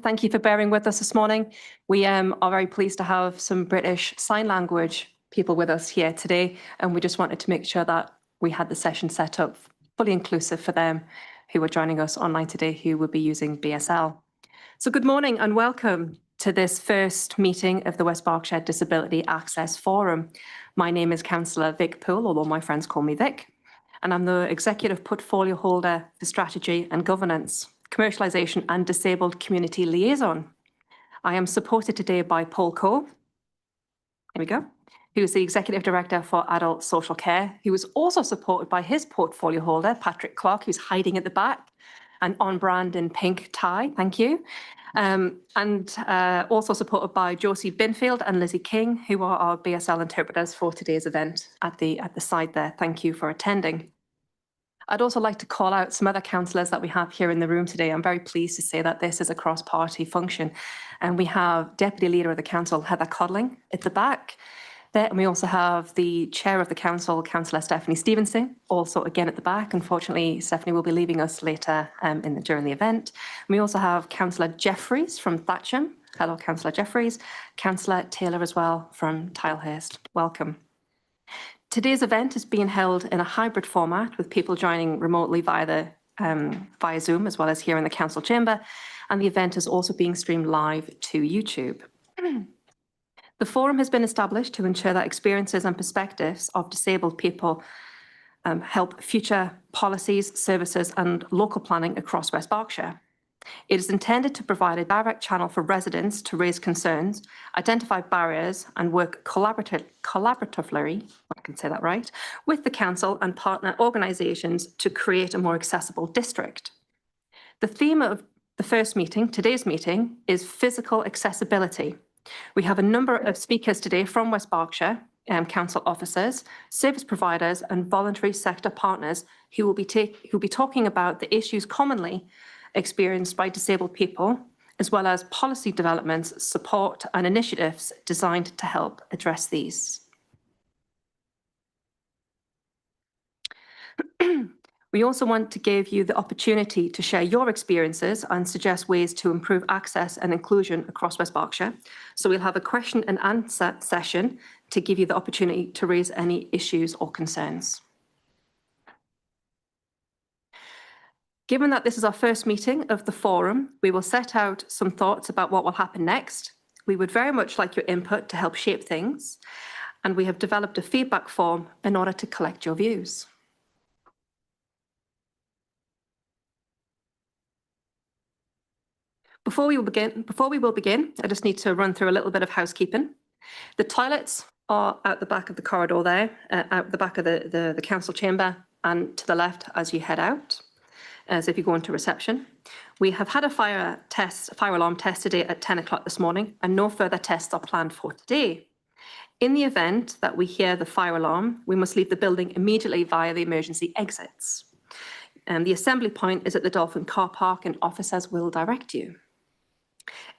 Thank you for bearing with us this morning. We are very pleased to have some British Sign Language people with us here today, and we just wanted to make sure that we had the session set up fully inclusive for them who are joining us online today who will be using BSL. So good morning and welcome to this first meeting of the West Berkshire Disability Access Forum. My name is Councillor Vic Poole, although my friends call me Vic, and I'm the Executive Portfolio Holder for Strategy and Governance, Commercialisation and Disabled Community Liaison. I am supported today by Paul Coe, here we go, who is the Executive Director for Adult Social Care, who is also supported by his portfolio holder, Patrick Clark, who's hiding at the back, and on brand in pink tie, thank you. And also supported by Josie Binfield and Lizzie King, who are our BSL interpreters for today's event at the side there. Thank you for attending. I'd also like to call out some other councillors that we have here in the room today. I'm very pleased to say that this is a cross-party function. And we have Deputy Leader of the Council, Heather Codling, at the back there. And we also have the Chair of the Council, Councillor Stephanie Stevenson, also again at the back. Unfortunately, Stephanie will be leaving us later during the event. And we also have Councillor Jeffries from Thatcham. Hello, Councillor Jeffries. Councillor Taylor as well from Tilehurst. Welcome. Today's event is being held in a hybrid format with people joining remotely via Zoom as well as here in the council chamber, and the event is also being streamed live to YouTube. The forum has been established to ensure that experiences and perspectives of disabled people help future policies, services and local planning across West Berkshire. It is intended to provide a direct channel for residents to raise concerns, identify barriers and work collaboratively, I can say that right, with the council and partner organisations to create a more accessible district. The theme of the first meeting, today's meeting, is physical accessibility. We have a number of speakers today from West Berkshire, council officers, service providers and voluntary sector partners who will be talking about the issues commonly experienced by disabled people, as well as policy developments, support and initiatives designed to help address these. We also want to give you the opportunity to share your experiences and suggest ways to improve access and inclusion across West Berkshire. So we'll have a question and answer session to give you the opportunity to raise any issues or concerns. Given that this is our first meeting of the forum, we will set out some thoughts about what will happen next. We would very much like your input to help shape things, and we have developed a feedback form in order to collect your views. Before we will begin, I just need to run through a little bit of housekeeping. The toilets are out the back of the corridor there, out the back of the council chamber, and to the left as you head out. As if you go into reception. We have had a fire alarm test today at 10 o'clock this morning, and no further tests are planned for today. In the event that we hear the fire alarm, we must leave the building immediately via the emergency exits. The assembly point is at the Dolphin car park and officers will direct you.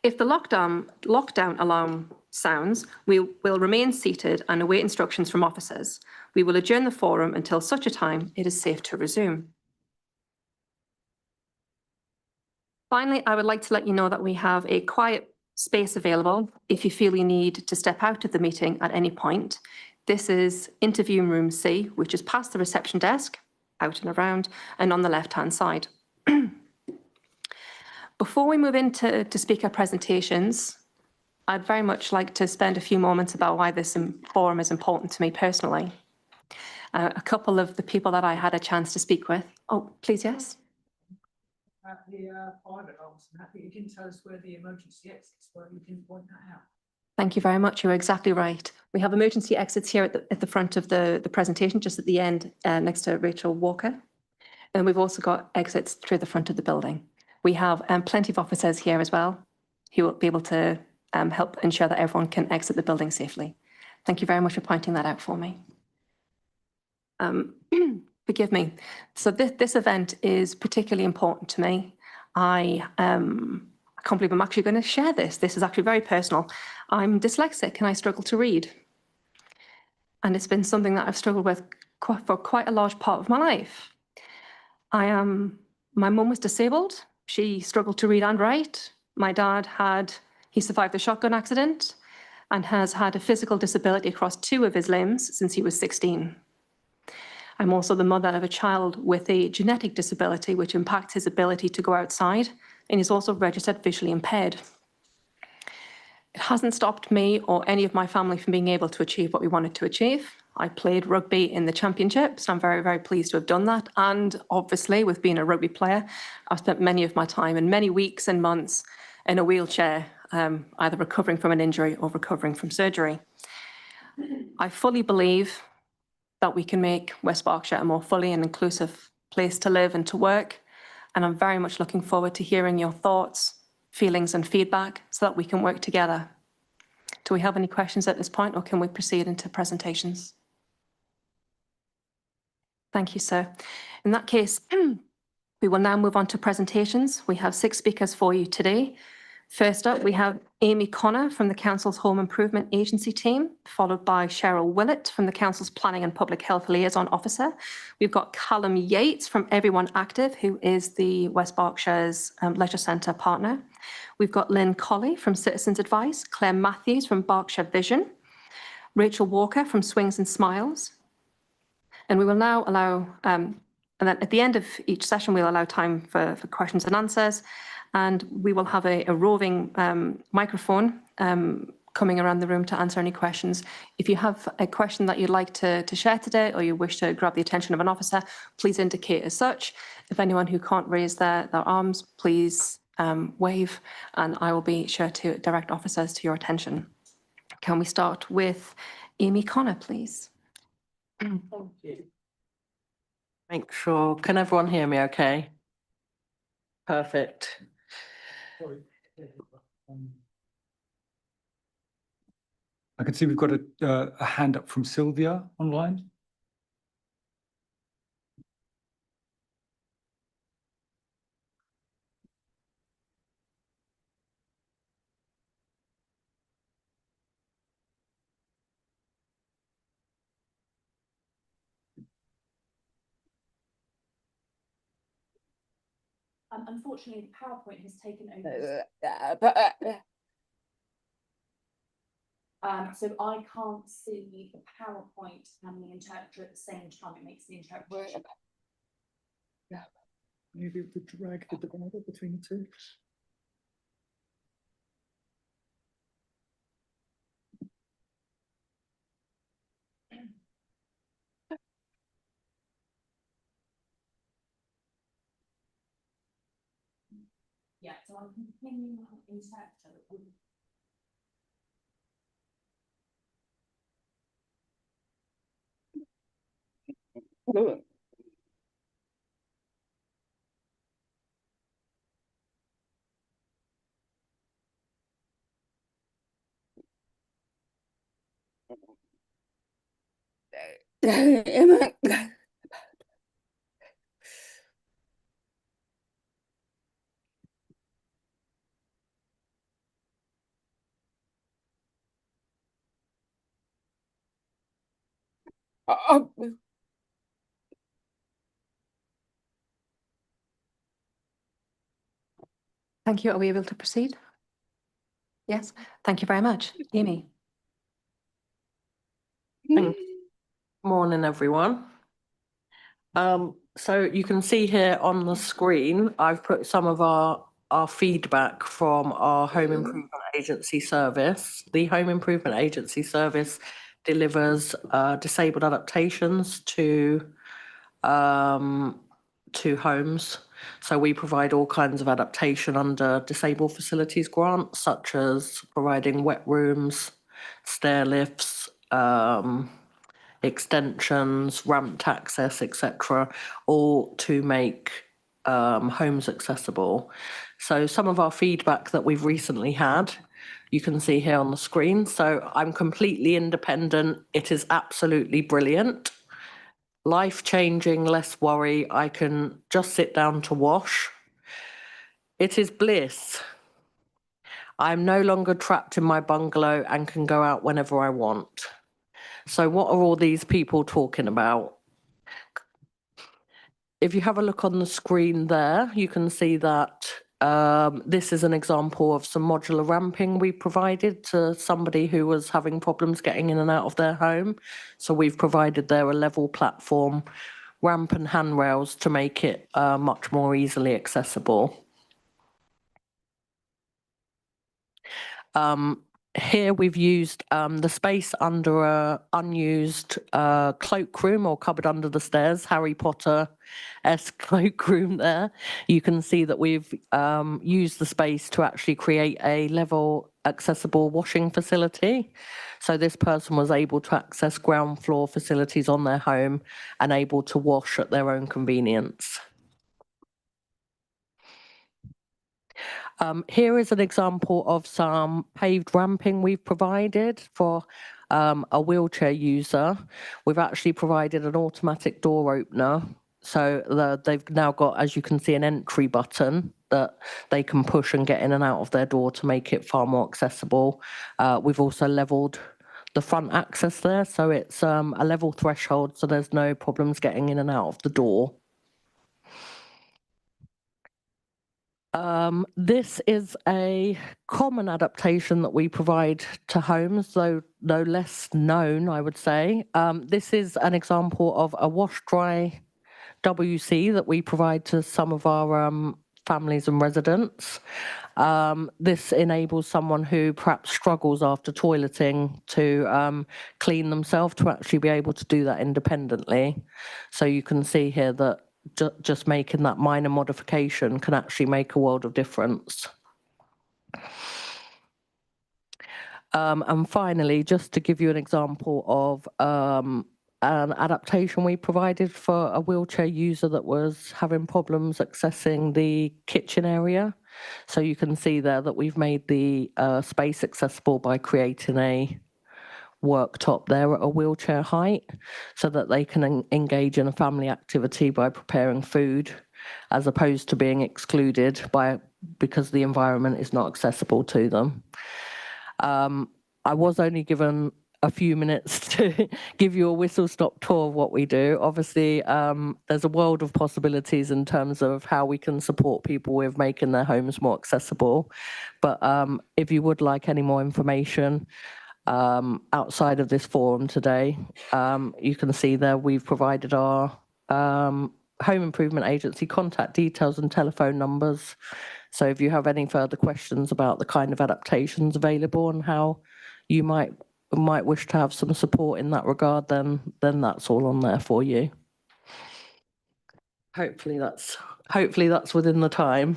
If the lockdown alarm sounds, we will remain seated and await instructions from officers. We will adjourn the forum until such a time it is safe to resume. Finally, I would like to let you know that we have a quiet space available if you feel you need to step out of the meeting at any point. This is interview room C, which is past the reception desk, out and around, and on the left-hand side. Before we move into speaker presentations, I'd very much like to spend a few moments about why this forum is important to me personally. A couple of the people that I had a chance to speak with. Oh, please, yes. The fire alarms and that, but you didn't tell us where the emergency exits were. You didn't point that out. Thank you very much. You're exactly right. We have emergency exits here at the front of the presentation, just at the end, next to Rachel Walker. And we've also got exits through the front of the building. We have plenty of officers here as well who will be able to help ensure that everyone can exit the building safely. Thank you very much for pointing that out for me. Forgive me. So this event is particularly important to me. I can't believe I'm actually going to share this. This is actually very personal. I'm dyslexic and I struggle to read. And it's been something that I've struggled with for quite a large part of my life. My mum was disabled. She struggled to read and write. My dad he survived a shotgun accident and has had a physical disability across 2 of his limbs since he was 16. I'm also the mother of a child with a genetic disability which impacts his ability to go outside, and he's also registered visually impaired. It hasn't stopped me or any of my family from being able to achieve what we wanted to achieve. I played rugby in the championships. I'm very, very pleased to have done that. And obviously, with being a rugby player, I've spent many of my time and many weeks and months in a wheelchair, either recovering from an injury or recovering from surgery. I fully believe that we can make West Berkshire a more fully and inclusive place to live and to work. And I'm very much looking forward to hearing your thoughts, feelings and feedback so that we can work together. Do we have any questions at this point, or can we proceed into presentations? Thank you, sir. In that case, we will now move on to presentations. We have 6 speakers for you today. First up, we have Amy Connor from the Council's Home Improvement Agency team, followed by Cheryl Willett from the Council's Planning and Public Health Liaison Officer. We've got Callum Yates from Everyone Active, who is the West Berkshire's Leisure Centre partner. We've got Lynn Colley from Citizens Advice, Claire Matthews from Berkshire Vision, Rachel Walker from Swings and Smiles. And we will now allow, and then at the end of each session, we'll allow time for questions and answers. And we will have a roving microphone coming around the room to answer any questions. If you have a question that you'd like to share today, or you wish to grab the attention of an officer, please indicate as such. If anyone who can't raise their arms, please wave, and I will be sure to direct officers to your attention. Can we start with Amy Connor, please? Thank you. Make sure, can everyone hear me okay? Perfect. I can see we've got a hand up from Sylvia online. Unfortunately, the PowerPoint has taken over. So I can't see the PowerPoint and the interpreter at the same time. It makes the interpretation. Yeah. Maybe the drag the divider between the two. Yeah, so I'm continuing on interpreter. Thank you. Are we able to proceed? Yes. Thank you very much. Amy. Morning, everyone. So you can see here on the screen, I've put some of our feedback from our Home Improvement Agency service. The Home Improvement Agency service delivers disabled adaptations to homes. So we provide all kinds of adaptation under disabled facilities grants, such as providing wet rooms, stair lifts, extensions, ramped access, etc., all to make homes accessible. So some of our feedback that we've recently had, you can see here on the screen. So I'm completely independent. It is absolutely brilliant. Life-changing, less worry. I can just sit down to wash. It is bliss. I'm no longer trapped in my bungalow and can go out whenever I want. So what are all these people talking about? If you have a look on the screen there, you can see that this is an example of some modular ramping we provided to somebody who was having problems getting in and out of their home. So we've provided there a level platform, ramp and handrails to make it much more easily accessible. Here we've used the space under a unused cloakroom or cupboard under the stairs, Harry Potter-esque cloakroom there. You can see that we've used the space to actually create a level accessible washing facility. So this person was able to access ground floor facilities on their home and able to wash at their own convenience. Here is an example of some paved ramping we've provided for a wheelchair user. We've actually provided an automatic door opener. So they've now got, as you can see, an entry button that they can push and get in and out of their door to make it far more accessible. We've also leveled the front access there. So it's a level threshold, so there's no problems getting in and out of the door. This is a common adaptation that we provide to homes, though no less known, I would say. This is an example of a wash-dry WC that we provide to some of our families and residents. This enables someone who perhaps struggles after toileting to clean themselves to actually be able to do that independently. So you can see here that just making that minor modification can actually make a world of difference. And finally, just to give you an example of an adaptation we provided for a wheelchair user that was having problems accessing the kitchen area. So you can see there that we've made the space accessible by creating a worktop there at a wheelchair height so that they can engage in a family activity by preparing food as opposed to being excluded because the environment is not accessible to them. I was only given a few minutes to give you a whistle-stop tour of what we do. Obviously, there's a world of possibilities in terms of how we can support people with making their homes more accessible. But if you would like any more information, outside of this forum today, you can see there we've provided our Home Improvement Agency contact details and telephone numbers. So if you have any further questions about the kind of adaptations available and how you might wish to have some support in that regard, then that's all on there for you. Hopefully that's within the time.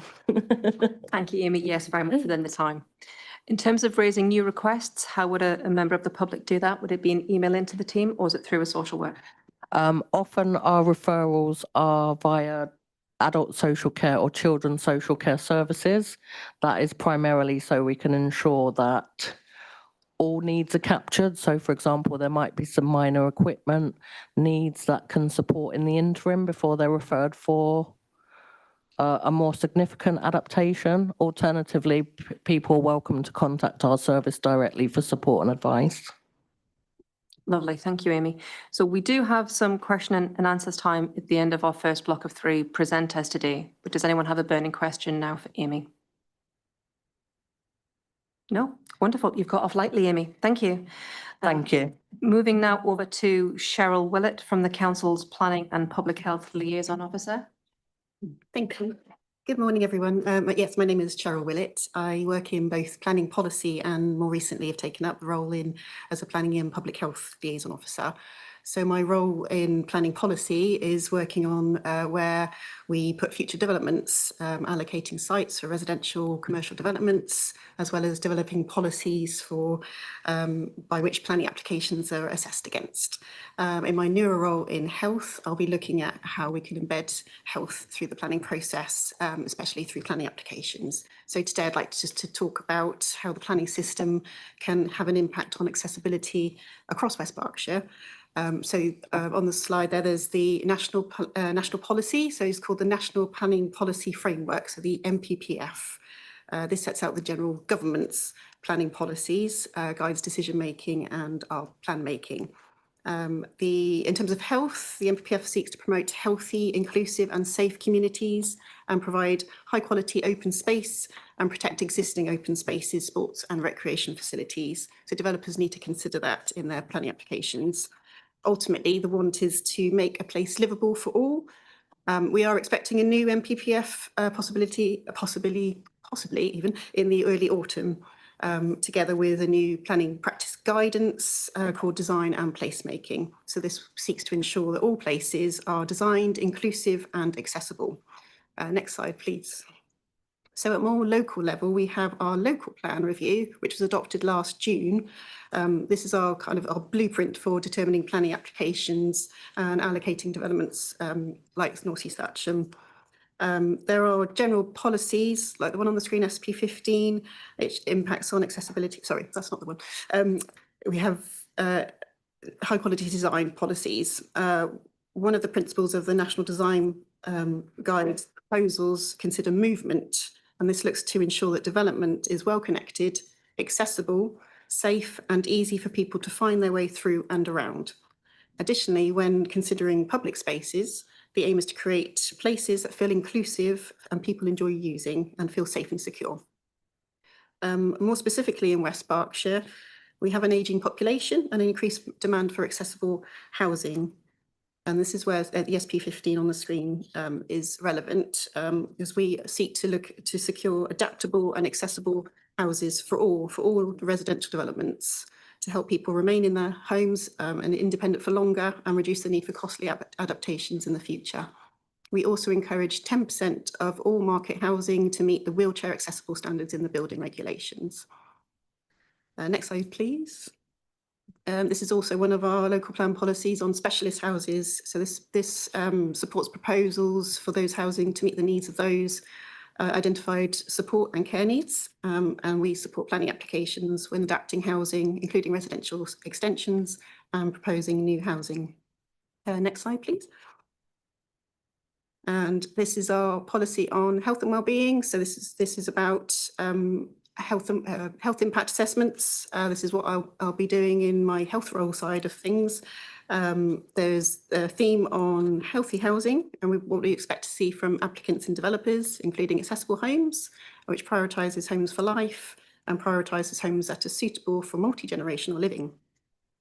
Thank you, Amy. Yes, very much within the time. In terms of raising new requests, how would a member of the public do that? Would it be an email into the team or is it through a social worker? Often our referrals are via adult social care or children's social care services. That is primarily so we can ensure that all needs are captured. So, for example, there might be some minor equipment needs that can support in the interim before they're referred for a more significant adaptation. Alternatively, people are welcome to contact our service directly for support and advice. Lovely. Thank you, Amy. So we do have some question and answers time at the end of our first block of 3 presenters today. But does anyone have a burning question now for Amy? No? Wonderful. You've got off lightly, Amy. Thank you. Thank you. Moving now over to Cheryl Willett from the Council's Planning and Public Health Liaison Officer. Thank you. Good morning, everyone. Yes, my name is Cheryl Willett. I work in both planning policy and more recently have taken up the role as a planning and public health liaison officer. So my role in planning policy is working on where we put future developments, allocating sites for residential, commercial developments, as well as developing policies for by which planning applications are assessed against. In my newer role in health, I'll be looking at how we can embed health through the planning process, especially through planning applications. So today I'd like to talk about how the planning system can have an impact on accessibility across West Berkshire. On the slide there's the national policy. So it's called the National Planning Policy Framework, so the NPPF. This sets out the general government's planning policies, guides decision making and our plan making. In terms of health, the MPPF seeks to promote healthy, inclusive and safe communities and provide high quality open space and protect existing open spaces, sports and recreation facilities. So developers need to consider that in their planning applications. Ultimately, the want is to make a place livable for all. We are expecting a new MPPF possibly even in the early autumn, together with a new planning practice guidance called Design and Placemaking. So this seeks to ensure that all places are designed, inclusive and accessible. Next slide, please. So at more local level, we have our local plan review, which was adopted last June. This is our blueprint for determining planning applications and allocating developments like North East Thatcham. There are general policies like the one on the screen, SP15, which impacts on accessibility. Sorry, that's not the one. We have high quality design policies. One of the principles of the National Design Guide proposals consider movement, and this looks to ensure that development is well connected, accessible, safe and easy for people to find their way through and around. Additionally, when considering public spaces, the aim is to create places that feel inclusive and people enjoy using and feel safe and secure. More specifically in West Berkshire, we have an ageing population and an increased demand for accessible housing. And this is where the SP15 on the screen is relevant, as we seek to look to secure adaptable and accessible houses for all residential developments, to help people remain in their homes and independent for longer and reduce the need for costly adaptations in the future. We also encourage 10% of all market housing to meet the wheelchair accessible standards in the building regulations. Next slide, please. This is also one of our local plan policies on specialist houses. So this supports proposals for those housing to meet the needs of those identified support and care needs. And we support planning applications when adapting housing, including residential extensions and proposing new housing. Next slide, please. And this is our policy on health and wellbeing. So this is about health impact assessments. This is what I'll be doing in my health role side of things. There's a theme on healthy housing and what we expect to see from applicants and developers, including accessible homes, which prioritises homes for life and prioritises homes that are suitable for multi-generational living.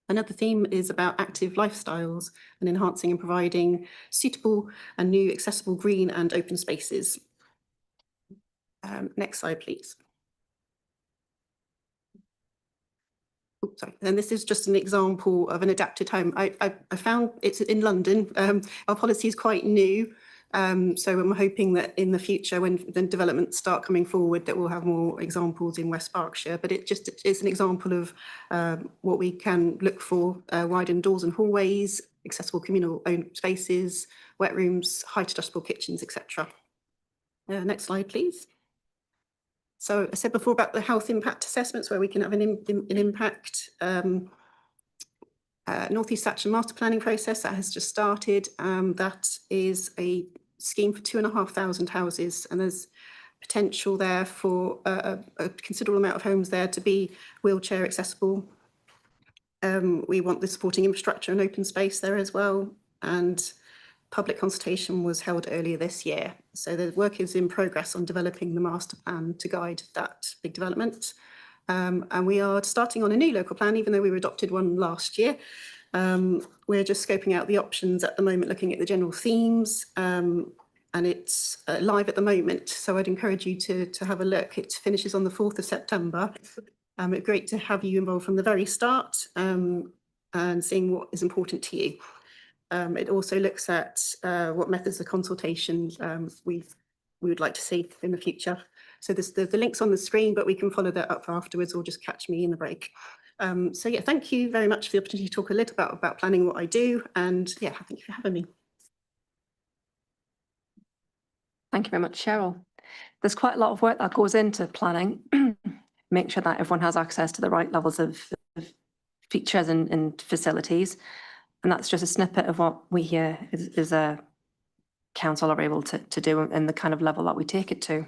Another theme is about active lifestyles and enhancing and providing suitable and new accessible green and open spaces. Next slide, please. Oops, sorry. And this is just an example of an adapted home. I found it's in London. Our policy is quite new. So I'm hoping that in the future, when the developments start coming forward, that we'll have more examples in West Berkshire. But it's an example of what we can look for: widened doors and hallways, accessible communal owned spaces, wet rooms, height adjustable kitchens, etc. Next slide, please. So I said before about the health impact assessments where we can have an impact. North East Thatcham master planning process that has just started. That is a scheme for 2,500 houses, and there's potential there for a considerable amount of homes there to be wheelchair accessible. We want the supporting infrastructure and open space there as well, and public consultation was held earlier this year. So the work is in progress on developing the master plan to guide that big development. And we are starting on a new local plan, even though we adopted one last year. We're just scoping out the options at the moment, looking at the general themes, and it's live at the moment. So I'd encourage you to have a look. It finishes on the 4th of September. It's great to have you involved from the very start and seeing what is important to you. It also looks at what methods of consultation we would like to see in the future. So the link's on the screen, but we can follow that up afterwards or just catch me in the break. So yeah, thank you very much for the opportunity to talk a little about planning, what I do, and yeah, thank you for having me. Thank you very much, Cheryl. There's quite a lot of work that goes into planning, make sure that everyone has access to the right levels of features and facilities. And that's just a snippet of what we here as a council are able to do and the kind of level that we take it to.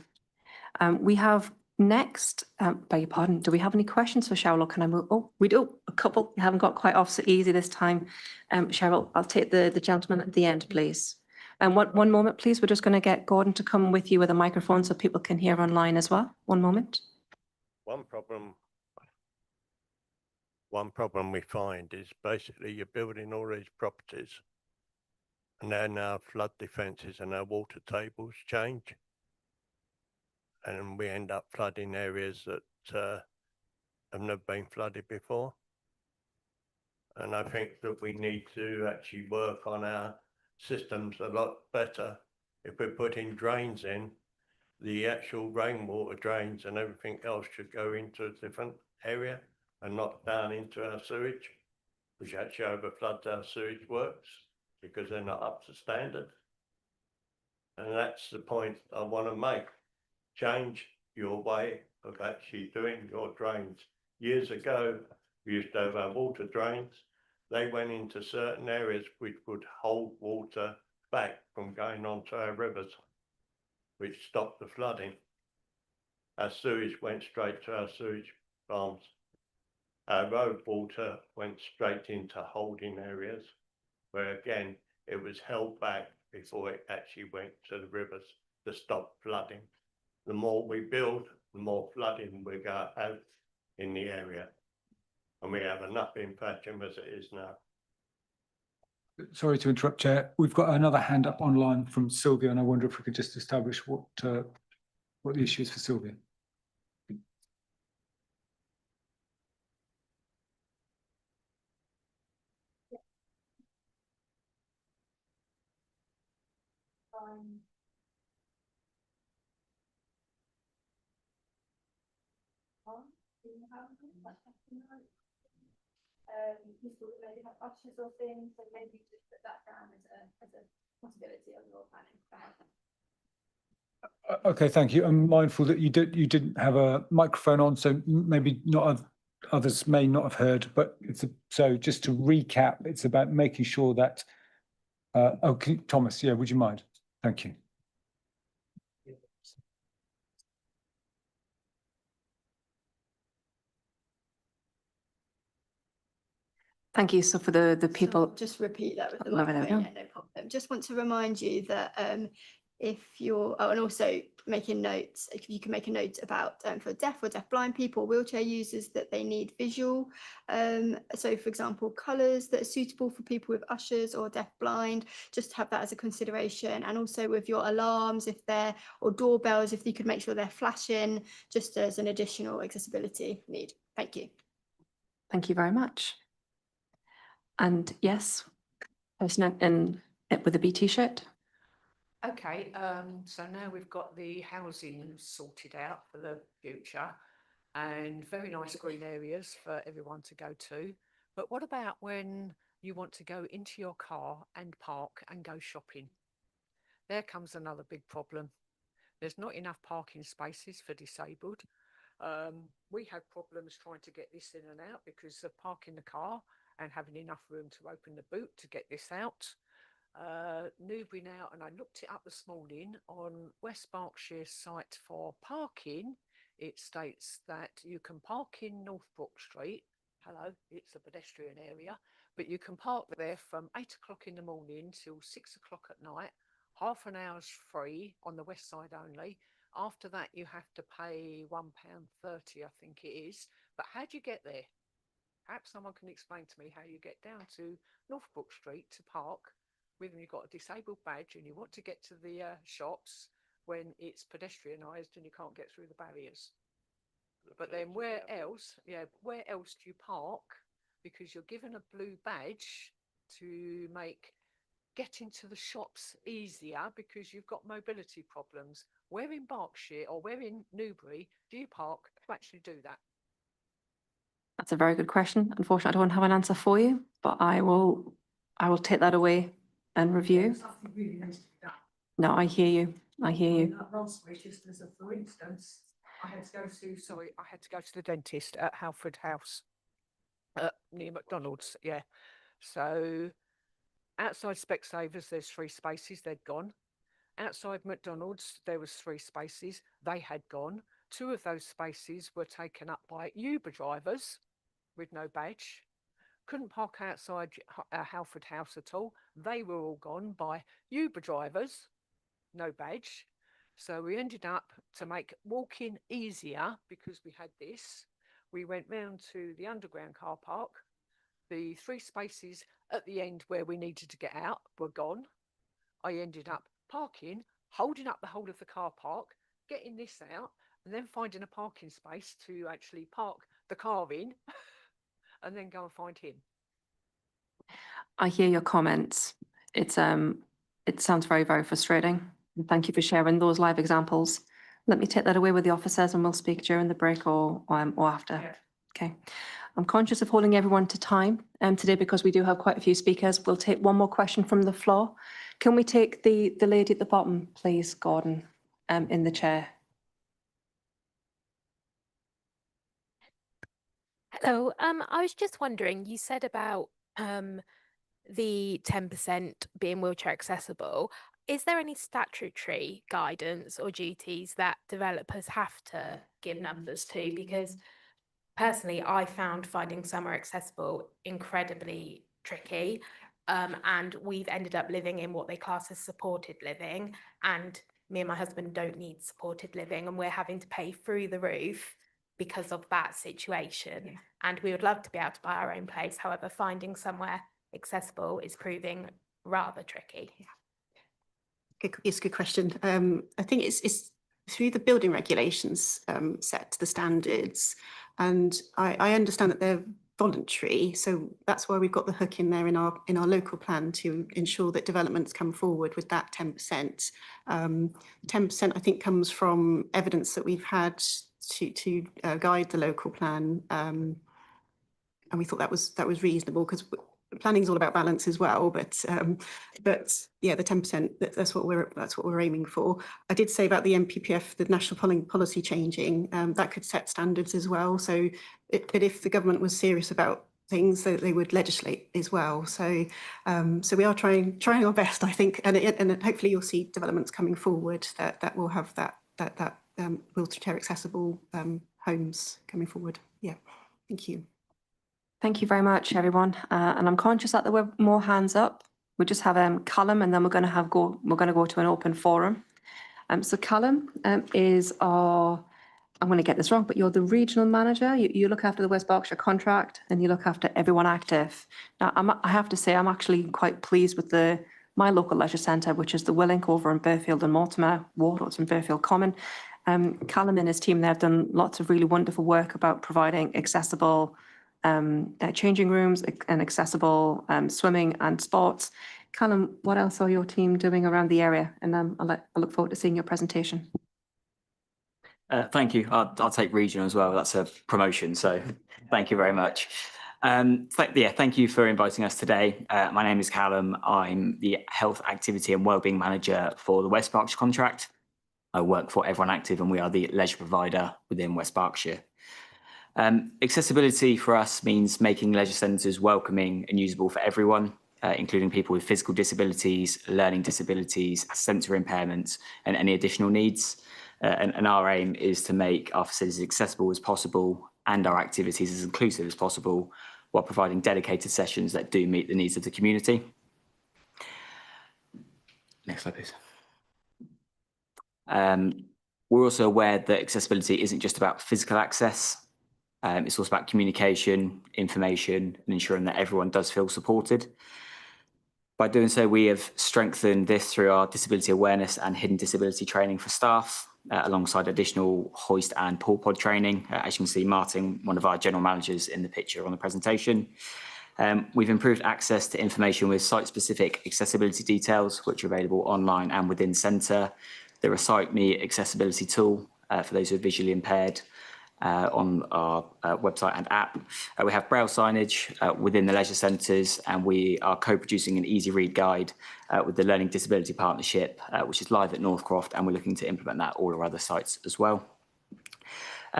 We have Next, beg your pardon, do we have any questions for Cheryl or can I move? Oh, we do, a couple. You haven't got quite off so easy this time. Cheryl, I'll take the gentleman at the end, please. And one moment, please. We're just going to get Gordon to come with you with a microphone so people can hear online as well. One moment. One problem we find is basically you're building all these properties and then our flood defences and our water tables change. And we end up flooding areas that have never been flooded before. And I think that we need to actually work on our systems a lot better. If we're putting drains in, the actual rainwater drains and everything else should go into a different area and not down into our sewage, which actually overfloods our sewage works because they're not up to standard. And that's the point I want to make. Change your way of actually doing your drains. Years ago, we used to have our water drains. They went into certain areas which would hold water back from going onto our rivers, which stopped the flooding. Our sewage went straight to our sewage farms. Our road water went straight into holding areas, where again, it was held back before it actually went to the rivers to stop flooding. The more we build, the more flooding we go out in the area. And we have enough in Thatcham as it is now. Sorry to interrupt, Chair. We've got another hand up online from Sylvia, and I wonder if we could just establish what the issue is for Sylvia. People that maybe have ushers or things, so maybe just put that down as a possibility on your planning. Okay, thank you. I'm mindful that you didn't have a microphone on, so maybe not others may not have heard. But so just to recap, it's about making sure that. Okay, Thomas, yeah, would you mind? Thank you. Thank you. So for the people. So just repeat that with the Oh, there we microphone, go. yeah, no problem. Just want to remind you that if you're, and also making notes, if you can make a note about for deaf or deaf-blind people, wheelchair users, that they need visual. So for example, colours that are suitable for people with ushers or deaf-blind, just have that as a consideration. And also with your alarms, or doorbells, if you could make sure they're flashing, just as an additional accessibility need. Thank you. Thank you very much. And yes, person in with a BT shirt. Okay, so now we've got the housing sorted out for the future and very nice green areas for everyone to go to. But what about when you want to go into your car and park and go shopping? There comes another big problem. There's not enough parking spaces for disabled. We have problems trying to get this in and out because of parking the car and having enough room to open the boot to get this out. Newbury now, and I looked it up this morning on West Berkshire's site for parking. It states that you can park in Northbrook Street. Hello, it's a pedestrian area, but you can park there from 8 o'clock in the morning till 6 o'clock at night. Half an hour's free on the west side only. After that, you have to pay £1.30, I think it is. But how do you get there? Perhaps someone can explain to me how you get down to Northbrook Street to park when you've got a disabled badge and you want to get to the shops when it's pedestrianised and you can't get through the barriers. But then where else do you park? Because you're given a blue badge to make getting to the shops easier because you've got mobility problems. Where in Berkshire or where in Newbury do you park to actually do that? That's a very good question. Unfortunately, I don't have an answer for you, but I will take that away and review. Something really needs to be done. No, I hear you. I hear you. Last week, just as a for instance, I had to go to the dentist at Halford House, near McDonald's. Yeah, so outside Specsavers, there's 3 spaces. They'd gone. Outside McDonald's, there was 3 spaces. They had gone. 2 of those spaces were taken up by Uber drivers with no badge. Couldn't park outside Halford House at all. They were all gone by Uber drivers, no badge. So we ended up, to make walking easier, because we had this, we went round to the underground car park. The 3 spaces at the end where we needed to get out were gone. I ended up parking, holding up the whole of the car park, getting this out, and then finding a parking space to actually park the car in and then go and find him. I hear your comments. It sounds very, very frustrating. And thank you for sharing those live examples. Let me take that away with the officers and we'll speak during the break or after. Yeah. Okay. I'm conscious of holding everyone to time today because we do have quite a few speakers. We'll take one more question from the floor. Can we take the lady at the bottom, please, Gordon, in the chair? Hello. I was just wondering, you said about the 10% being wheelchair accessible. Is there any statutory guidance or duties that developers have to give numbers to? Because personally, I found finding somewhere accessible incredibly tricky. And we've ended up living in what they class as supported living. And me and my husband don't need supported living, and we're having to pay through the roof because of that situation. Yeah. And we would love to be able to buy our own place. However, finding somewhere accessible is proving rather tricky. It's a good question. I think it's through the building regulations set the standards, and I understand that they're voluntary, so that's why we've got the hook in there in our local plan to ensure that developments come forward with that 10%. 10% I think comes from evidence that we've had to guide the local plan, and we thought that was reasonable because planning is all about balance as well, but yeah, the 10%, that's what we're aiming for. I did say about the NPPF, the national planning policy changing, that could set standards as well. So, but if the government was serious about things, they would legislate as well. So, so we are trying our best, I think, and hopefully you'll see developments coming forward that will have that wheelchair accessible homes coming forward. Yeah, thank you. Thank you very much, everyone. And I'm conscious that there were more hands up. We just have Callum, and then we're going to go to an open forum. So Callum is our, I'm going to get this wrong, but you're the regional manager. You look after the West Berkshire contract, and you look after everyone active. Now, I have to say, I'm actually quite pleased with my local leisure centre, which is the Willink over in Burfield and Mortimer, Wardots and Burfield Common. Callum and his team there have done lots of really wonderful work about providing accessible changing rooms and accessible swimming and sports. Callum, what else are your team doing around the area? And I look forward to seeing your presentation. Thank you. I'll take regional as well. That's a promotion, so thank you very much. Thank you for inviting us today. My name is Callum. I'm the Health, Activity and Wellbeing Manager for the West Berkshire contract. I work for Everyone Active, and we are the leisure provider within West Berkshire. Accessibility for us means making leisure centres welcoming and usable for everyone, including people with physical disabilities, learning disabilities, sensory impairments, and any additional needs. And our aim is to make our facilities as accessible as possible and our activities as inclusive as possible, while providing dedicated sessions that do meet the needs of the community. Next slide, please. We're also aware that accessibility isn't just about physical access. It's also about communication, information, and ensuring that everyone does feel supported. By doing so, we have strengthened this through our disability awareness and hidden disability training for staff, alongside additional hoist and pull pod training. As you can see, Martin, one of our general managers in the picture on the presentation. We've improved access to information with site-specific accessibility details, which are available online and within centre. The Recite Me accessibility tool for those who are visually impaired, on our website and app. We have braille signage within the leisure centres, and we are co-producing an easy read guide with the Learning Disability Partnership, which is live at Northcroft, and we're looking to implement that at all our other sites as well.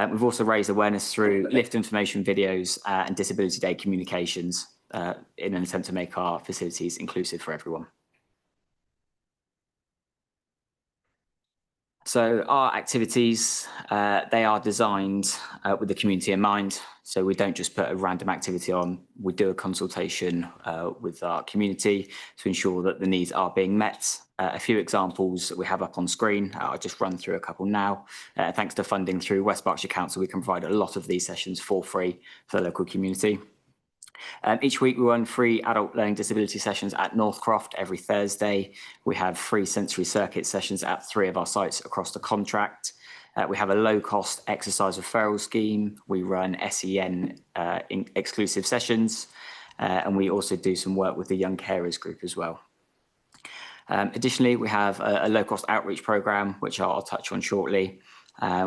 We've also raised awareness through lift information videos and Disability Day communications in an attempt to make our facilities inclusive for everyone. So our activities, they are designed with the community in mind. So we don't just put a random activity on, we do a consultation with our community to ensure that the needs are being met. A few examples that we have up on screen, I'll just run through a couple now. Thanks to funding through West Berkshire Council, we can provide a lot of these sessions for free for the local community. Each week we run free adult learning disability sessions at Northcroft every Thursday. We have free sensory circuit sessions at 3 of our sites across the contract. We have a low-cost exercise referral scheme. We run SEN exclusive sessions, and we also do some work with the Young Carers group as well. Additionally, we have a low-cost outreach programme, which I'll touch on shortly.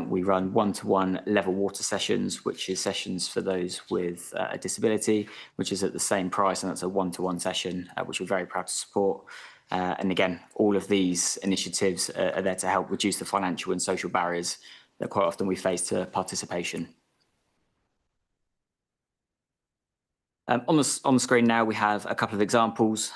We run one-to-one level water sessions, which is sessions for those with a disability, which is at the same price, and that's a one-to-one session, which we're very proud to support. And again, all of these initiatives are there to help reduce the financial and social barriers that quite often we face to participation. On the screen now, we have a couple of examples.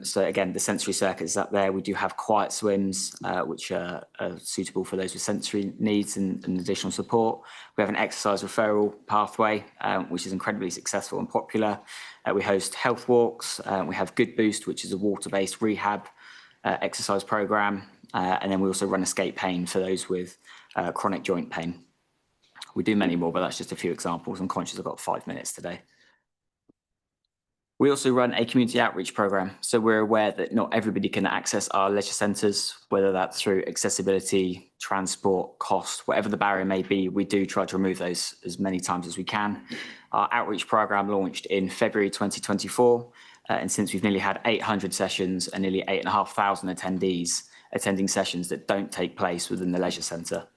So again, the sensory circuits up there. We do have quiet swims, which are suitable for those with sensory needs and additional support. We have an exercise referral pathway, which is incredibly successful and popular. We host health walks. We have Good Boost, which is a water-based rehab exercise program. And then we also run Escape Pain for those with chronic joint pain. We do many more, but that's just a few examples. I'm conscious I've got 5 minutes today. We also run a community outreach programme, so we're aware that not everybody can access our leisure centres, whether that's through accessibility, transport, cost, whatever the barrier may be, we do try to remove those as many times as we can. Our outreach programme launched in February 2024, and since we've nearly had 800 sessions and nearly 8,500 attendees attending sessions that don't take place within the leisure centre.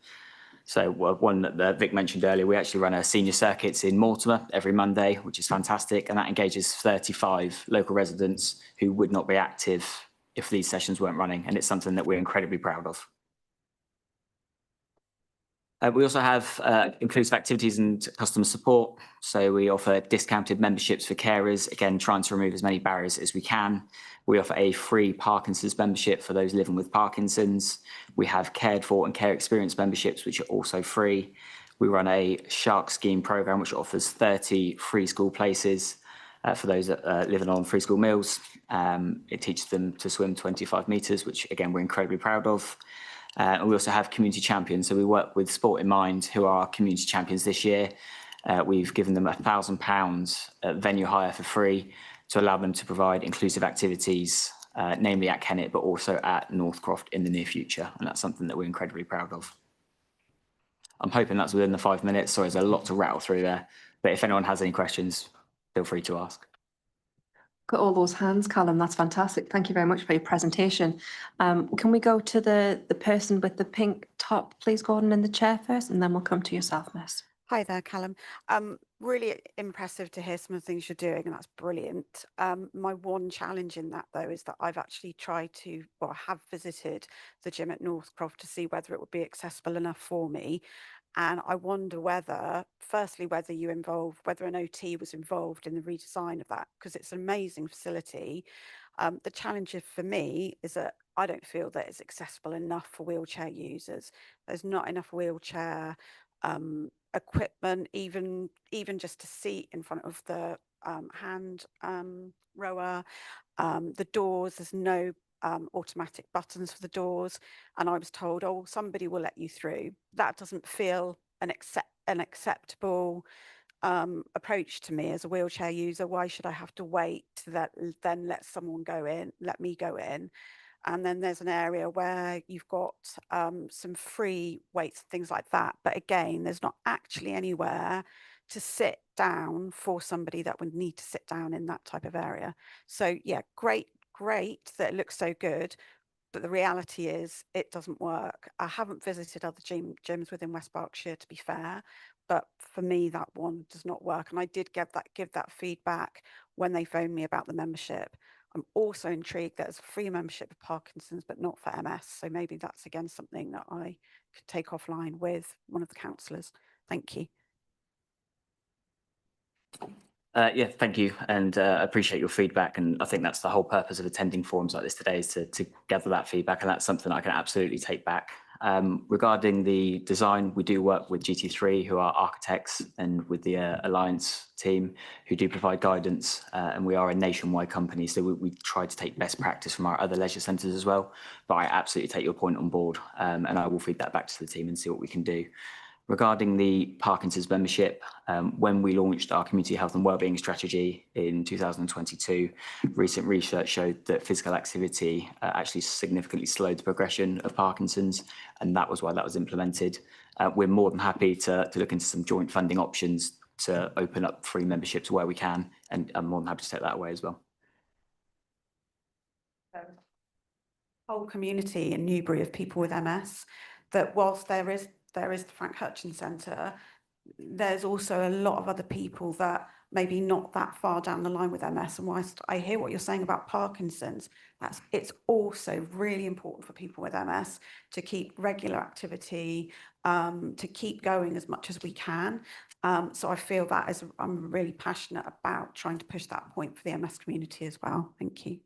So one that Vic mentioned earlier, we actually run a senior circuits in Mortimer every Monday, which is fantastic. And that engages 35 local residents who would not be active if these sessions weren't running. And it's something that we're incredibly proud of. We also have inclusive activities and customer support. So we offer discounted memberships for carers, again, trying to remove as many barriers as we can. We offer a free Parkinson's membership for those living with Parkinson's. We have cared for and care experience memberships, which are also free. We run a Shark Scheme program, which offers 30 free school places for those living on free school meals. It teaches them to swim 25 metres, which again, we're incredibly proud of. And we also have community champions. So we work with Sport in Mind, who are our community champions this year. We've given them £1,000 venue hire for free to allow them to provide inclusive activities, namely at Kennet, but also at Northcroft in the near future. And that's something that we're incredibly proud of. I'm hoping that's within the 5 minutes. Sorry, there's a lot to rattle through there. But if anyone has any questions, feel free to ask. Got all those hands, Callum. That's fantastic. Thank you very much for your presentation. Can we go to the person with the pink top, please, Gordon, in the chair first, and then we'll come to yourself, Miss. Hi there, Callum. Really impressive to hear some of the things you're doing, and that's brilliant. My one challenge in that, though, is that I've actually tried to, well, I have visited the gym at Northcroft to see whether it would be accessible enough for me. And I wonder whether, firstly, whether an OT was involved in the redesign of that, because it's an amazing facility. The challenge for me is that I don't feel that it's accessible enough for wheelchair users. There's not enough wheelchair equipment, even just to seat in front of the hand rower. The doors, there's no automatic buttons for the doors, and I was told, oh, somebody will let you through. That doesn't feel an acceptable approach to me as a wheelchair user. Why should I have to wait to then let someone go in, let me go in? And then there's an area where you've got some free weights and things like that. But again, there's not actually anywhere to sit down for somebody that would need to sit down in that type of area. So yeah, great that it looks so good. But the reality is it doesn't work. I haven't visited other gyms within West Berkshire, to be fair. But for me, that one does not work. And I did give that feedback when they phoned me about the membership. I'm also intrigued that there's a free membership for Parkinson's, but not for MS. So maybe that's, again, something that I could take offline with one of the counsellors. Thank you. Yeah, thank you. And I appreciate your feedback. And I think that's the whole purpose of attending forums like this today, is to gather that feedback. And that's something I can absolutely take back Regarding the design, we do work with GT3, who are architects, and with the Alliance team, who do provide guidance. And we are a nationwide company, so we try to take best practice from our other leisure centres as well. But I absolutely take your point on board, and I will feed that back to the team and see what we can do. Regarding the Parkinson's membership, when we launched our community health and wellbeing strategy in 2022, recent research showed that physical activity actually significantly slowed the progression of Parkinson's, and that was why that was implemented. We're more than happy to look into some joint funding options to open up free memberships where we can, and I'm more than happy to take that away as well. Whole community in Newbury of people with MS, that whilst there is the Frank Hutchins Centre, there's also a lot of other people that maybe not that far down the line with MS. And whilst I hear what you're saying about Parkinson's, it's also really important for people with MS to keep regular activity, to keep going as much as we can. So I feel that I'm really passionate about trying to push that point for the MS community as well. Thank you.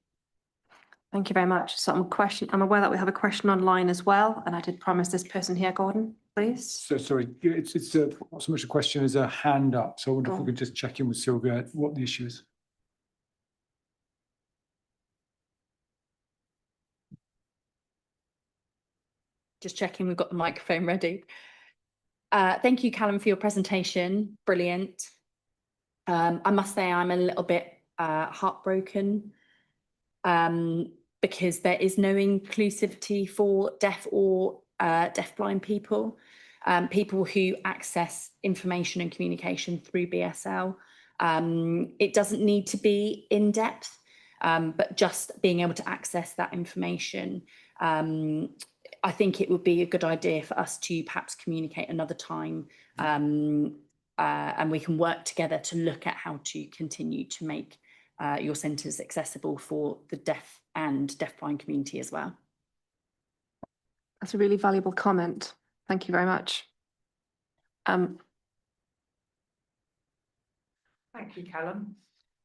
Thank you very much. So I'm aware that we have a question online as well, and I did promise this person here, Gordon, please. So sorry, it's not so much a question as a hand up. So I wonder if we could just check in with Sylvia what the issue is. Just checking we've got the microphone ready. Thank you, Callum, for your presentation. Brilliant. I must say I'm a little bit heartbroken because there is no inclusivity for deaf or deafblind people, people who access information and communication through BSL. It doesn't need to be in depth, but just being able to access that information. I think it would be a good idea for us to perhaps communicate another time, and we can work together to look at how to continue to make your centres accessible for the deaf and deafblind community as well. That's a really valuable comment. Thank you very much. Thank you, Callum.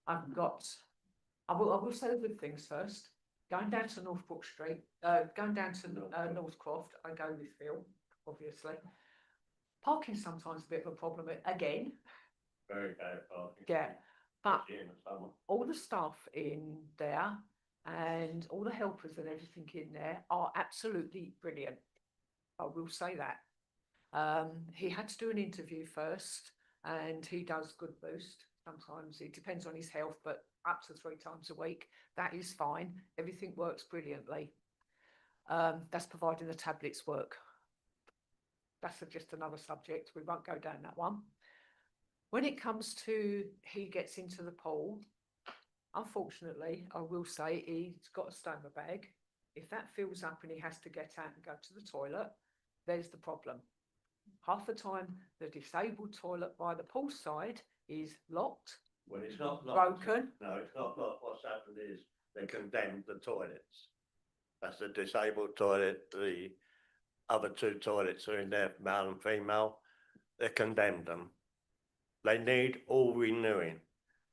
I will say the good things first. Going down to Northbrook Street, going down to Northcroft, I go with Phil, obviously. Parking's sometimes a bit of a problem again. Very bad parking. Yeah, but In the summer. all the staff in there and all the helpers and everything in there are absolutely brilliant. I will say that. He had to do an interview first, and he does good boost. Sometimes it depends on his health, but up to 3 times a week, that is fine. Everything works brilliantly. That's providing the tablets work. That's just another subject. We won't go down that one. When it comes to he gets into the pool, unfortunately, I will say he's got a stoma bag. If that fills up and he has to get out and go to the toilet, there's the problem. Half the time, the disabled toilet by the pool side is locked. Well, it's not locked. Broken. No, it's not locked. What's happened is they condemned the toilets. That's the disabled toilet. The other 2 toilets are in there, male and female. They condemned them. They need all renewing.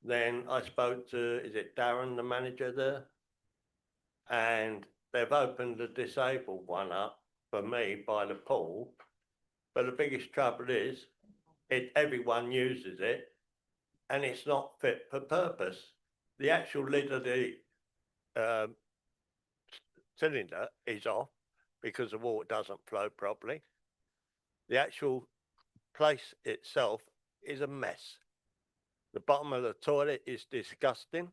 Then I spoke to, is it Darren, the manager there? And they've opened the disabled one up for me by the pool. But the biggest trouble is, everyone uses it and it's not fit for purpose. The actual lid of the cylinder is off because the water doesn't flow properly. The actual place itself is a mess. The bottom of the toilet is disgusting.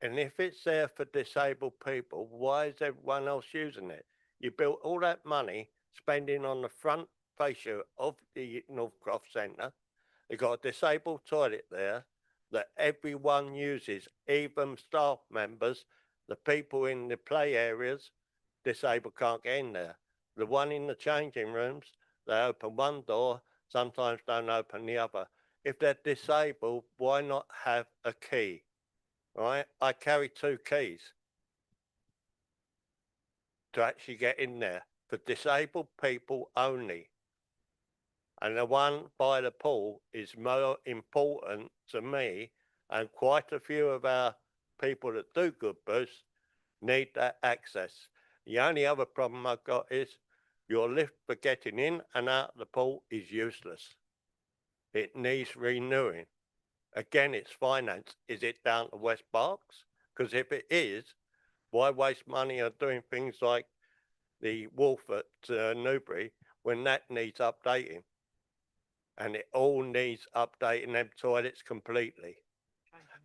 And if it's there for disabled people, why is everyone else using it? You built all that money spending on the front fascia of the Northcroft Centre. You've got a disabled toilet there that everyone uses, even staff members, the people in the play areas, disabled can't get in there. The one in the changing rooms, they open one door, sometimes don't open the other. If they're disabled, why not have a key? Right? I carry 2 keys to actually get in there for disabled people only. And the one by the pool is more important to me, and quite a few of our people that do good boost need that access. The only other problem I've got is your lift for getting in and out of the pool is useless. It needs renewing. Again, it's finance. Is it down to West Berks? Because if it is, why waste money on doing things like the wharf at Newbury when that needs updating? And it all needs updating them toilets completely.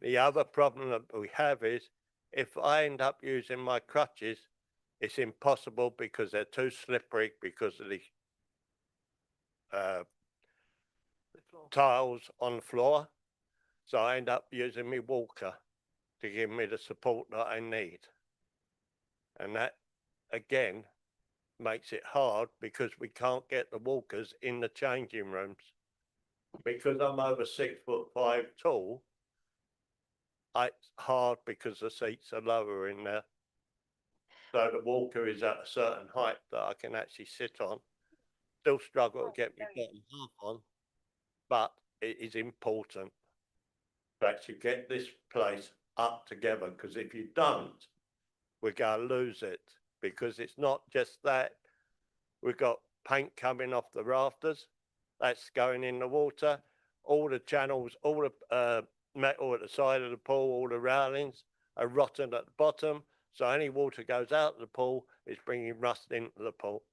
The other problem that we have is if I end up using my crutches, it's impossible because they're too slippery because of the tiles on the floor. So I end up using my walker to give me the support that I need. And that, again, makes it hard because we can't get the walkers in the changing rooms. Because I'm over 6'5" tall, it's hard because the seats are lower in there. So the walker is at a certain height that I can actually sit on. Still struggle to get my bottom half on, but it is important to actually get this place up together, because if you don't, we're going to lose it, because it's not just that. We've got paint coming off the rafters, that's going in the water, all the channels, all the metal at the side of the pool, all the railings are rotten at the bottom, so any water goes out of the pool, it's bringing rust into the pool.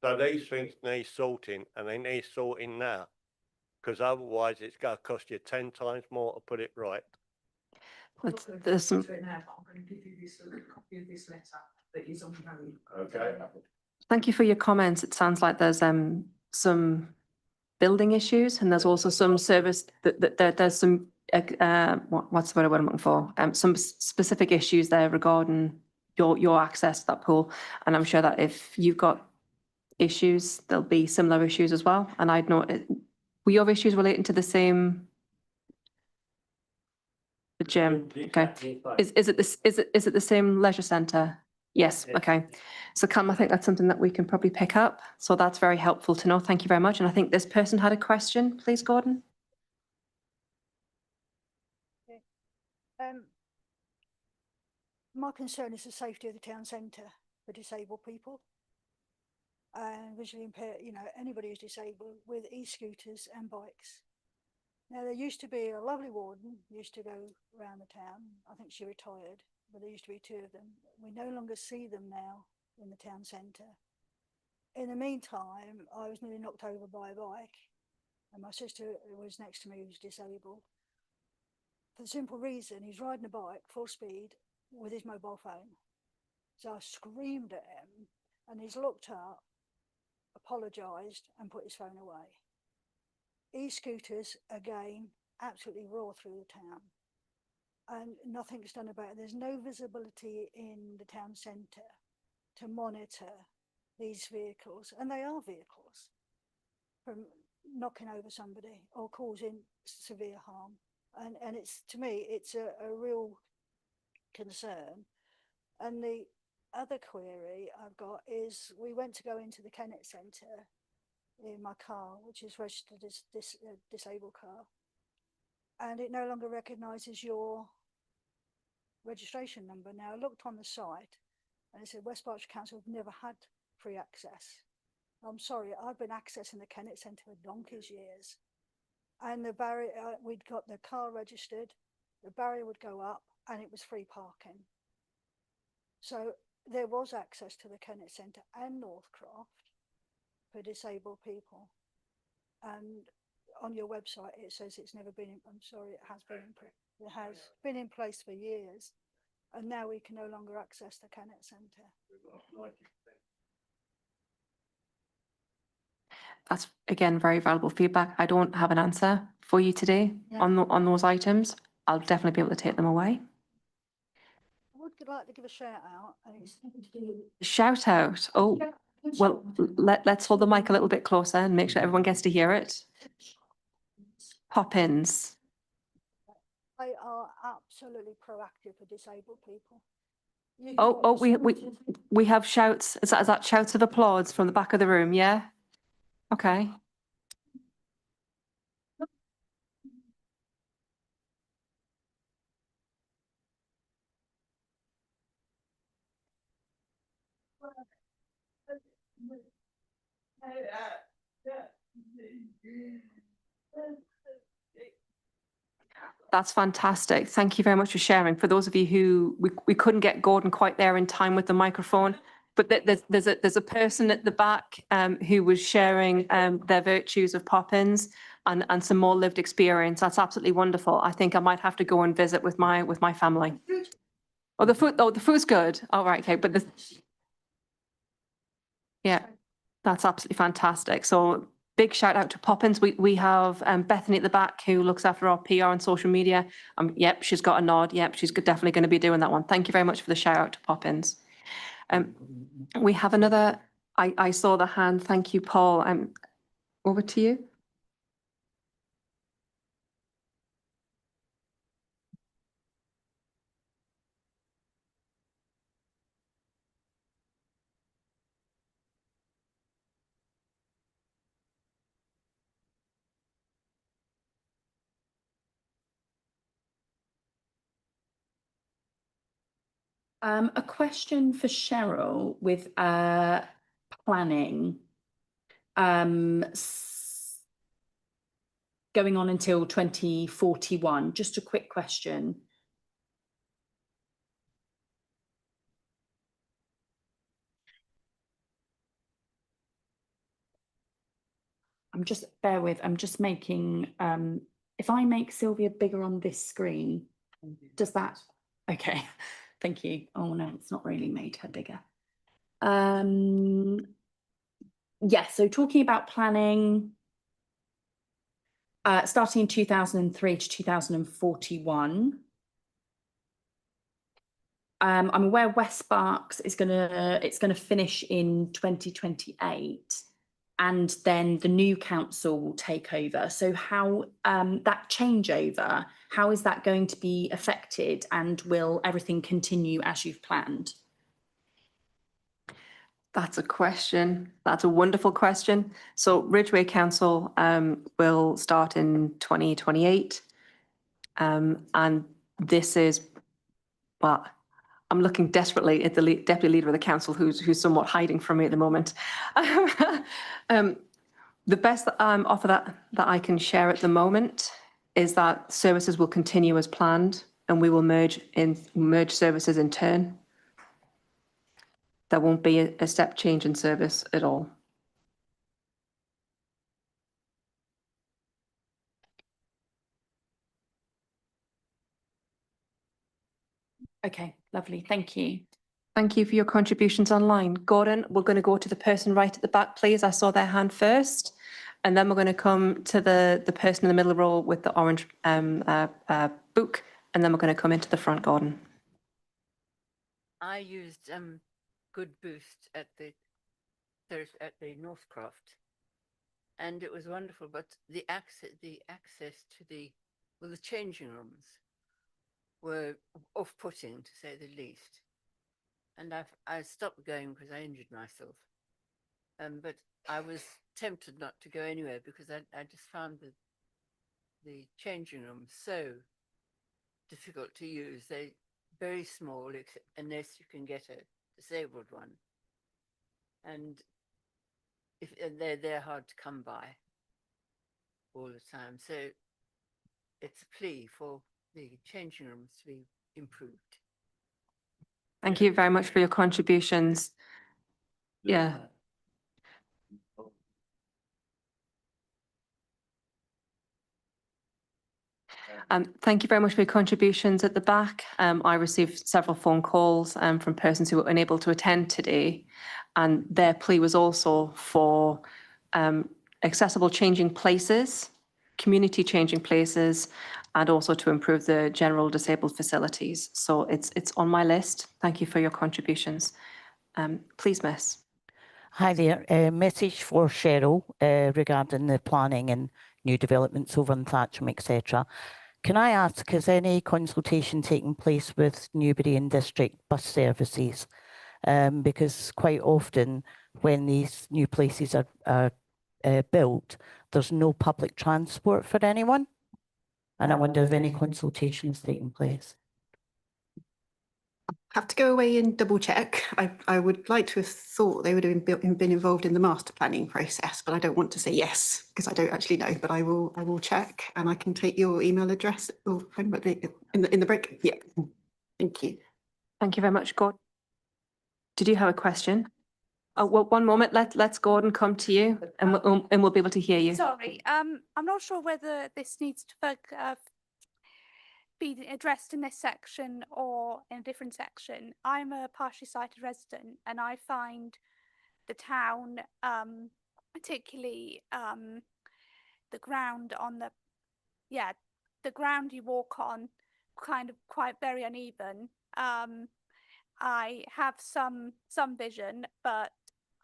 So these things need sorting, and they need sorting now, because otherwise it's going to cost you 10 times more to put it right. There's some. I'm going to give you this copy of this letter that is ongoing. Okay. Thank you for your comments. It sounds like there's some building issues, and there's also some service that there's some what's the word I'm looking for? Some specific issues there regarding your access to that pool, and I'm sure that if you've got issues, there'll be similar issues as well. And I'd know, were your issues relating to the same? The gym, okay. Is it the same leisure centre? Yes, okay. So Cam, I think that's something that we can probably pick up. So that's very helpful to know. Thank you very much. And I think this person had a question, please, Gordon. My concern is the safety of the town centre for disabled people and visually impaired, you know, anybody who's disabled with e-scooters and bikes. Now, there used to be a lovely warden, used to go around the town. I think she retired, but there used to be two of them. We no longer see them now in the town centre. In the meantime, I was nearly knocked over by a bike, and my sister who was next to me who's disabled. For the simple reason, he's riding a bike full speed with his mobile phone. So I screamed at him, and he's looked up, apologised, and put his phone away. E-scooters, again, absolutely roar through the town, and nothing's done about it. There's no visibility in the town centre to monitor these vehicles, and they are vehicles, from knocking over somebody or causing severe harm. And it's, to me, it's a real concern. And the other query I've got is, we went to go into the Kennett Centre in my car, which is registered as disabled car, and it no longer recognises your registration number. Now, I looked on the site and it said West Berkshire Council have never had free access. I'm sorry, I've been accessing the Kennett Centre for donkey's years, and the barrier, we'd got the car registered, the barrier would go up and it was free parking. So there was access to the Kennett Centre and Northcroft for disabled people, and on your website it says it's never been I'm sorry, it has been in place for years, and now we can no longer access the Kennett Centre. That's, again, very valuable feedback. I don't have an answer for you today on those items. I'll definitely be able to take them away. I would like to give a shout out. Shout out. Oh, well, let's hold the mic a little bit closer and make sure everyone gets to hear it. Pop-ins. They are absolutely proactive for disabled people. We have shouts. Is that shouts of applause from the back of the room? Yeah. Okay. That's fantastic. Thank you very much for sharing. For those of you who we couldn't get Gordon quite there in time with the microphone, but there's a person at the back who was sharing their virtues of pop-ins and some more lived experience. That's absolutely wonderful. I think I might have to go and visit with my family. Oh, the food's good. All right, okay, but yeah, that's absolutely fantastic. So big shout out to Poppins. We have Bethany at the back who looks after our PR and social media. Yep, she's got a nod. Yep, she's definitely going to be doing that one. Thank you very much for the shout out to Poppins. We have another. I saw the hand. Thank you, Paul. Over to you. A question for Cheryl with planning going on until 2041. Just a quick question. I'm just making, if I make Sylvia bigger on this screen, does that, okay, thank you. Oh no, it's not really made her bigger. Yeah, so talking about planning, starting in 2003 to 2041. I'm aware West Berks is it's gonna finish in 2028. And then the new council will take over. So how that changeover, how is that going to be affected, and will everything continue as you've planned? That's a question. That's a wonderful question. So Ridgeway Council will start in 2028. And this is, well, I'm looking desperately at the deputy leader of the council who's somewhat hiding from me at the moment. The best offer that I can share at the moment is that services will continue as planned, and we will merge services in turn. There won't be a step change in service at all. Okay, lovely. Thank you. Thank you for your contributions online. Gordon, we're going to go to the person right at the back, please. I saw their hand first. And then we're going to come to the person in the middle row with the orange book. And then we're going to come into the front, Gordon. I used Good Boost at the Northcroft, and it was wonderful. But the access to the changing rooms were off-putting, to say the least. And I stopped going because I injured myself. But I was tempted not to go anywhere because I just found the changing rooms so difficult to use. They're very small, unless you can get a disabled one. And they're hard to come by all the time. So it's a plea for the changing rooms to be improved. Thank you very much for your contributions. Yeah. Thank you very much for your contributions at the back. I received several phone calls from persons who were unable to attend today, and their plea was also for accessible changing places, community changing places, and also to improve the general disabled facilities. So it's on my list. Thank you for your contributions. Please, Miss. Hi there. Message for Cheryl regarding the planning and new developments over in Thatcham, etc. Can I ask, has any consultation taken place with Newbury and District bus services? Because quite often when these new places are built, there's no public transport for anyone. And I wonder if any consultation has taken place. have to go away and double check. I would like to have thought they would have been involved in the master planning process, but I don't want to say yes because I don't actually know. But I will check, and I can take your email address or phone number in the break. Yeah, thank you. Thank you very much, Gordon. Did you have a question? Oh, well, one moment. Let's Gordon come to you, and we'll be able to hear you. Sorry, I'm not sure whether this needs to be addressed in this section or in a different section. I'm a partially sighted resident, and I find the town, particularly the ground on the ground you walk on, kind of quite very uneven. I have some vision, but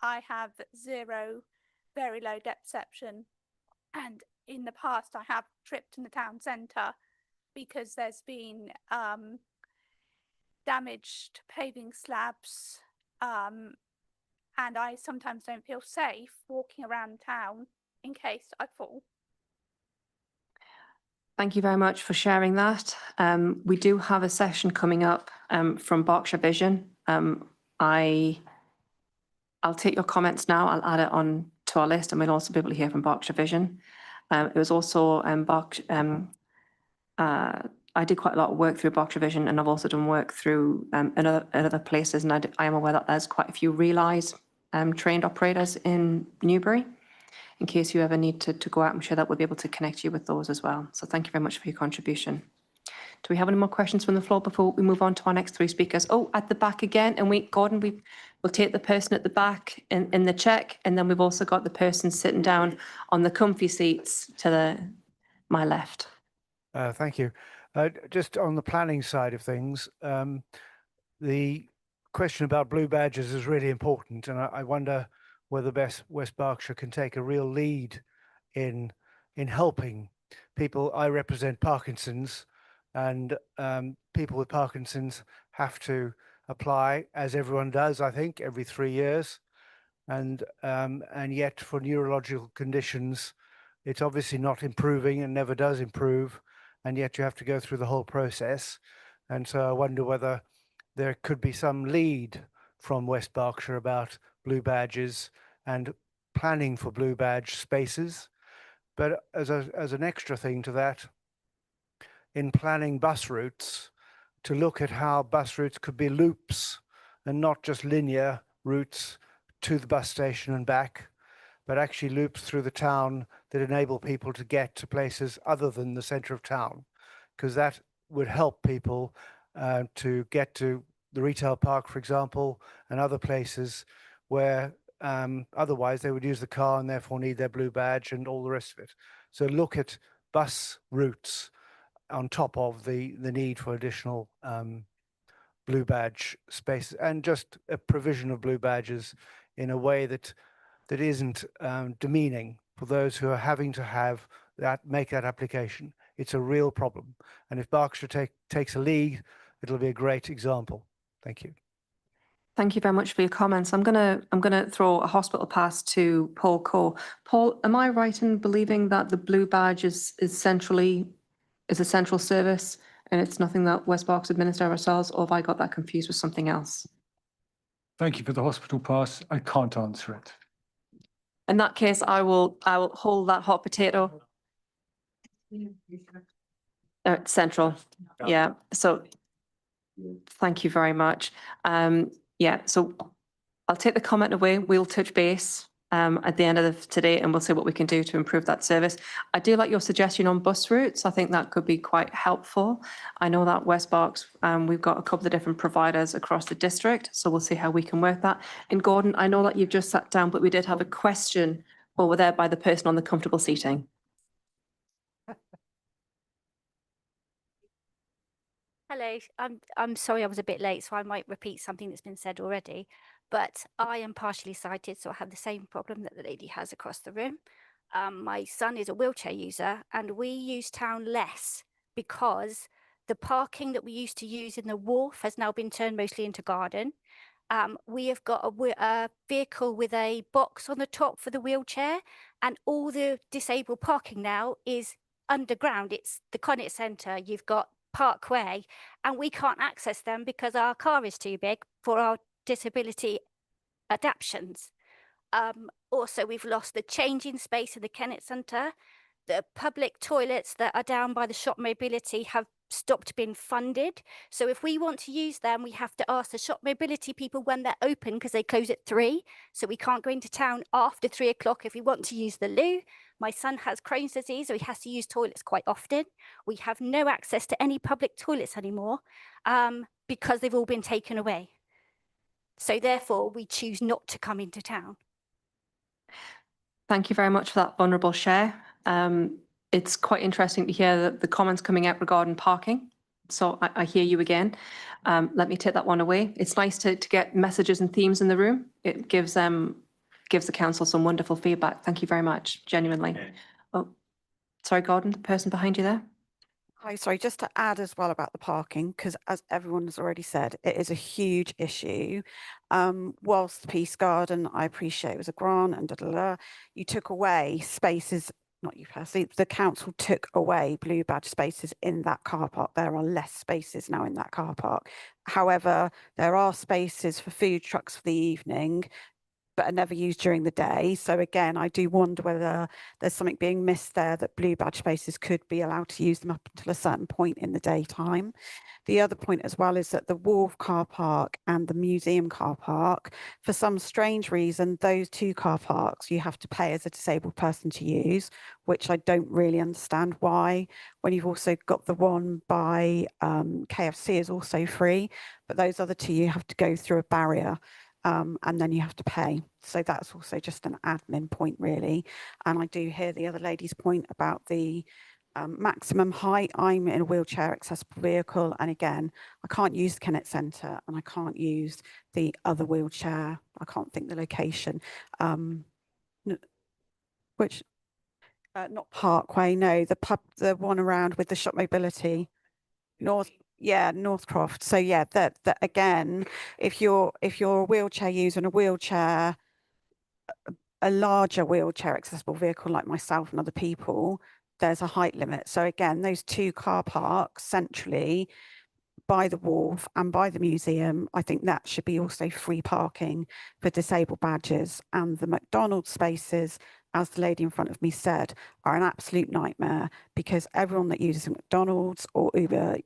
I have zero, very low depth perception, and in the past I have tripped in the town centre because there's been damaged paving slabs, and I sometimes don't feel safe walking around town in case I fall. Thank you very much for sharing that. We do have a session coming up from Berkshire Vision. I'll take your comments now. I'll add it on to our list, and we'll also be able to hear from Berkshire Vision. It was also I did quite a lot of work through Berkshire Vision, and I've also done work through in other places, and I am aware that there's quite a few Realize trained operators in Newbury. In case you ever need to go out, I'm sure that we'll be able to connect you with those as well. So thank you very much for your contribution. Do we have any more questions from the floor before we move on to our next three speakers? Oh, at the back again. And Gordon, we'll take the person at the back in the check, and then we've also got the person sitting down on the comfy seats to my left. Thank you. Just on the planning side of things, the question about blue badges is really important, and I wonder whether West Berkshire can take a real lead in helping people. I represent Parkinson's, and people with Parkinson's have to apply, as everyone does, I think, every 3 years, and yet for neurological conditions, it's obviously not improving and never does improve, and yet you have to go through the whole process. And so I wonder whether there could be some lead from West Berkshire about blue badges and planning for blue badge spaces. But as an extra thing to that, in planning bus routes, to look at how bus routes could be loops and not just linear routes to the bus station and back, but actually loops through the town that enable people to get to places other than the center of town, because that would help people to get to the retail park, for example, and other places where otherwise they would use the car and therefore need their blue badge and all the rest of it. So look at bus routes on top of the need for additional blue badge spaces, and just a provision of blue badges in a way that isn't demeaning for those who are having to make that application. It's a real problem, and if Berkshire takes a lead, it'll be a great example. Thank you. Thank you very much for your comments. I'm gonna throw a hospital pass to Paul Coe. Paul, am I right in believing that the blue badge is a central service and it's nothing that West Berks administer ourselves, or have I got that confused with something else? Thank you for the hospital pass. I can't answer it. In that case, I will hold that hot potato. Central, yeah. So thank you very much. Yeah, so I'll take the comment away. We'll touch base at the end of today, and we'll see what we can do to improve that service. I do like your suggestion on bus routes. I think that could be quite helpful. I know that West Berks, we've got a couple of different providers across the district, so we'll see how we can work that. And Gordon, I know that you've just sat down, but we did have a question over there by the person on the comfortable seating. Hello, I'm sorry I was a bit late, so I might repeat something that's been said already, but I am partially sighted, so I have the same problem that the lady has across the room. My son is a wheelchair user, and we use town less because the parking that we used to use in the wharf has now been turned mostly into garden. We have got a vehicle with a box on the top for the wheelchair, and all the disabled parking now is underground. It's the Connaught Centre. You've got parkway, and we can't access them because our car is too big for our disability adaptions. Also, we've lost the changing space in the Kennett Centre. The public toilets that are down by the shop mobility have stopped being funded. So if we want to use them, we have to ask the shop mobility people when they're open, because they close at 3. So we can't go into town after 3 o'clock if we want to use the loo. My son has Crohn's disease, so he has to use toilets quite often. We have no access to any public toilets anymore because they've all been taken away. So therefore, we choose not to come into town. Thank you very much for that vulnerable share. It's quite interesting to hear the comments coming out regarding parking. So I hear you again. Let me take that one away. It's nice to get messages and themes in the room. It gives the council some wonderful feedback. Thank you very much, genuinely. Oh, sorry, Gordon, the person behind you there. Hi, sorry, just to add as well about the parking, because as everyone has already said, it is a huge issue. Whilst Peace Garden, I appreciate it was a grant and you took away spaces, not you personally, the council took away blue badge spaces in that car park. There are less spaces now in that car park. However, there are spaces for food trucks for the evening, but are never used during the day. So again, I do wonder whether there's something being missed there, that blue badge spaces could be allowed to use them up until a certain point in the daytime. The other point as well is that the Wharf car park and the museum car park, for some strange reason, those two car parks you have to pay as a disabled person to use, which I don't really understand why, when you've also got the one by KFC is also free, but those other two you have to go through a barrier. And then you have to pay. So that's also just an admin point, really. And I do hear the other lady's point about the maximum height. I'm in a wheelchair accessible vehicle. And again, I can't use the Kennett Centre and I can't use the other wheelchair. I can't think the location. Which, not Parkway, no, the pub, the one around with the shop mobility. Northcroft. So yeah, that again, if you're a wheelchair user and a wheelchair, a larger wheelchair accessible vehicle like myself and other people, there's a height limit. So again, those two car parks centrally by the Wharf and by the museum, I think that should be also free parking for disabled badges. And the McDonald's spaces, as the lady in front of me said, are an absolute nightmare, because everyone that uses McDonald's or Uber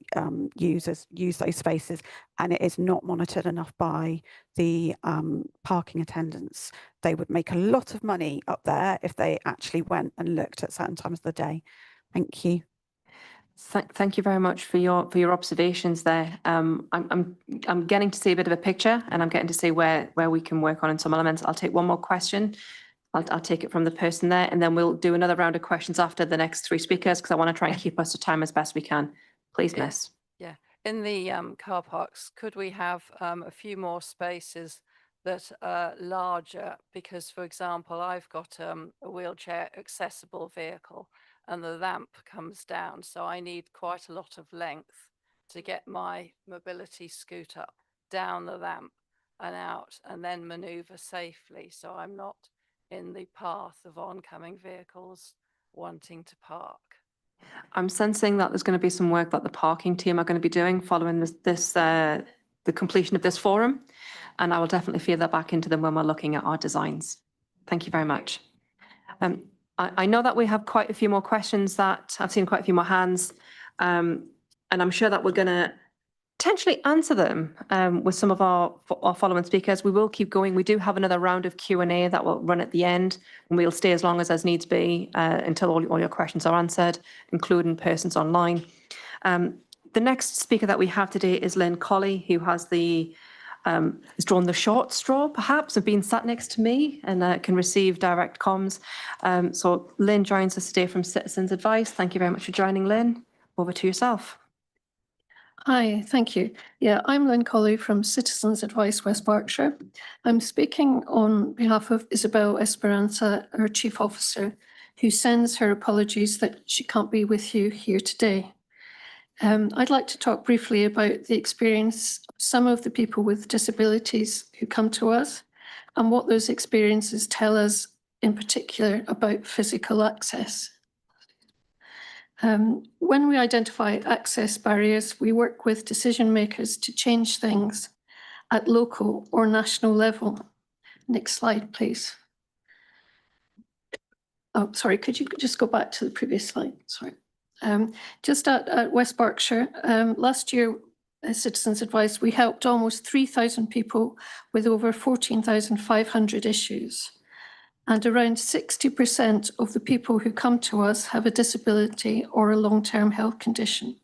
use those spaces, and it is not monitored enough by the parking attendants. They would make a lot of money up there if they actually went and looked at certain times of the day. Thank you. Thank you very much for your observations there. I'm getting to see a bit of a picture, and I'm getting to see where we can work on in some elements. I'll take one more question. I'll take it from the person there, and then we'll do another round of questions after the next 3 speakers, because I want to try and keep us to time as best we can. Please, Miss. Yeah, in the car parks, could we have a few more spaces that are larger? Because, for example, I've got a wheelchair accessible vehicle, and the ramp comes down, so I need quite a lot of length to get my mobility scooter down the ramp and out, and then maneuver safely, so I'm not in the path of oncoming vehicles wanting to park. I'm sensing that there's going to be some work that the parking team are going to be doing following the completion of this forum, and I will definitely feed that back into them when we're looking at our designs. Thank you very much. I know that we have quite a few more questions, that I've seen quite a few more hands, and I'm sure that we're going to potentially answer them with some of our following speakers. We will keep going. We do have another round of Q&A that will run at the end, and we'll stay as long as needs be until all your questions are answered, including persons online. The next speaker that we have today is Lynn Colley, who has has drawn the short straw, perhaps, of being sat next to me and can receive direct comms. So Lynn joins us today from Citizens Advice. Thank you very much for joining, Lynn. Over to yourself. Hi, thank you. Yeah, I'm Lynn Colley from Citizens Advice West Berkshire. I'm speaking on behalf of Isabel Esperanza, our Chief Officer, who sends her apologies that she can't be with you here today. I'd like to talk briefly about the experience of some of the people with disabilities who come to us and what those experiences tell us in particular about physical access. When we identify access barriers, we work with decision makers to change things at local or national level. Next slide, please. Oh, sorry, could you just go back to the previous slide? Sorry. Just at West Berkshire, last year, Citizens Advice, we helped almost 3,000 people with over 14,500 issues. And around 60% of the people who come to us have a disability or a long-term health condition.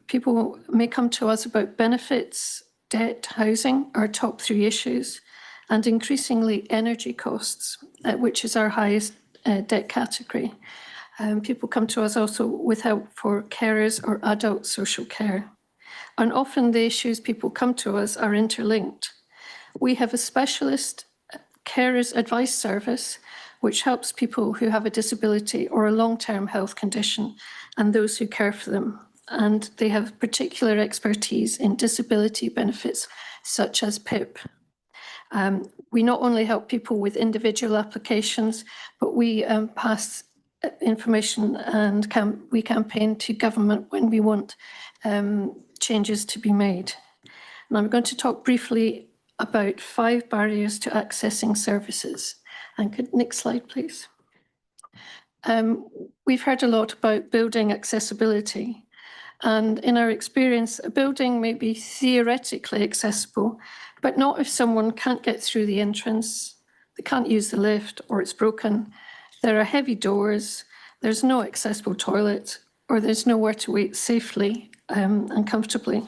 People may come to us about benefits, debt, housing, our top 3 issues, and increasingly energy costs, which is our highest debt category. People come to us also with help for carers or adult social care. And often the issues people come to us are interlinked. We have a specialist carers advice service, which helps people who have a disability or a long-term health condition and those who care for them. And they have particular expertise in disability benefits, such as PIP. We not only help people with individual applications, but we pass information and we campaign to government when we want changes to be made. And I'm going to talk briefly about 5 barriers to accessing services. And next slide, please. We've heard a lot about building accessibility. And in our experience, a building may be theoretically accessible, but not if someone can't get through the entrance, they can't use the lift, or it's broken. There are heavy doors, there's no accessible toilet, or there's nowhere to wait safely and comfortably.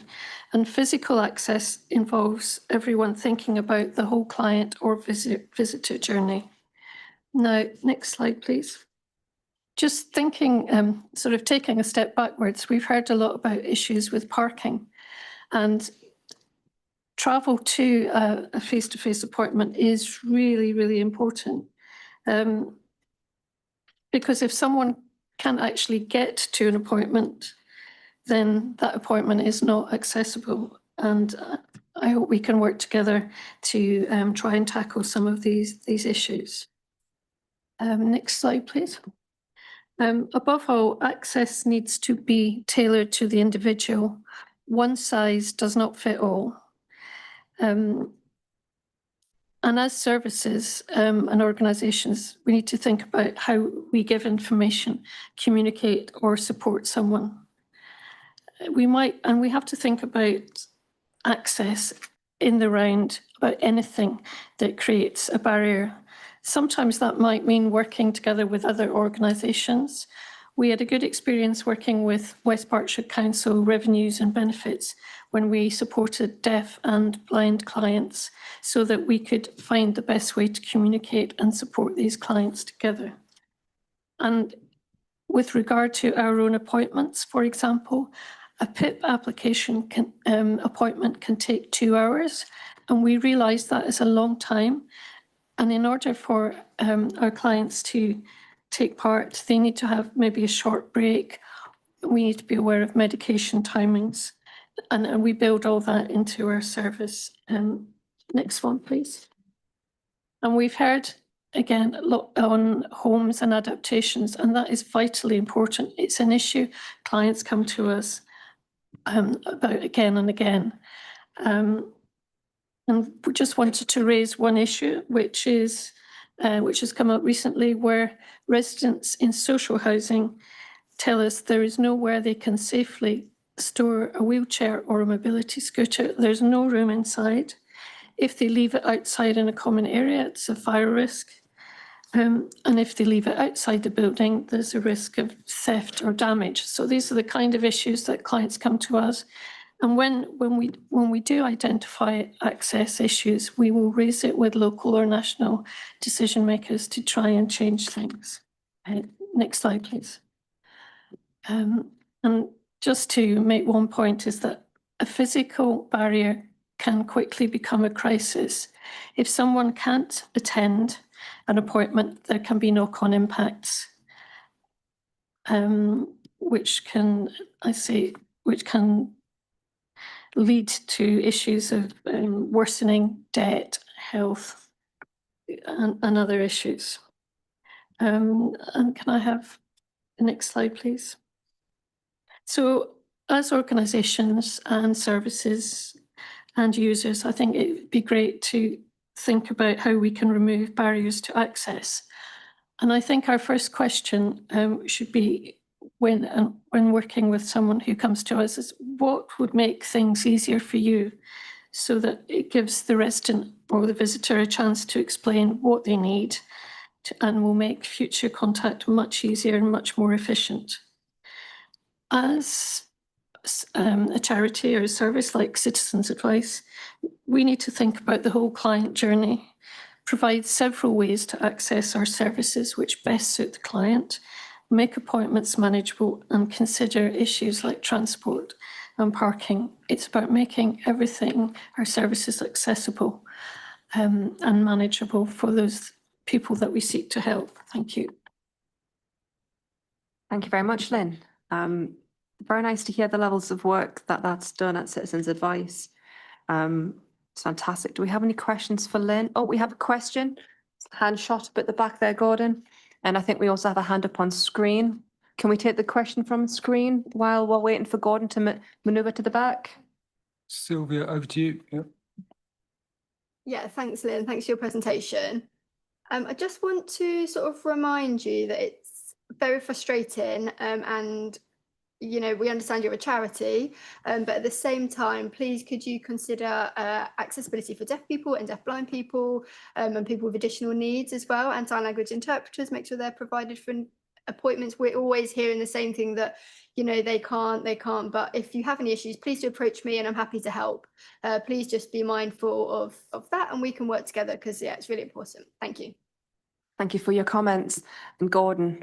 And physical access involves everyone thinking about the whole client or visitor journey. Now, next slide, please. Just thinking, sort of taking a step backwards, we've heard a lot about issues with parking, and travel to a face-to-face appointment is really, really important. Because if someone can't actually get to an appointment, then that appointment is not accessible. And I hope we can work together to try and tackle some of these issues. Next slide, please. Above all, access needs to be tailored to the individual. One size does not fit all. And as services and organisations, we need to think about how we give information, communicate or support someone. We have to think about access in the round, about anything that creates a barrier. Sometimes that might mean working together with other organisations. We had a good experience working with West Berkshire Council Revenues and Benefits when we supported deaf and blind clients so that we could find the best way to communicate and support these clients together. And with regard to our own appointments, for example, a PIP application appointment can take 2 hours, and we realise that is a long time. And in order for our clients to take part, they need to have maybe a short break. We need to be aware of medication timings, and we build all that into our service. Next one, please. And we've heard again a lot on homes and adaptations, and that is vitally important. It's an issue clients come to us about again and again. And we just wanted to raise one issue, which has come up recently, where residents in social housing tell us there is nowhere they can safely store a wheelchair or a mobility scooter. There's no room inside. If they leave it outside in a common area, it's a fire risk. And if they leave it outside the building, there's a risk of theft or damage. So these are the kind of issues that clients come to us. And when we do identify access issues, we will raise it with local or national decision makers to try and change things. Next slide, please. And just to make one point is that a physical barrier can quickly become a crisis. If someone can't attend an appointment, there can be knock-on impacts, which can lead to issues of worsening debt, health, and other issues. And can I have The next slide, please. So as organisations and services and users, I think it would be great to think about how we can remove barriers to access. And I think our first question should be when working with someone who comes to us is what would make things easier for you, so that it gives the resident or the visitor a chance to explain what they need and will make future contact much easier and much more efficient. As a charity or a service like Citizens Advice, we need to think about the whole client journey, provide several ways to access our services which best suit the client, make appointments manageable, and consider issues like transport and parking. It's about making everything, our services, accessible and manageable for those people that we seek to help. Thank you. Thank you very much, Lynn. Very nice to hear the levels of work that's done at Citizens Advice. It's fantastic. Do we have any questions for Lynn? Oh, we have a question. Hand shot up at the back there, Gordon. And I think we also have a hand up on screen. Can we take the question from screen while we're waiting for Gordon to manoeuvre to the back? Sylvia, over to you. Yep. Yeah, thanks, Lynn. Thanks for your presentation. I just want to sort of remind you that it's very frustrating and you know, we understand you're a charity, but at the same time, please could you consider accessibility for deaf people and deafblind people and people with additional needs as well, and sign language interpreters, make sure they're provided for appointments. We're always hearing the same thing that, you know, they can't, but if you have any issues, please do approach me and I'm happy to help. Please just be mindful of that and we can work together because, yeah, it's really important. Thank you. Thank you for your comments. And Gordon,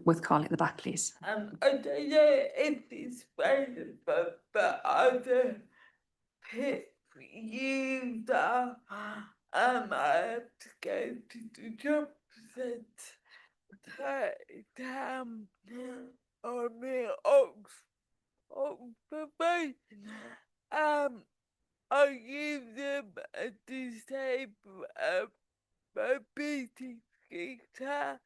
with Carly at the back, please. I don't know if it's relevant, but other you that I have to go to the job centre on the Oxford Road. I give them a disabled mobility scooter.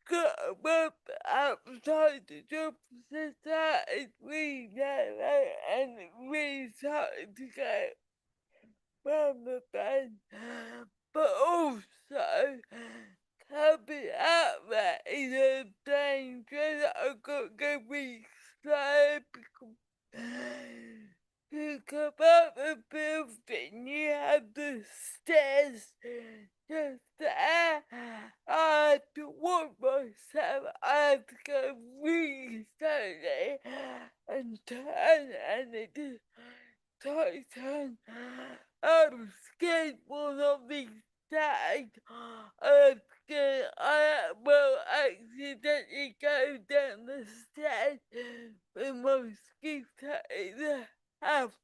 Got them up outside the job centre, it's really narrow and it really started to go from the bed, but also coming out there is a danger that I've got to go really slow because you come up the building, you have the stairs just there. I have to walk myself, I have to go really slowly and turn, and it just turn. I'm scared for something sad. I'm scared I will accidentally go down the stairs with my scooter in the house.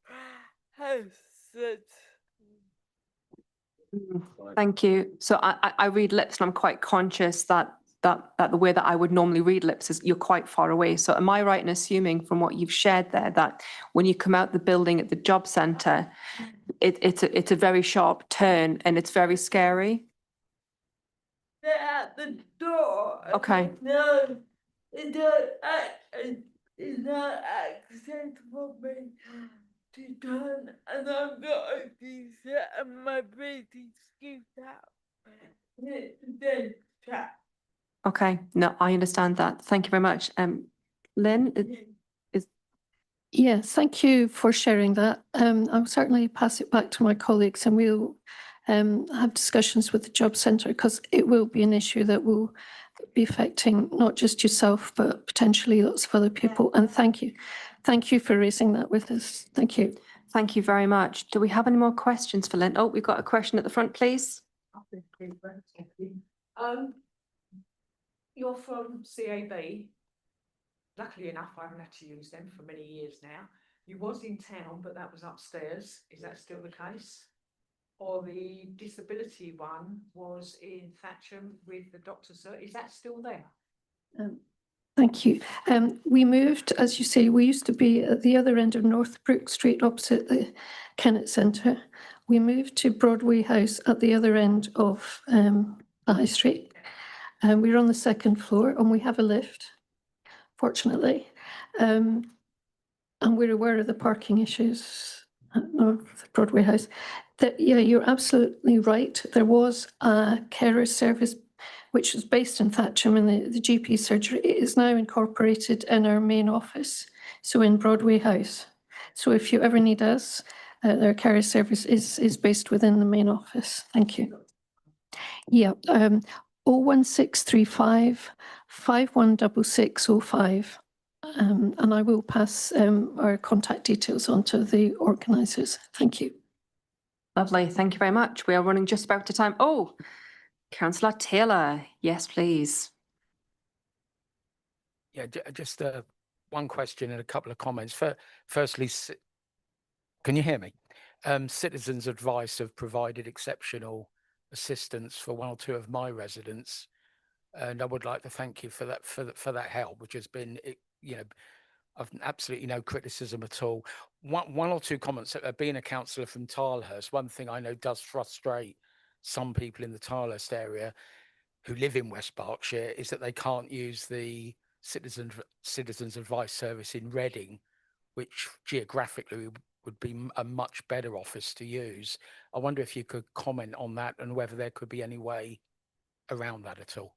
Thank you. So I read lips and I'm quite conscious that the way that I would normally read lips is you're quite far away. So am I right in assuming from what you've shared there that when you come out the building at the job centre, it's a very sharp turn and it's very scary? They're at the door. Okay. No, it's not acceptable for me to turn, and I've got a t-shirt and my baby scoot out. Then trap. Okay. No, I understand that. Thank you very much. Lynn, Yes, thank you for sharing that. I'll certainly pass it back to my colleagues and we'll have discussions with the job centre because it will be an issue that will be affecting not just yourself but potentially lots of other people. And thank you. Thank you for raising that with us. Thank you. Thank you very much. Do we have any more questions for Lynn? Oh, we've got a question at the front, please. You're from CAB. Luckily enough, I haven't had to use them for many years now. You was in town, but that was upstairs. Is that still the case? Or the disability one was in Thatcham with the doctor's. Is that still there? Thank you. We moved, as you say, we used to be at the other end of Northbrook Street opposite the Kennett Centre. We moved to Broadway House at the other end of the High Street. We're on the second floor and we have a lift, fortunately. And we're aware of the parking issues at North Broadway House. Yeah, you're absolutely right. There was a carer service which was based in Thatcham in the GP surgery. It is now incorporated in our main office, so in Broadway House. So if you ever need us, their carer service is based within the main office. Thank you. Yeah, 01635 516605. And I will pass our contact details on to the organisers. Thank you. Lovely. Thank you very much. We are running just about to time. Oh, Councillor Taylor. Yes, please. Yeah, just one question and a couple of comments. Firstly, can you hear me? Citizens Advice have provided exceptional assistance for one or two of my residents, and I would like to thank you for that for that help, which has been, you know, I've absolutely no criticism at all. One or two comments. Being a councillor from Tilehurst, one thing I know does frustrate some people in the Tilehurst area who live in West Berkshire is that they can't use the Citizens Advice Service in Reading, which geographically would be a much better office to use. I wonder if you could comment on that and whether there could be any way around that at all.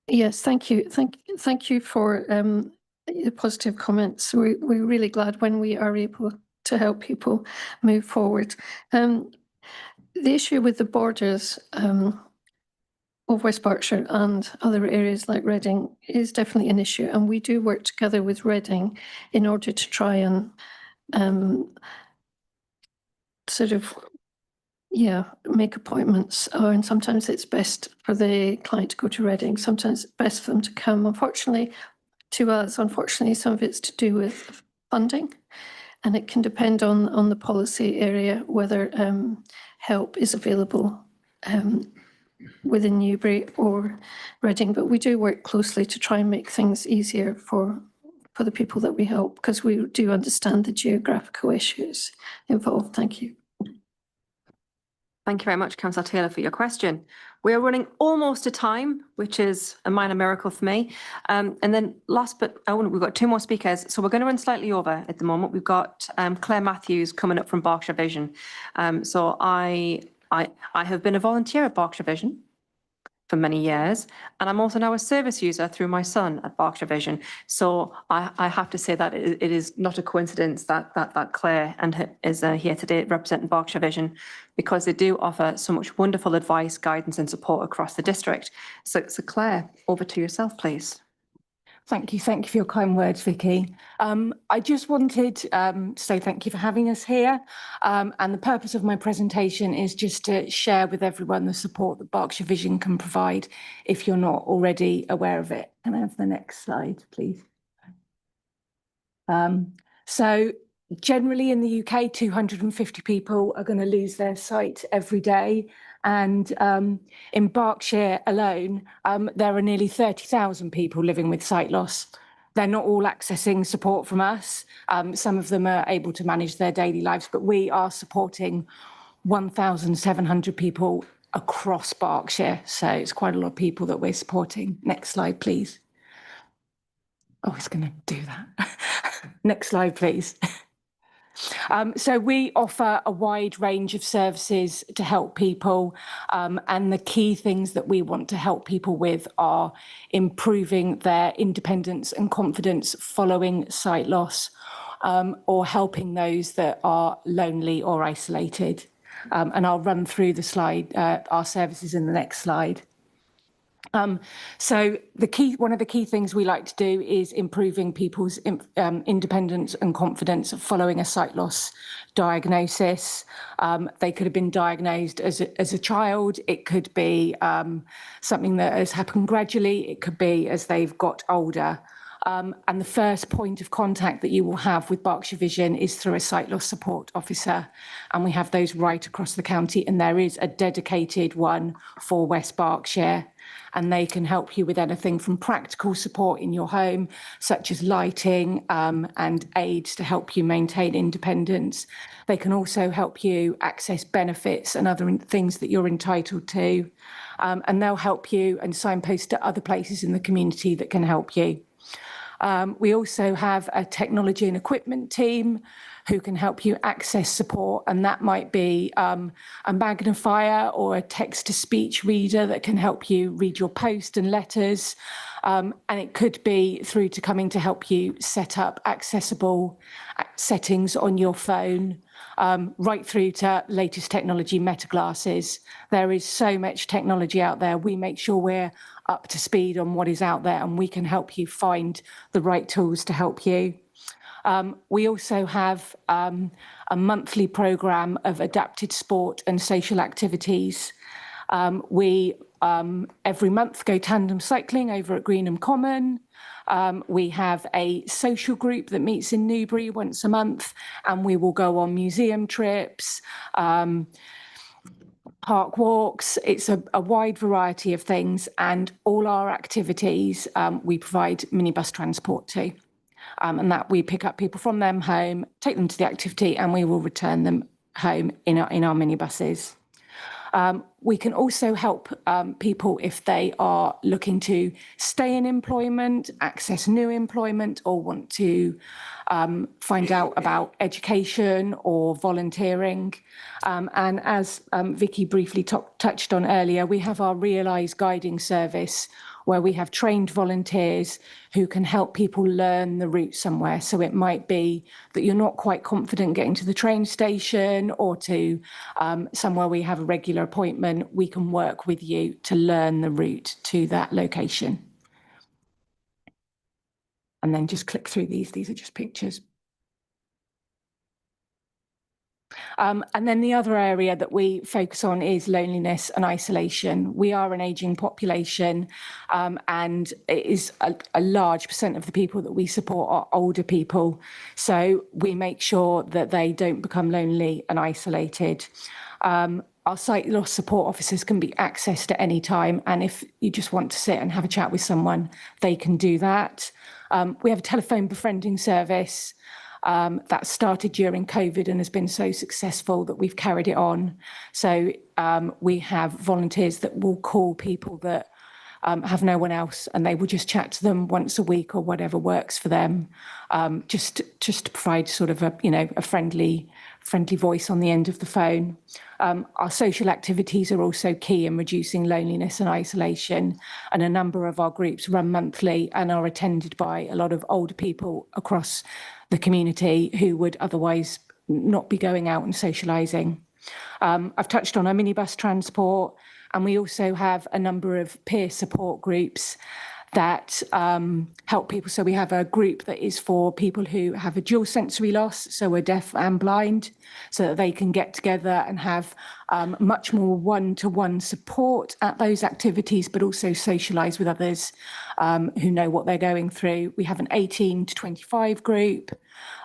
Yes, thank you. Thank you for the positive comments. We're really glad when we are able to help people move forward. The issue with the borders of West Berkshire and other areas like Reading is definitely an issue, and we do work together with Reading in order to try and sort of make appointments, and sometimes it's best for the client to go to Reading. Sometimes it's best for them to come. Unfortunately, to us, some of it's to do with funding, and it can depend on the policy area whether help is available within Newbury or Reading. But we do work closely to try and make things easier for the people that we help, because we do understand the geographical issues involved. Thank you. Thank you very much, Councillor Taylor, for your question. We are running almost to time, which is a minor miracle for me. And then we've got two more speakers, so we're going to run slightly over at the moment. We've got Claire Matthews coming up from Berkshire Vision. So I have been a volunteer at Berkshire Vision for many years, and I'm also now a service user through my son at Berkshire Vision. So I have to say that it is not a coincidence that Claire is here today representing Berkshire Vision, because they do offer so much wonderful advice, guidance and support across the district. So Claire, over to yourself, please. Thank you for your kind words, Vicky. I just wanted to say thank you for having us here. And the purpose of my presentation is just to share with everyone the support that Berkshire Vision can provide if you're not already aware of it. Can I have the next slide, please? So generally in the UK, 250 people are going to lose their sight every day. And in Berkshire alone, there are nearly 30,000 people living with sight loss. They're not all accessing support from us. Some of them are able to manage their daily lives, but we are supporting 1,700 people across Berkshire. So it's quite a lot of people that we're supporting. Next slide, please. Oh, it's going to do that. Next slide, please. So we offer a wide range of services to help people, and the key things that we want to help people with are improving their independence and confidence following sight loss, or helping those that are lonely or isolated. And I'll run through the slide, our services in the next slide. So one of the key things we like to do is improving people's independence and confidence following a sight loss diagnosis. They could have been diagnosed as a child. It could be something that has happened gradually. It could be as they've got older. And the first point of contact that you will have with Berkshire Vision is through a sight loss support officer. And we have those right across the county, and there is a dedicated one for West Berkshire. And they can help you with anything from practical support in your home, such as lighting and aids to help you maintain independence. They can also help you access benefits and other things that you're entitled to. And they'll help you and signpost to other places in the community that can help you. We also have a technology and equipment team who can help you access support, and that might be a magnifier or a text-to-speech reader that can help you read your post and letters, and it could be through to coming to help you set up accessible settings on your phone, right through to latest technology, meta glasses. There is so much technology out there. We make sure we're up to speed on what is out there, and we can help you find the right tools to help you. We also have a monthly programme of adapted sport and social activities. We every month go tandem cycling over at Greenham Common. We have a social group that meets in Newbury once a month, and we will go on museum trips, park walks. It's a wide variety of things, and all our activities we provide minibus transport to. And that we pick up people from them home, take them to the activity, and we will return them home in our minibuses. We can also help people if they are looking to stay in employment, access new employment, or want to find out about education or volunteering. And as Vicky briefly touched on earlier, we have our Realise guiding service, where we have trained volunteers who can help people learn the route somewhere. So it might be that you're not quite confident getting to the train station or to somewhere we have a regular appointment. We can work with you to learn the route to that location. And then just click through these. These are just pictures. And then the other area that we focus on is loneliness and isolation. We are an ageing population, and it is a large percent of the people that we support are older people. So we make sure that they don't become lonely and isolated. Our sight loss support officers can be accessed at any time, and if you just want to sit and have a chat with someone, they can do that. We have a telephone befriending service that started during COVID and has been so successful that we've carried it on. So we have volunteers that will call people that have no one else, and they will just chat to them once a week or whatever works for them, just to provide sort of a friendly voice on the end of the phone. Our social activities are also key in reducing loneliness and isolation, and a number of our groups run monthly and are attended by a lot of older people across the community who would otherwise not be going out and socialising. I've touched on our minibus transport, and we also have a number of peer support groups that help people. So we have a group that is for people who have a dual sensory loss, so are deaf and blind, so that they can get together and have much more one-to-one support at those activities, but also socialise with others who know what they're going through. We have an 18 to 25 group,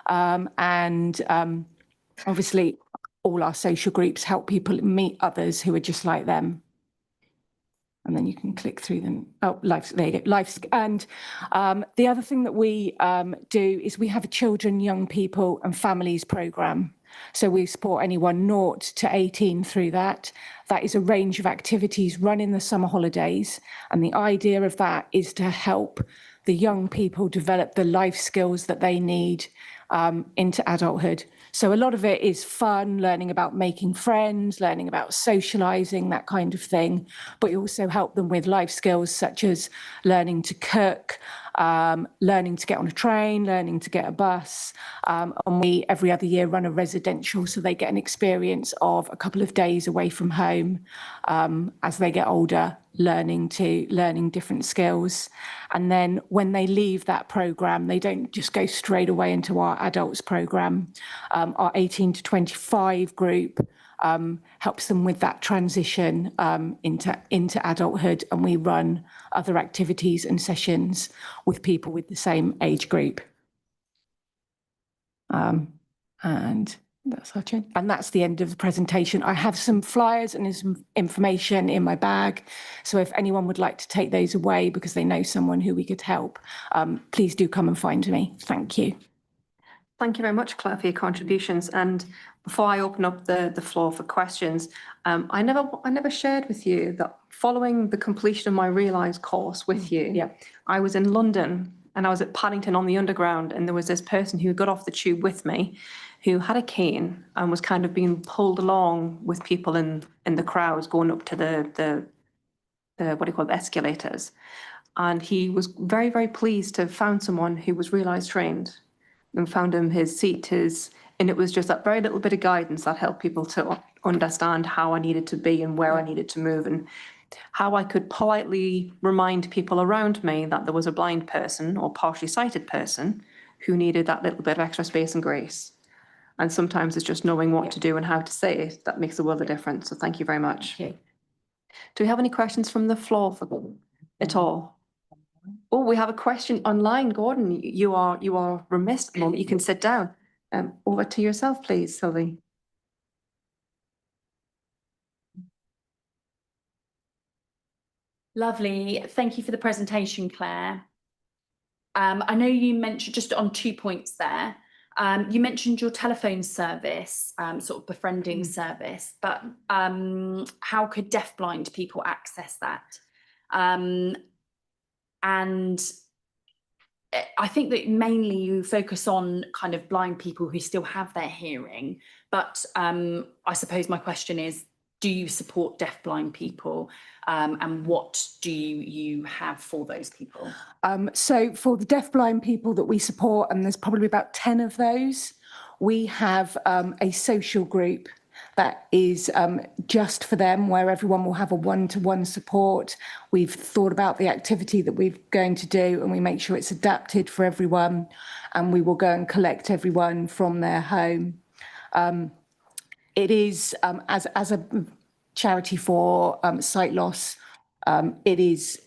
and obviously all our social groups help people meet others who are just like them. And then you can click through them. Oh, life, there you go, life. And the other thing that we do is we have a children, young people and families programme. So we support anyone 0 to 18 through that. That is a range of activities run in the summer holidays. And the idea of that is to help the young people develop the life skills that they need into adulthood. So a lot of it is fun, learning about making friends, learning about socialising, that kind of thing. But you also help them with life skills such as learning to cook, learning to get on a train, learning to get a bus. And we, every other year, run a residential, so they get an experience of a couple of days away from home as they get older, learning different skills. And then when they leave that programme, they don't just go straight away into our adults programme. Our 18 to 25 group helps them with that transition into adulthood, and we run other activities and sessions with people with the same age group. And that's the end of the presentation. I have some flyers and some information in my bag. So if anyone would like to take those away because they know someone who we could help, please do come and find me. Thank you. Thank you very much, Claire, for your contributions. And before I open up the floor for questions, I never shared with you that following the completion of my Realise course with you, I was in London and I was at Paddington on the Underground, and there was this person who got off the tube with me who had a cane and was kind of being pulled along with people in the crowds going up to the what do you call it, escalators. And he was very, very pleased to have found someone who was Realise trained and found him his seat, and it was just that very little bit of guidance that helped people to understand how I needed to be and where I needed to move, and how I could politely remind people around me that there was a blind person or partially sighted person who needed that little bit of extra space and grace. And sometimes it's just knowing what to do and how to say it that makes a world of difference. So thank you very much. Thank you. Do we have any questions from the floor at all? Oh, we have a question online. Gordon, you are remiss at the moment. You can sit down. Over to yourself, please, Sylvie. Lovely. Thank you for the presentation, Claire. I know you mentioned, just on 2 points there, you mentioned your telephone service, sort of befriending service, but how could deafblind people access that? And I think that mainly you focus on kind of blind people who still have their hearing, but I suppose my question is, do you support deafblind people, and what do you have for those people? So for the deafblind people that we support, and there's probably about 10 of those, we have a social group that is just for them, where everyone will have a one-to-one support. We've thought about the activity that we're going to do, and we make sure it's adapted for everyone, and we will go and collect everyone from their home. It is, as a charity for sight loss, it is,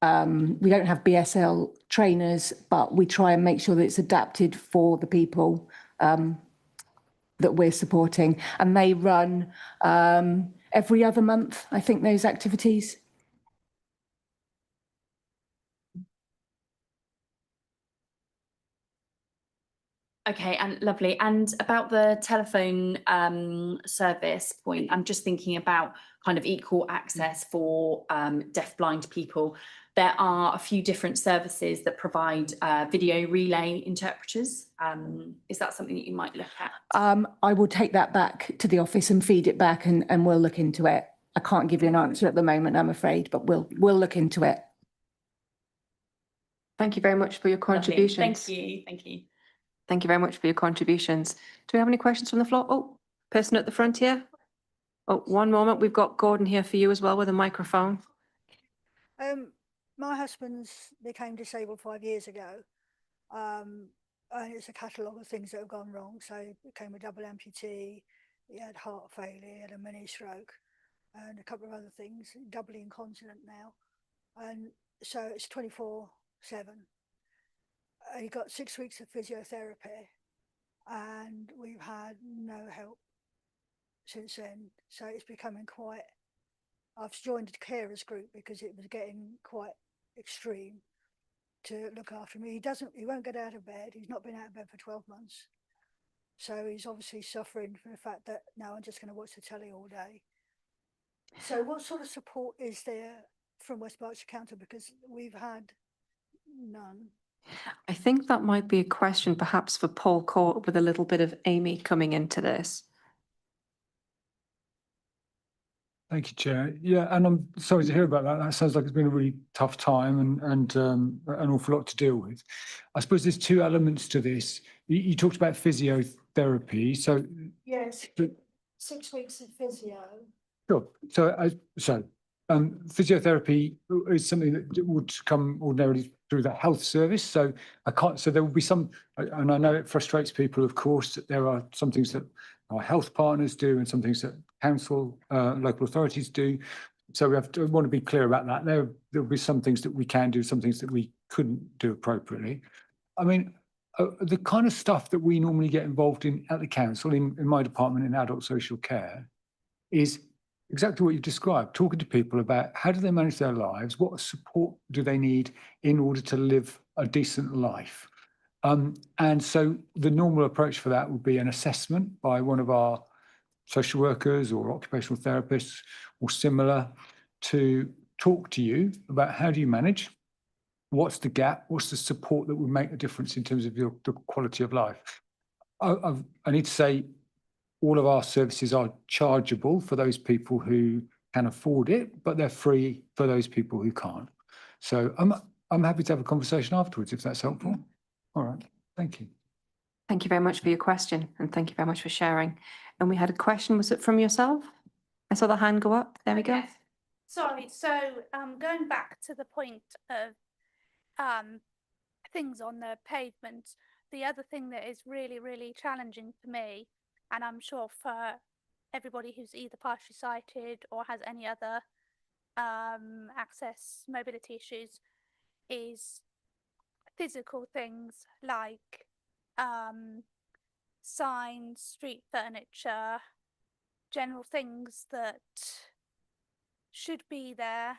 we don't have BSL trainers, but we try and make sure that it's adapted for the people that we're supporting. And they run every other month, I think, those activities. Okay, and lovely. And about the telephone service point, I'm just thinking about kind of equal access for deafblind people. There are a few different services that provide video relay interpreters. Is that something that you might look at? I will take that back to the office and feed it back, and we'll look into it. I can't give you an answer at the moment, I'm afraid, but we'll look into it. Thank you very much for your contributions. Thank you. Thank you. Thank you very much for your contributions. Do we have any questions from the floor? Oh, person at the front here. Oh, one moment. We've got Gordon here for you as well with a microphone. My husband's became disabled 5 years ago. And it's a catalogue of things that have gone wrong. So he became a double amputee, he had heart failure, he had a mini stroke, and a couple of other things, doubly incontinent now. And so it's 24/7. He got 6 weeks of physiotherapy, and we've had no help since then. So it's becoming quite, I've joined a carers group because it was getting quite extreme to look after me. He won't get out of bed. He's not been out of bed for 12 months. So he's obviously suffering from the fact that now I'm just going to watch the telly all day. So what sort of support is there from West Berkshire Council? Because we've had none. I think that might be a question perhaps for Paul Court, with a little bit of Amy coming into this. Thank you, Chair. Yeah, and I'm sorry to hear about that. That sounds like it's been a really tough time and an awful lot to deal with. I suppose there's two elements to this. You talked about physiotherapy, so yes, 6 weeks of physio. Sure. So physiotherapy is something that would come ordinarily through the health service. So there will be some, and I know it frustrates people, of course, that there are some things that our health partners do and some things that council, local authorities do. So we want to be clear about that. There'll be some things that we can do, some things that we couldn't do appropriately. I mean, the kind of stuff that we normally get involved in at the council, in my department in adult social care, is exactly what you described, talking to people about how do they manage their lives, what support do they need in order to live a decent life. And so the normal approach for that would be an assessment by one of our social workers or occupational therapists or similar to talk to you about how do you manage, what's the gap, what's the support that would make a difference in terms of the quality of life. I need to say all of our services are chargeable for those people who can afford it, but they're free for those people who can't. So I'm happy to have a conversation afterwards if that's helpful. All right, thank you. Thank you very much for your question and thank you very much for sharing. And we had a question, was it from yourself? I saw the hand go up. There we go. Yes. Sorry, so going back to the point of things on the pavement, the other thing that is really, really challenging for me, and I'm sure for everybody who's either partially sighted or has any other access mobility issues, is physical things like signs, street furniture, general things that should be there.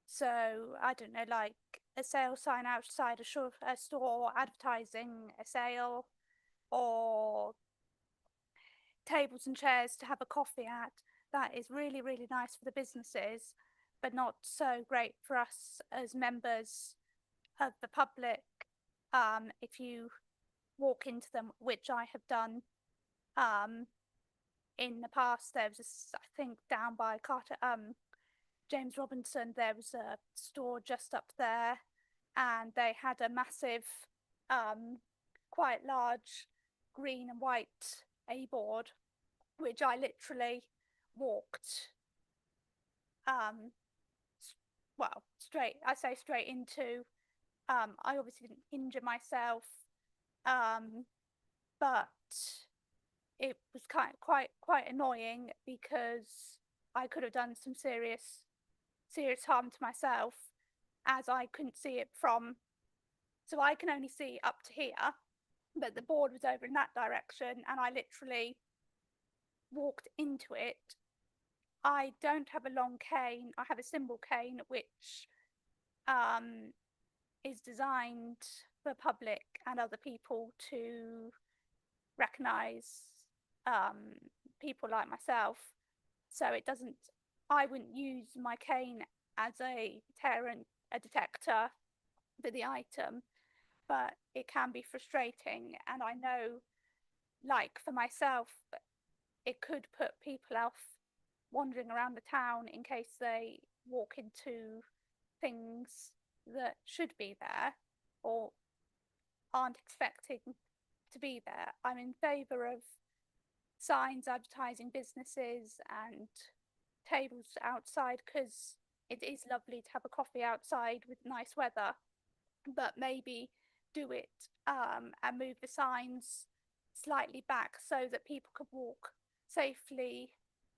So I don't know, like a sale sign outside a store advertising a sale, or tables and chairs to have a coffee at. That is really, really nice for the businesses, but not so great for us as members of the public. If you walk into them, which I have done in the past, there was I think down by Carter, James Robinson, there was a store just up there, and they had a massive, quite large green and white A-board, which I literally walked, well, straight into. I obviously didn't injure myself, but it was quite annoying because I could have done some serious harm to myself, as I couldn't see it from, so I can only see up to here, but the board was over in that direction and I literally walked into it. I don't have a long cane, I have a symbol cane which is designed for public and other people to recognise people like myself, so it doesn't, I wouldn't use my cane as a deterrent, a detector for the item, but it can be frustrating, and I know, like for myself, it could put people off wandering around the town in case they walk into things that should be there or aren't expecting to be there. I'm in favour of signs advertising businesses and tables outside, because it is lovely to have a coffee outside with nice weather, but maybe do it and move the signs slightly back so that people could walk safely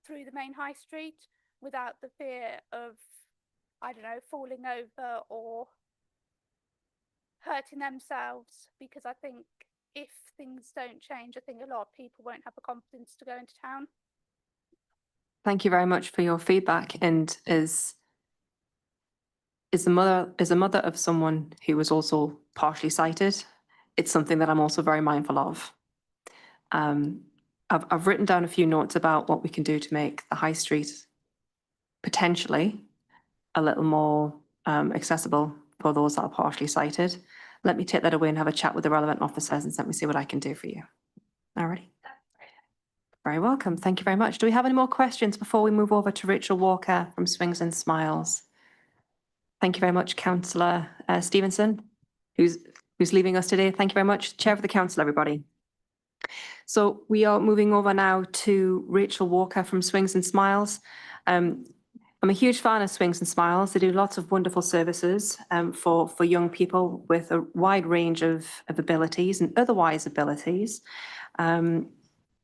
through the main high street without the fear of, I don't know, falling over or hurting themselves, because I think if things don't change, I think a lot of people won't have the confidence to go into town. Thank you very much for your feedback. And as a mother of someone who was also partially sighted, it's something that I'm also very mindful of. I've written down a few notes about what we can do to make the high street potentially a little more accessible for those that are partially sighted. Let me take that away and have a chat with the relevant officers and let me see what I can do for you. Alrighty. Very welcome. Thank you very much. Do we have any more questions before we move over to Rachel Walker from Swings and Smiles? Thank you very much, Councillor Stevenson, who's leaving us today. Thank you very much. Chair of the Council, everybody. So we are moving over now to Rachel Walker from Swings and Smiles. I'm a huge fan of Swings and Smiles. They do lots of wonderful services for young people with a wide range of abilities and otherwise abilities.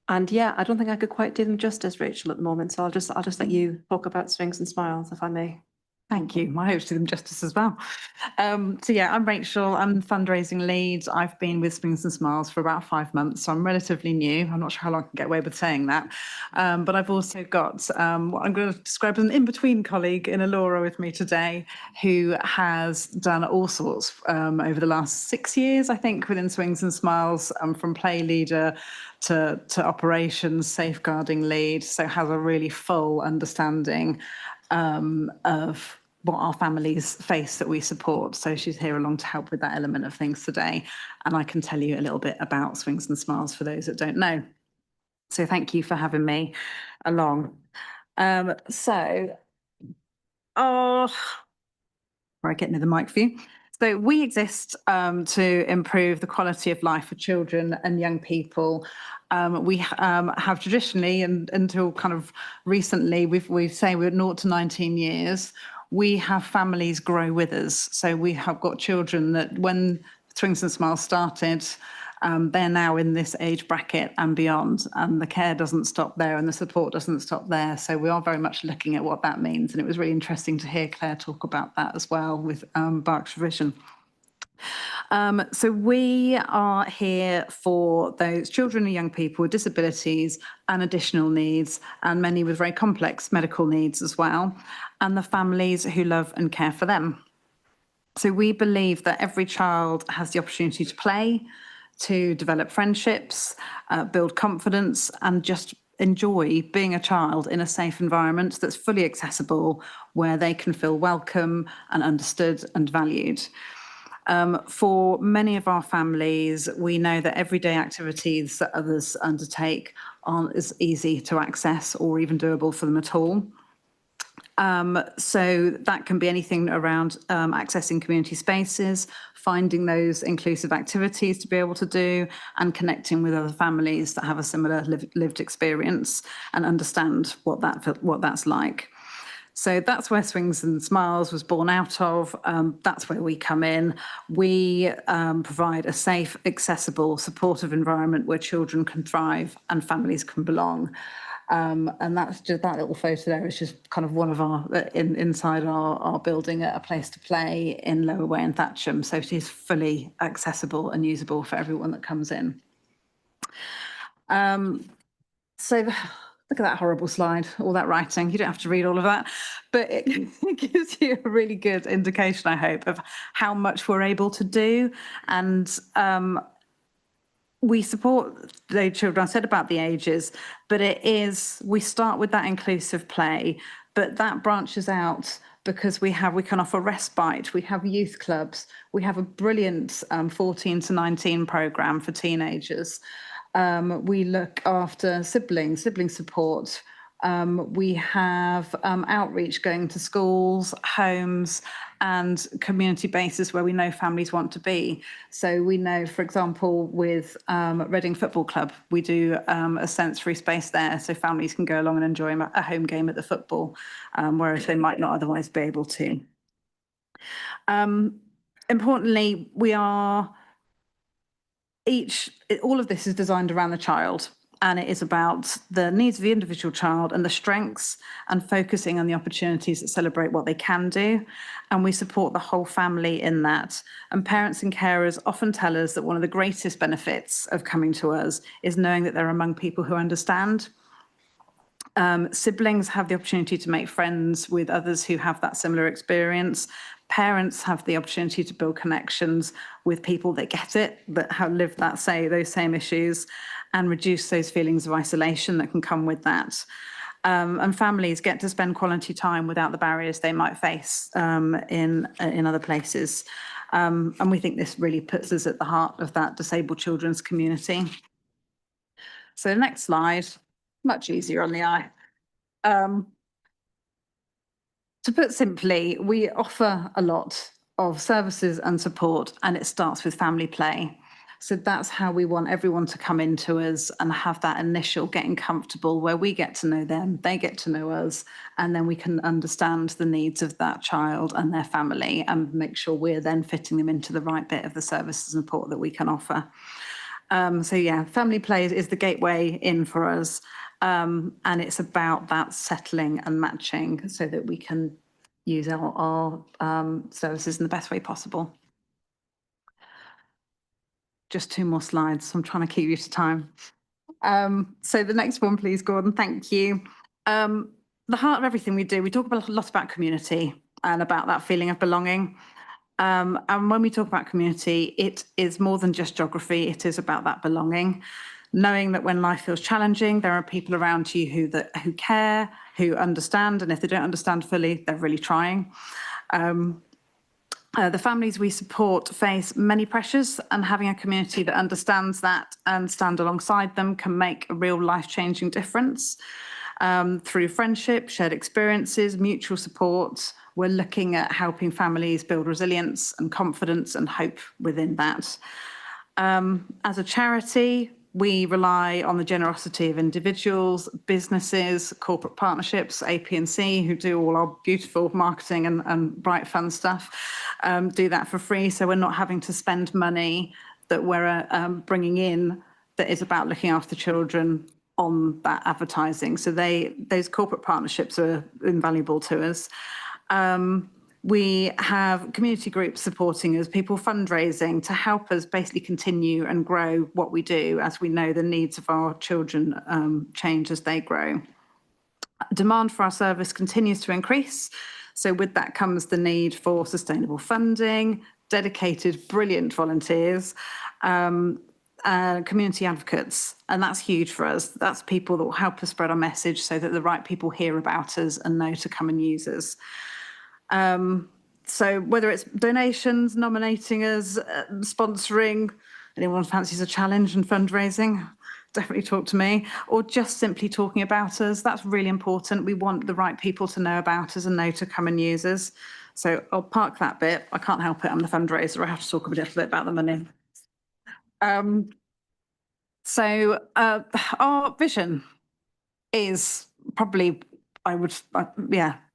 And yeah, I don't think I could quite do them justice, Rachel, at the moment. So I'll just let you talk about Swings and Smiles, if I may. Thank you. I hope to do them justice as well. So yeah, I'm Rachel. I'm the fundraising lead. I've been with Swings and Smiles for about 5 months, so I'm relatively new. I'm not sure how long I can get away with saying that. But I've also got what I'm going to describe as an in-between colleague in Alora with me today, who has done all sorts over the last 6 years, I think, within Swings and Smiles, from play leader to operations, safeguarding lead. So has a really full understanding of what our families face that we support. So she's here along to help with that element of things today. And I can tell you a little bit about Swings and Smiles for those that don't know. So thank you for having me along. Right, getting to the mic for you. So we exist to improve the quality of life for children and young people. We have traditionally, and until kind of recently, we say we're 0 to 19 years. We have families grow with us. So we have got children that when Swings and Smiles started, they're now in this age bracket and beyond, and the care doesn't stop there and the support doesn't stop there. So we are very much looking at what that means. And it was really interesting to hear Claire talk about that as well with Berkshire Vision. So we are here for those children and young people with disabilities and additional needs, and many with very complex medical needs as well, and the families who love and care for them. So we believe that every child has the opportunity to play, to develop friendships, build confidence, and just enjoy being a child in a safe environment that's fully accessible, where they can feel welcome and understood and valued. For many of our families, we know that everyday activities that others undertake aren't as easy to access or even doable for them at all. So that can be anything around accessing community spaces, finding those inclusive activities to be able to do, and connecting with other families that have a similar lived experience and understand what that's like. So that's where Swings and Smiles was born out of. That's where we come in. We provide a safe, accessible, supportive environment where children can thrive and families can belong. And that's just that little photo there is just kind of one of our inside our building at a place to play in Lower Way and Thatcham. So it is fully accessible and usable for everyone that comes in. So look at that horrible slide, all that writing. You don't have to read all of that, but it gives you a really good indication, I hope, of how much we're able to do. And we support the children. I said about the ages, but we start with that inclusive play, but that branches out because we can offer respite, we have youth clubs, we have a brilliant 14 to 19 programme for teenagers. We look after sibling support. We have outreach going to schools, homes, and community bases where we know families want to be. So we know, for example, with Reading Football Club, we do a sensory space there so families can go along and enjoy a home game at the football, whereas they might not otherwise be able to. Importantly, all of this is designed around the child, and it is about the needs of the individual child and the strengths, and focusing on the opportunities that celebrate what they can do. And we support the whole family in that. And parents and carers often tell us that one of the greatest benefits of coming to us is knowing that they're among people who understand. Siblings have the opportunity to make friends with others who have that similar experience. Parents have the opportunity to build connections with people that get it, that have lived those same issues, and reduce those feelings of isolation that can come with that. And families get to spend quality time without the barriers they might face in other places. And we think this really puts us at the heart of that disabled children's community. So the next slide, much easier on the eye. To put simply, we offer a lot of services and support, and it starts with family play. So that's how we want everyone to come into us and have that initial getting comfortable, where we get to know them, they get to know us, and then we can understand the needs of that child and their family and make sure we're then fitting them into the right bit of the service and support that we can offer. So yeah, family play is the gateway in for us. And it's about that settling and matching so that we can use our services in the best way possible. Just 2 more slides. I'm trying to keep you to time. So the next one, please, Gordon. Thank you. The heart of everything we do, we talk a lot about community and about that feeling of belonging. And when we talk about community, it is more than just geography. It is about that belonging, knowing that when life feels challenging, there are people around you who care, who understand, and if they don't understand fully, they're really trying. The families we support face many pressures, and having a community that understands that and stand alongside them can make a real life-changing difference. Through friendship, shared experiences, mutual support, we're looking at helping families build resilience and confidence and hope within that. As a charity, we rely on the generosity of individuals, businesses, corporate partnerships, AP&C, who do all our beautiful marketing and bright fun stuff, do that for free. So we're not having to spend money that we're bringing in that is about looking after children on that advertising. So those corporate partnerships are invaluable to us. We have community groups supporting us, people fundraising to help us basically continue and grow what we do, as we know the needs of our children change as they grow. Demand for our service continues to increase. So with that comes the need for sustainable funding, dedicated, brilliant volunteers, community advocates, and that's huge for us. That's people that will help us spread our message so that the right people hear about us and know to come and use us. So whether it's donations, nominating us, sponsoring, anyone fancies a challenge and fundraising, definitely talk to me, or just simply talking about us, that's really important. We want the right people to know about us and know to come and use us. So I'll park that bit. I can't help it, I'm the fundraiser, I have to talk a little bit about the money. So our vision is probably,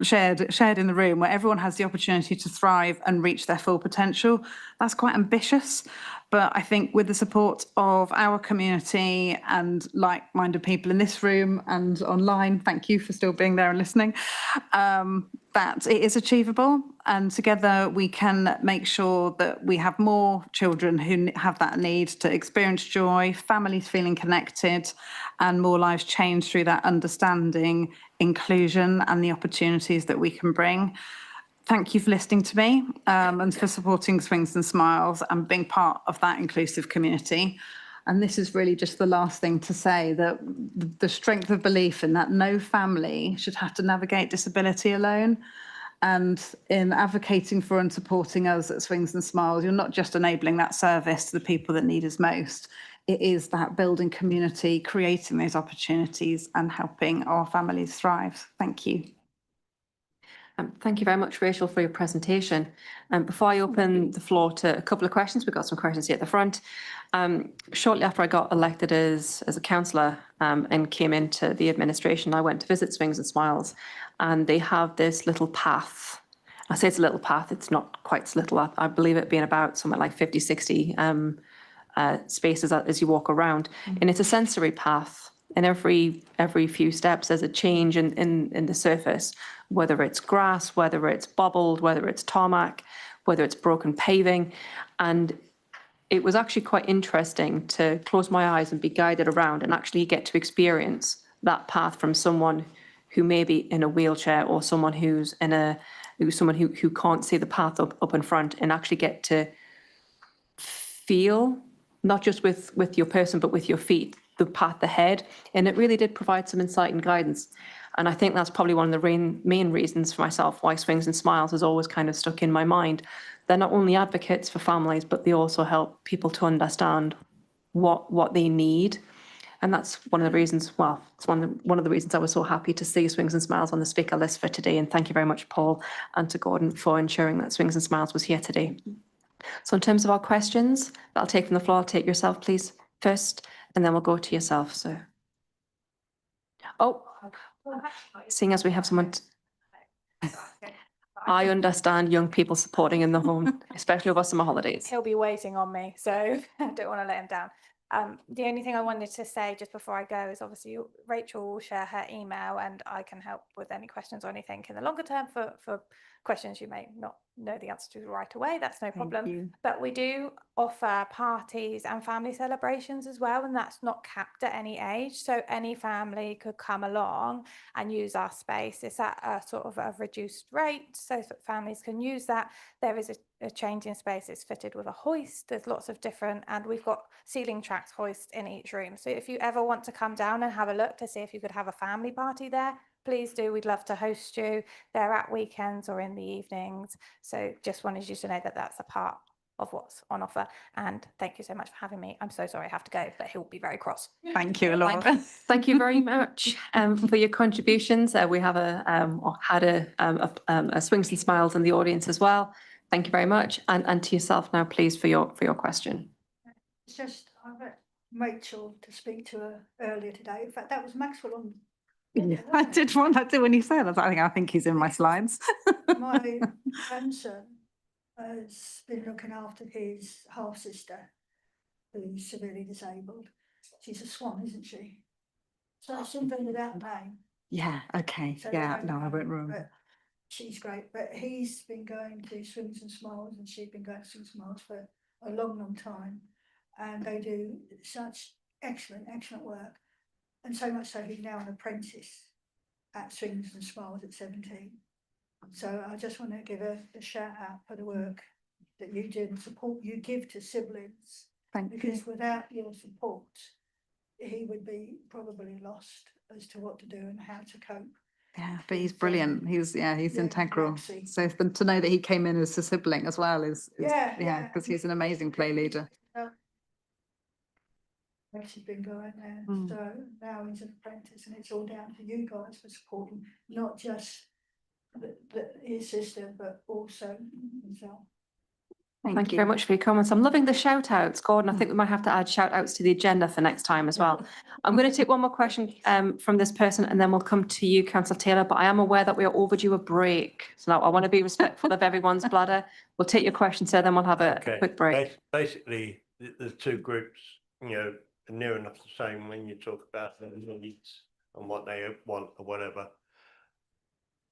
shared in the room, where everyone has the opportunity to thrive and reach their full potential. That's quite ambitious, but I think with the support of our community and like-minded people in this room and online, thank you for still being there and listening, that it is achievable. And together we can make sure that we have more children who have that need to experience joy, families feeling connected, and more lives changed through that understanding, inclusion, and the opportunities that we can bring. Thank you for listening to me and for supporting Swings and Smiles and being part of that inclusive community. And this is really just the last thing to say, that the strength of belief in that no family should have to navigate disability alone. And in advocating for and supporting us at Swings and Smiles, you're not just enabling that service to the people that need us most. It is that building community, creating those opportunities and helping our families thrive. Thank you. Thank you very much, Rachel, for your presentation. Before I open the floor to a couple of questions, we've got some questions here at the front. Shortly after I got elected as a councillor and came into the administration, I went to visit Swings and Smiles, and they have this little path. I say it's a little path, it's not quite so little. I believe it being about something like 50, 60 spaces as you walk around. And it's a sensory path. And every few steps, there's a change in the surface, whether it's grass, whether it's bobbled, whether it's tarmac, whether it's broken paving. And it was actually quite interesting to close my eyes and be guided around and actually get to experience that path from someone who may be in a wheelchair, or someone who's who can't see the path up in front, and actually get to feel, not just with your person, but with your feet, the path ahead. And it really did provide some insight and guidance. And I think that's probably one of the main reasons for myself why Swings and Smiles has always kind of stuck in my mind. They're not only advocates for families, but they also help people to understand what they need. And that's one of the reasons, well, it's one of the reasons I was so happy to see Swings and Smiles on the speaker list for today. And thank you very much, Paul, and to Gordon for ensuring that Swings and Smiles was here today. So in terms of our questions, I'll take from the floor. I'll take yourself, please, first, and then we'll go to yourself. So, seeing as we have someone, I understand young people supporting in the home, especially over summer holidays. He'll be waiting on me, so I don't want to let him down. The only thing I wanted to say just before I go is obviously Rachel will share her email and I can help with any questions or anything in the longer term for questions you may not know the answer to right away. That's no problem. you. But we do offer parties and family celebrations as well, and that's not capped at any age. So any family could come along and use our space. It's at a sort of a reduced rate so that families can use that. There is a changing space. It's fitted with a hoist. There's lots of different, and we've got ceiling tracks hoist in each room. So if you ever want to come down and have a look to see if you could have a family party there, please do. We'd love to host you. They're at weekends or in the evenings. So just wanted you to know that that's a part of what's on offer. And thank you so much for having me. I'm so sorry I have to go, but he'll be very cross. Thank you, Laura. Thank you very much for your contributions. We have had a Swings and Smiles in the audience as well. Thank you very much. And to yourself now, please, for your question. It's just, I met Rachel to speak to her earlier today. In fact, that was Maxwell on. Yeah, I did when he said, I think he's in my slides. My grandson has been looking after his half-sister, who's severely disabled. She's a swan, isn't she? So something without name. Yeah, okay. So Yeah, they no, don't I know, won't remember. but she's great. But he's been going to Swings and Smiles, and she's been going to Swings and Smiles for a long, long time. And they do such excellent work. And so much so he's now an apprentice at Swings and Smiles at 17. So I just want to give a shout out for the work that you do and support you give to siblings. Thank you. Because without your support, he would be probably lost as to what to do and how to cope. Yeah, but he's brilliant. He's integral. Roxy. So to know that he came in as a sibling as well is Yeah. because he's an amazing play leader. She's been going there. Mm. So now he's an apprentice, and it's all down to you guys for supporting not just his sister, but also himself. Thank you very much for your comments. I'm loving the shout outs, Gordon. I think we might have to add shout outs to the agenda for next time as well. I'm going to take one more question from this person and then we'll come to you, Councillor Taylor, but I am aware that we are overdue a break. So now I want to be respectful of everyone's bladder. We'll take your question, sir, then we'll have a quick break. Basically, the two groups, are near enough the same when you talk about their needs and what they want or whatever.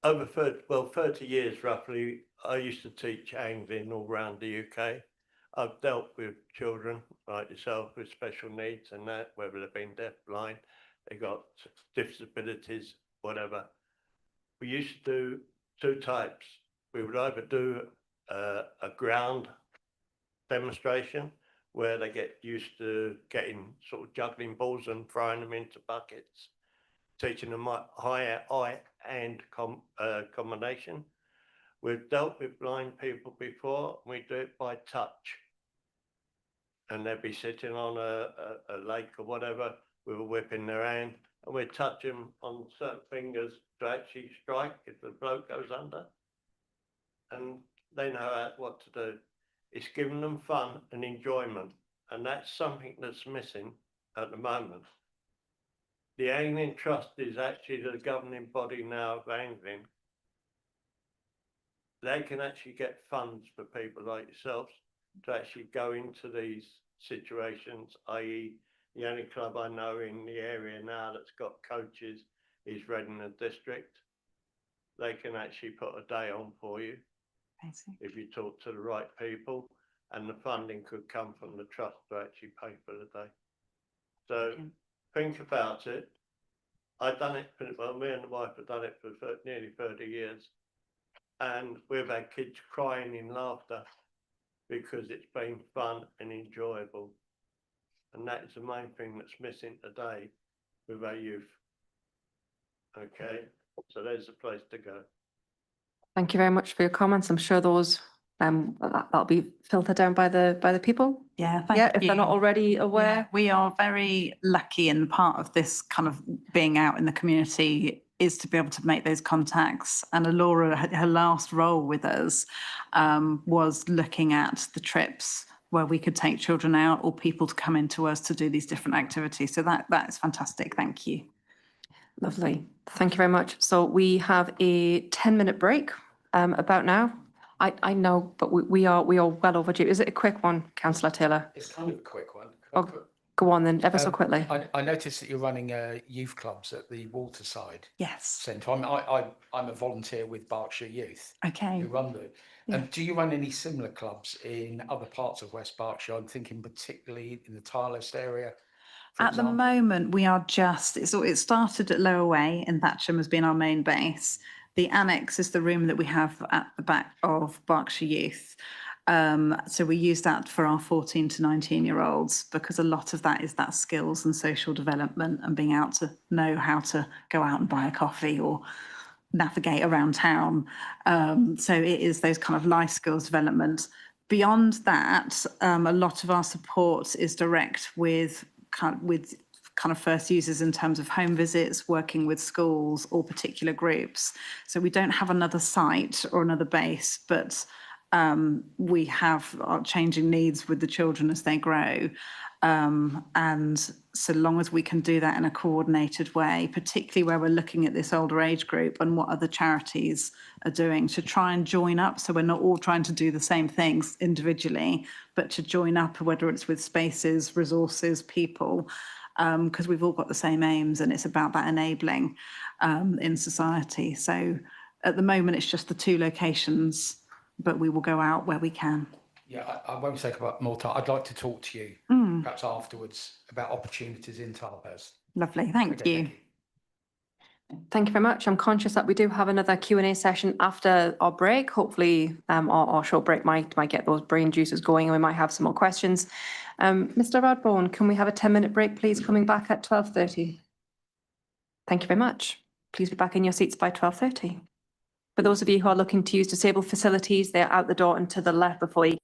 Over 30 years roughly, I used to teach angling all around the UK. I've dealt with children like yourself with special needs and that, whether they've been deaf, blind, they got disabilities, whatever. We used to do two types. We would either do a ground demonstration where they get used to getting sort of juggling balls and throwing them into buckets, teaching them eye-hand combination. We've dealt with blind people before. We do it by touch. And they'd be sitting on a lake or whatever with a whip in their hand, and we'd touch them on certain fingers to actually strike if the bloke goes under. And they know what to do. It's giving them fun and enjoyment. And that's something that's missing at the moment. The Angling Trust is actually the governing body now of angling. They can actually get funds for people like yourselves to actually go into these situations, i.e. the only club I know in the area now that's got coaches is Reading District. They can actually put a day on for you if you talk to the right people, and the funding could come from the trust to actually pay for the day. So think about it. I've done it, well, me and the wife have done it for nearly 30 years. And we've had kids crying in laughter because it's been fun and enjoyable. And that is the main thing that's missing today with our youth. Okay, so there's a place to go. Thank you very much for your comments. I'm sure those that'll be filtered down by the people. Yeah, thank you. If they're not already aware. Yeah, we are very lucky, and part of this kind of being out in the community is to be able to make those contacts. And Laura, her last role with us was looking at the trips where we could take children out or people to come into us to do these different activities. So that is fantastic. Thank you. Lovely. Thank you very much. So we have a 10-minute break about now. I know, but we are well overdue. Is it a quick one, Councillor Taylor? It's kind of a quick one. Go on then, ever so quickly. I noticed that you're running youth clubs at the Waterside Yes. Centre. I'm a volunteer with Berkshire Youth. Okay. Who run them. Yeah. Do you run any similar clubs in other parts of West Berkshire? I'm thinking particularly in the Tilehurst area. At the moment, we are just, it started at Lower Way in Thatcham as being our main base. The annex is the room that we have at the back of Berkshire Youth. So we use that for our 14 to 19-year-olds because a lot of that is that skills and social development and being able to know how to go out and buy a coffee or navigate around town. So it is those kind of life skills development. Beyond that, a lot of our support is direct with kind of first users in terms of home visits, working with schools or particular groups. So we don't have another site or another base, but we have our changing needs with the children as they grow. And so long as we can do that in a coordinated way, particularly where we're looking at this older age group and what other charities are doing to try and join up. So we're not all trying to do the same things individually, but to join up, whether it's with spaces, resources, people, because we've all got the same aims and it's about that enabling in society. So at the moment, it's just the 2 locations, but we will go out where we can. Yeah, I won't take up more time. I'd like to talk to you perhaps afterwards about opportunities in Tilehurst. Lovely, thank you. Thank you very much. I'm conscious that we do have another Q&A session after our break. Hopefully our short break might get those brain juices going and we might have some more questions. Mr. Radbourne, can we have a 10-minute break, please, coming back at 12:30? Thank you very much. Please be back in your seats by 12:30. For those of you who are looking to use disabled facilities, they're out the door and to the left before you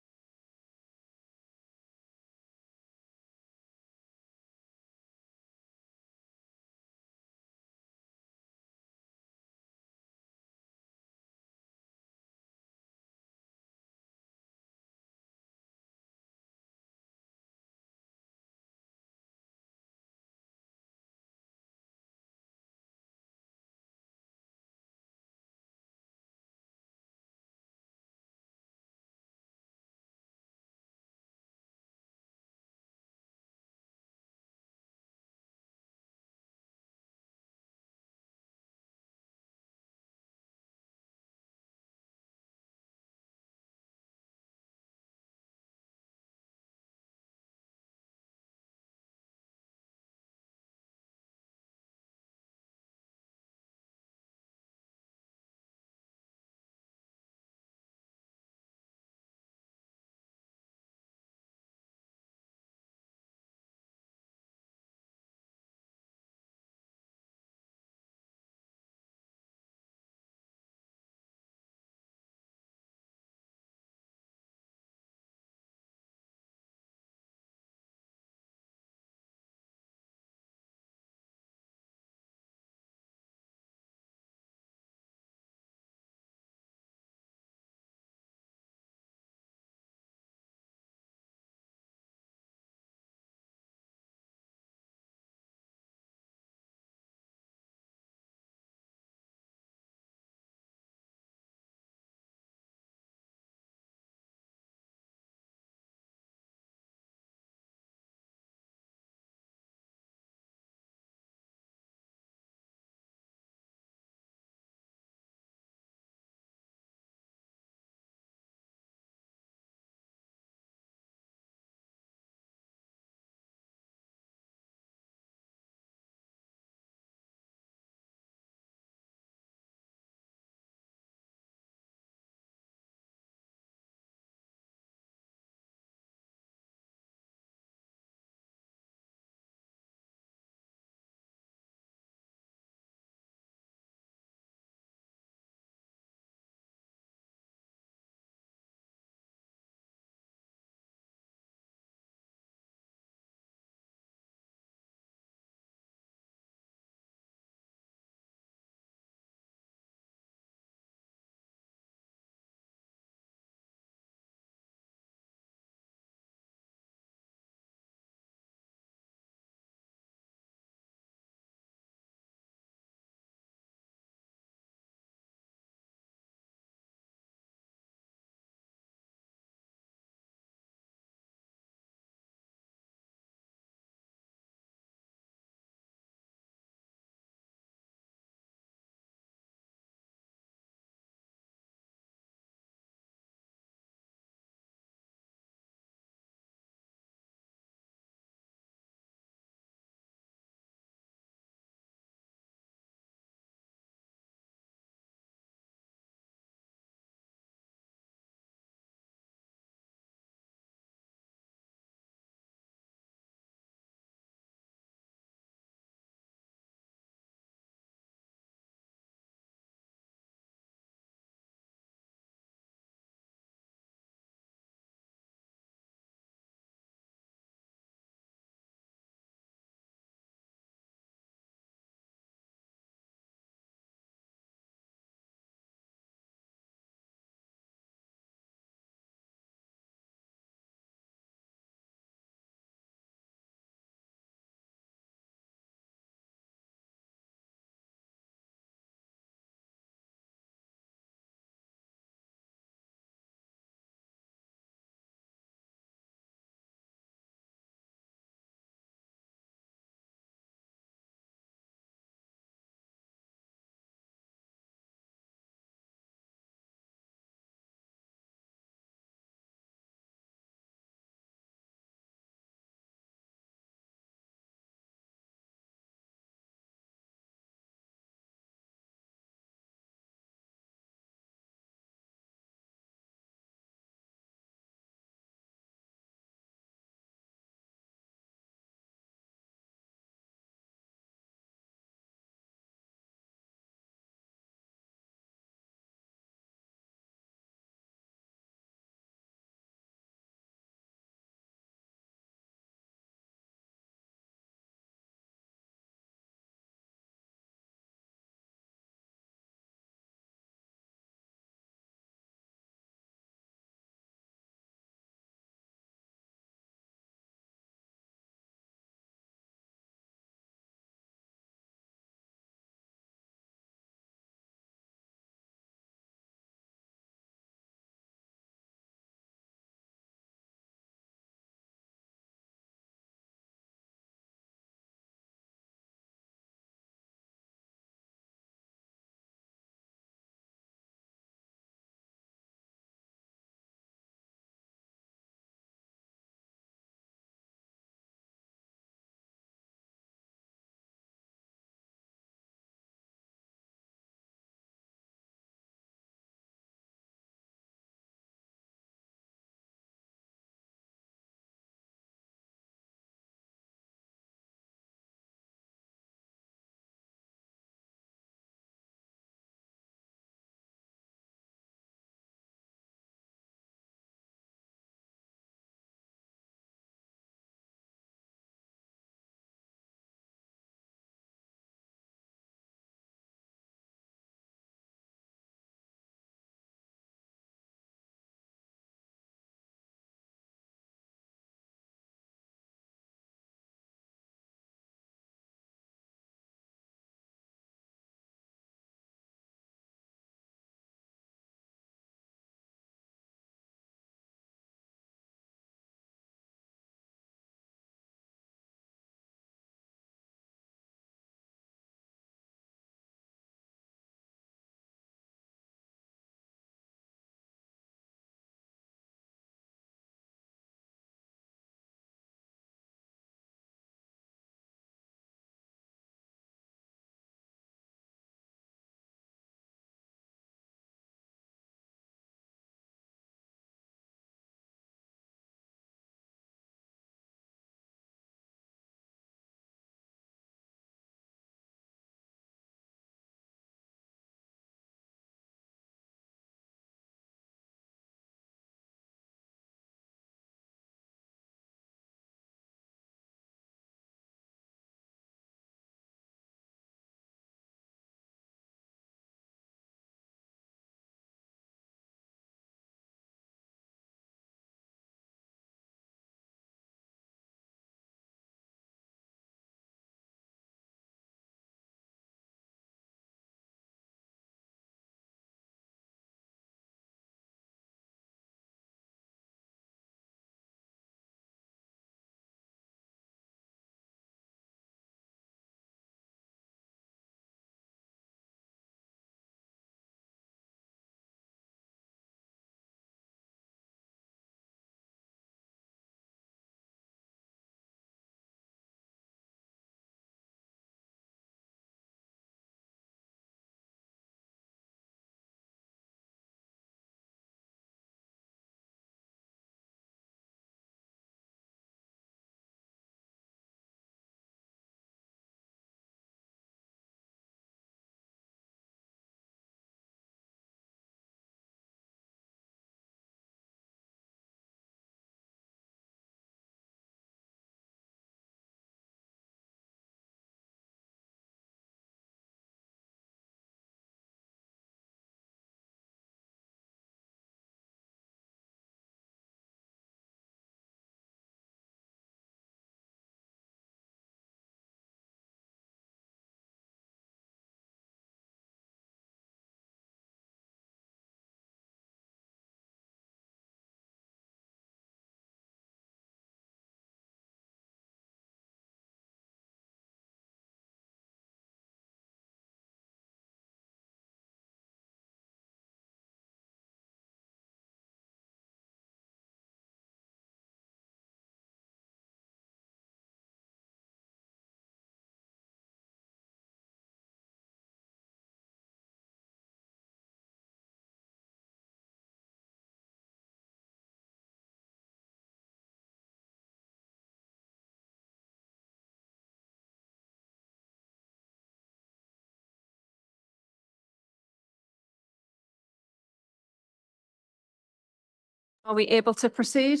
Are we able to proceed?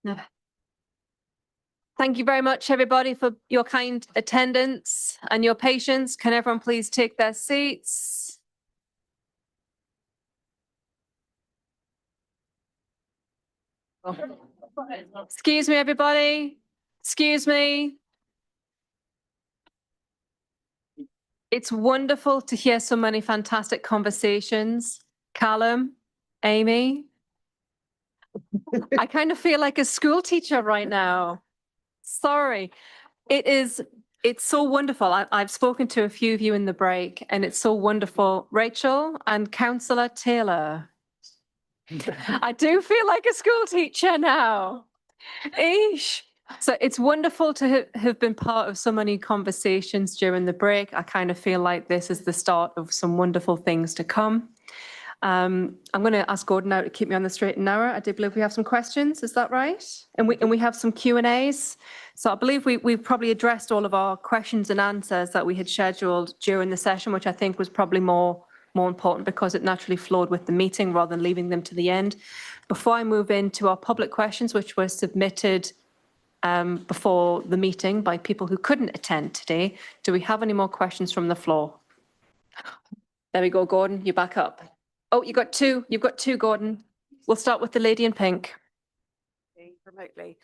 No. Thank you very much, everybody, for your kind attendance and your patience. Can everyone please take their seats? Excuse me, everybody. Excuse me. It's wonderful to hear so many fantastic conversations. Callum, Amy. I kind of feel like a school teacher right now. Sorry. It's so wonderful. I've spoken to a few of you in the break, and it's so wonderful. Rachel and Councillor Taylor. I do feel like a school teacher now. Eesh. So it's wonderful to have been part of so many conversations during the break. I kind of feel like this is the start of some wonderful things to come. I'm going to ask Gordon now to keep me on the straight and narrow. I do believe we have some questions. Is that right? And we have some Q&As. So I believe we've probably addressed all of our questions and answers that we had scheduled during the session, which I think was probably more important because it naturally flowed with the meeting rather than leaving them to the end. Before I move into our public questions, which were submitted before the meeting by people who couldn't attend today, do we have any more questions from the floor? There we go, Gordon, you're back up. Oh, you've got two, Gordon. We'll start with the lady in pink. Remotely.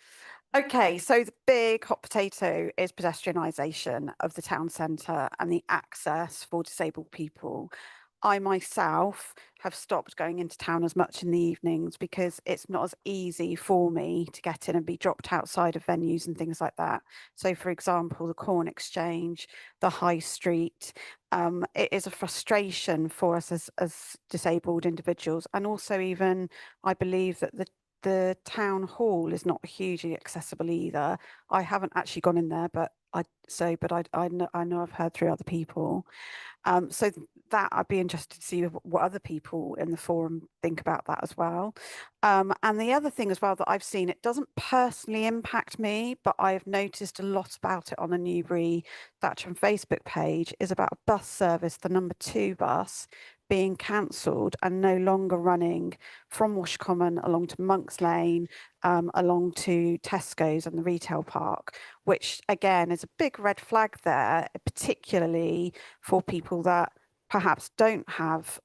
Okay, so the big hot potato is pedestrianisation of the town centre and the access for disabled people. I myself have stopped going into town as much in the evenings because it's not as easy for me to get in and be dropped outside of venues and things like that. So, for example, the Corn Exchange, the High Street, it is a frustration for us as disabled individuals. And also even, I believe that the town hall is not hugely accessible either. I haven't actually gone in there, but I know I've heard through other people. So that I'd be interested to see what other people in the forum think about that as well. And the other thing as well that I've seen, it doesn't personally impact me, but I've noticed a lot about it on the Newbury Thatcham Facebook page, is about a bus service, the number 2 bus, being cancelled and no longer running from Wash Common along to Monks Lane, along to Tesco's and the retail park, which again is a big red flag there, particularly for people that perhaps don't have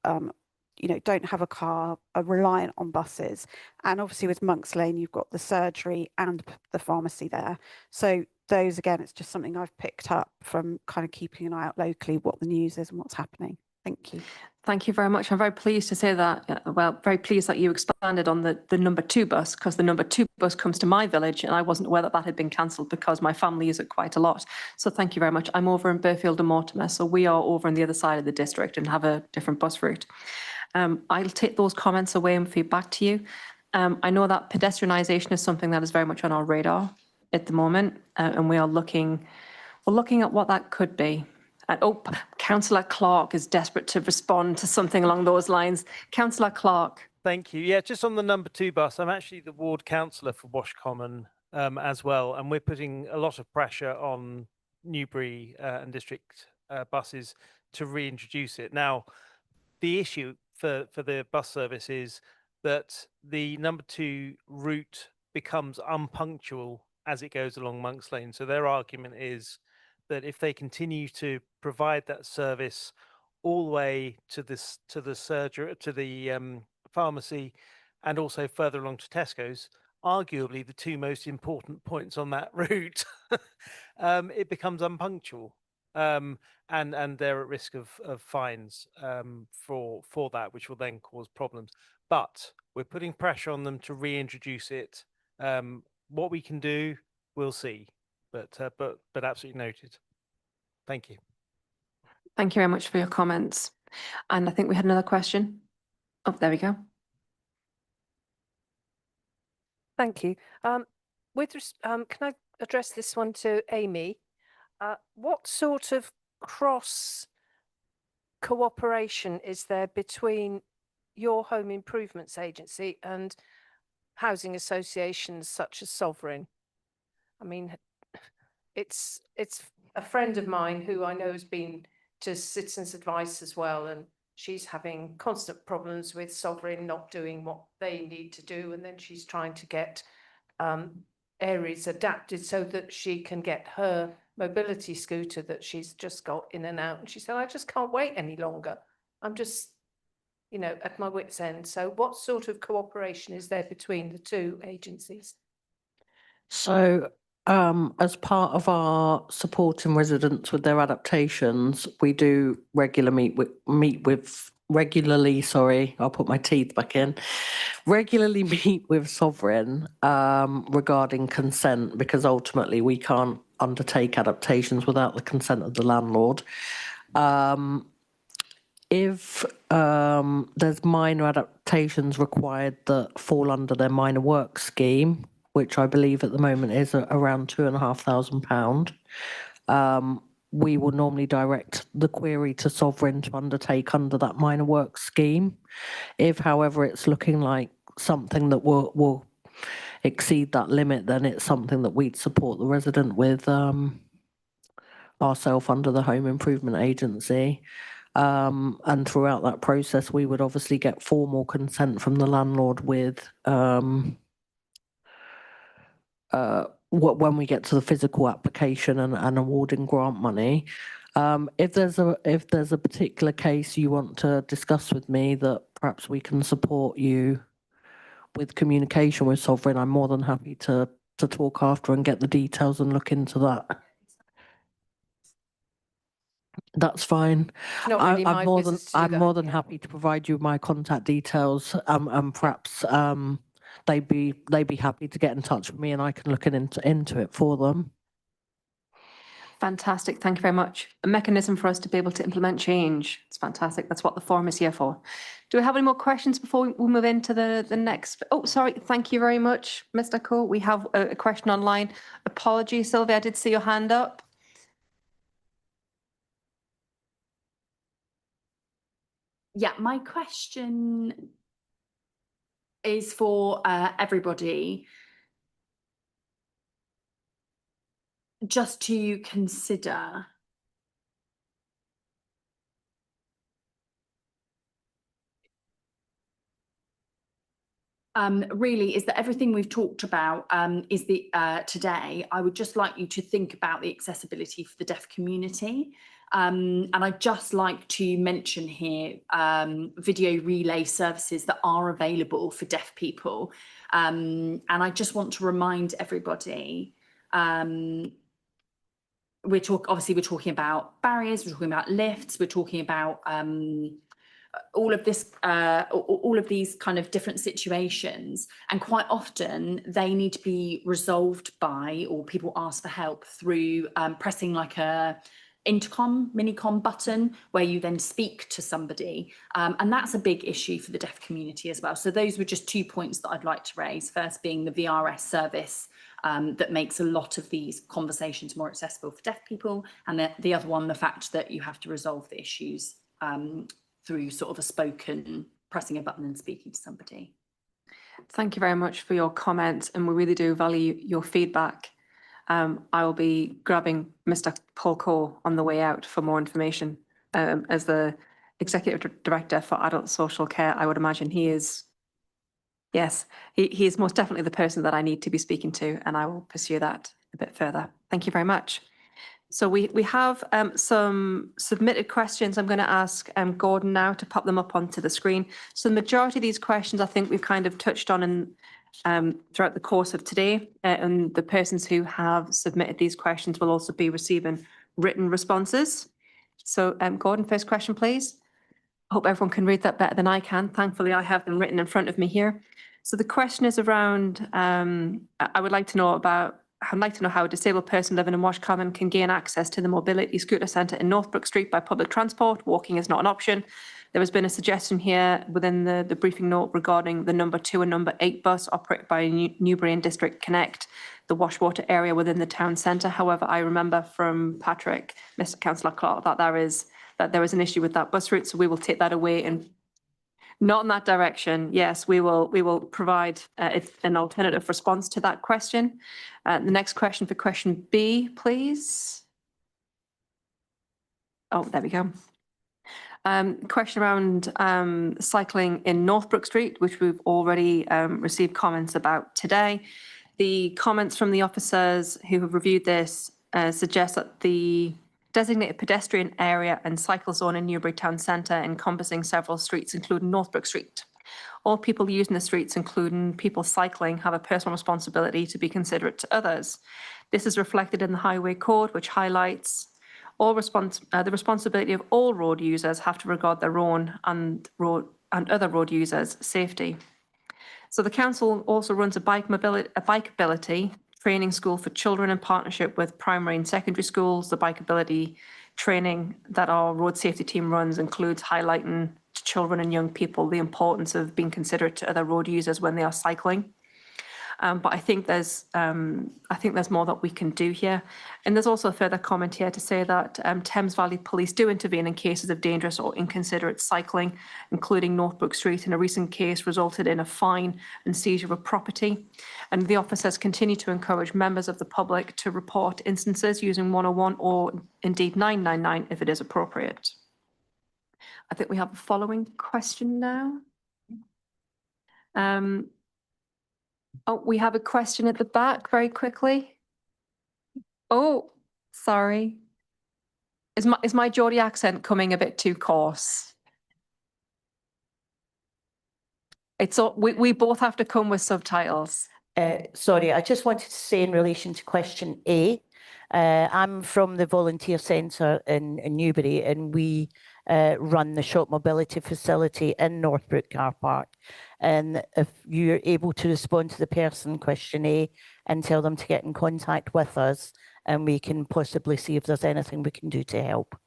don't have a car, are reliant on buses. And obviously with Monks Lane, you've got the surgery and the pharmacy there. So those, again, it's just something I've picked up from kind of keeping an eye out locally, what the news is and what's happening. Thank you. Thank you very much. I'm very pleased to say that, well, very pleased that you expanded on the number 2 bus, because the number 2 bus comes to my village and I wasn't aware that that had been cancelled because my family use it quite a lot. So thank you very much. I'm over in Burfield and Mortimer, so we are over on the other side of the district and have a different bus route. I'll take those comments away and feed back to you. I know that pedestrianisation is something that is very much on our radar at the moment, and we're looking at what that could be. Councillor Clark is desperate to respond to something along those lines. Councillor Clark. Thank you. Yeah, just on the number 2 bus, I'm actually the ward councillor for Wash Common as well, and we're putting a lot of pressure on Newbury and district buses to reintroduce it. Now, the issue for the bus service is that the number 2 route becomes unpunctual as it goes along Monks Lane. So their argument is that if they continue to provide that service all the way to the surgery, to the pharmacy, and also further along to Tesco's, arguably the 2 most important points on that route, it becomes unpunctual, and they're at risk of fines for that, which will then cause problems. But we're putting pressure on them to reintroduce it. What we can do, we'll see. But absolutely noted. Thank you. Thank you very much for your comments. And I think we had another question. Oh, there we go. Thank you. Can I address this one to Amy? What sort of cross cooperation is there between your home improvements agency and housing associations such as Sovereign? I mean, it's a friend of mine who I know has been to Citizens Advice as well, and she's having constant problems with Sovereign not doing what they need to do, and then she's trying to get areas adapted so that she can get her mobility scooter that she's just got in and out. And she said, I just can't wait any longer. I'm just, you know, at my wit's end. So what sort of cooperation is there between the two agencies? So, as part of our supporting residents with their adaptations, we do regularly I'll put my teeth back in, regularly meet with Sovereign regarding consent, because ultimately we can't undertake adaptations without the consent of the landlord. If there's minor adaptations required that fall under their minor work scheme, which I believe at the moment is around £2,500, we will normally direct the query to Sovereign to undertake under that minor work scheme. If, however, it's looking like something that will exceed that limit, then it's something that we'd support the resident with ourselves under the Home Improvement Agency. And throughout that process, we would obviously get formal consent from the landlord with when we get to the physical application and awarding grant money. If there's a particular case you want to discuss with me that perhaps we can support you with communication with Sovereign, I'm more than happy to talk after and get the details and look into that. That's fine. Not really my business to do I'm that, more than yeah. happy to provide you with my contact details, and perhaps they'd be happy to get in touch with me, and I can look into it for them. Fantastic. Thank you very much. A mechanism for us to be able to implement change. It's fantastic. That's what the forum is here for. Do we have any more questions before we move into the next? Oh, sorry. Thank you very much, Mr. Cole. We have a question online. Apologies, Sylvia. I did see your hand up. Yeah, my question is for everybody. Just to consider really is that everything we've talked about is today. I would just like you to think about the accessibility for the deaf community. And I'd just like to mention here video relay services that are available for deaf people. And I just want to remind everybody, we're talking about barriers, we're talking about lifts, we're talking about all of these kind of different situations, and quite often they need to be resolved by, or people ask for help through pressing like a minicom button where you then speak to somebody, and that's a big issue for the deaf community as well. So those were just 2 points that I'd like to raise. First being the VRS service that makes a lot of these conversations more accessible for deaf people, and the other one, the fact that you have to resolve the issues through sort of a spoken, pressing a button and speaking to somebody. Thank you very much for your comments, and we really do value your feedback. I will be grabbing Mr. Paul Cole on the way out for more information. As the Executive Director for Adult Social Care, I would imagine he is, yes, he is most definitely the person that I need to be speaking to, and I will pursue that a bit further. Thank you very much. So we have some submitted questions. I'm going to ask Gordon now to pop them up onto the screen. So the majority of these questions I think we've kind of touched on in throughout the course of today, and the persons who have submitted these questions will also be receiving written responses. So Gordon, first question, please. I hope everyone can read that better than I can. Thankfully, I have them written in front of me here. So the question is around, I would like to know how a disabled person living in Wash Common can gain access to the Mobility Scooter Centre in Northbrook Street by public transport. Walking is not an option. There has been a suggestion here within the briefing note regarding the number 2 and number 8 bus operated by Newbury and District Connect, the Washwater area within the town centre. However, I remember from Patrick, Mr. Councillor Clark, that there is an issue with that bus route. So we will take that away and not in that direction. Yes, we will provide an alternative response to that question. The next question for question B, please. Oh, there we go. Question around cycling in Northbrook Street, which we've already received comments about today. The comments from the officers who have reviewed this suggest that the designated pedestrian area and cycle zone in Newbury Town Centre encompassing several streets, including Northbrook Street. All people using the streets, including people cycling, have a personal responsibility to be considerate to others. This is reflected in the Highway Code, which highlights the responsibility of all road users have to regard their own and other road users' safety. So the council also runs a bikeability training school for children in partnership with primary and secondary schools. The bikeability training that our road safety team runs includes highlighting to children and young people the importance of being considerate to other road users when they are cycling. But I think there's more that we can do here. And there's also a further comment here to say that Thames Valley Police do intervene in cases of dangerous or inconsiderate cycling, including Northbrook Street. In a recent case resulted in a fine and seizure of property. And the officers continue to encourage members of the public to report instances using 101 or indeed 999 if it is appropriate. I think we have a following question now. Oh, we have a question at the back very quickly. Oh, sorry. Is my Geordie accent coming a bit too coarse? It's all, we both have to come with subtitles. Sorry, I just wanted to say in relation to question A, I'm from the volunteer centre in Newbury, and we run the shop mobility facility in Northbrook Car Park. And if you're able to respond to the person, question A, and tell them to get in contact with us, and we can possibly see if there's anything we can do to help.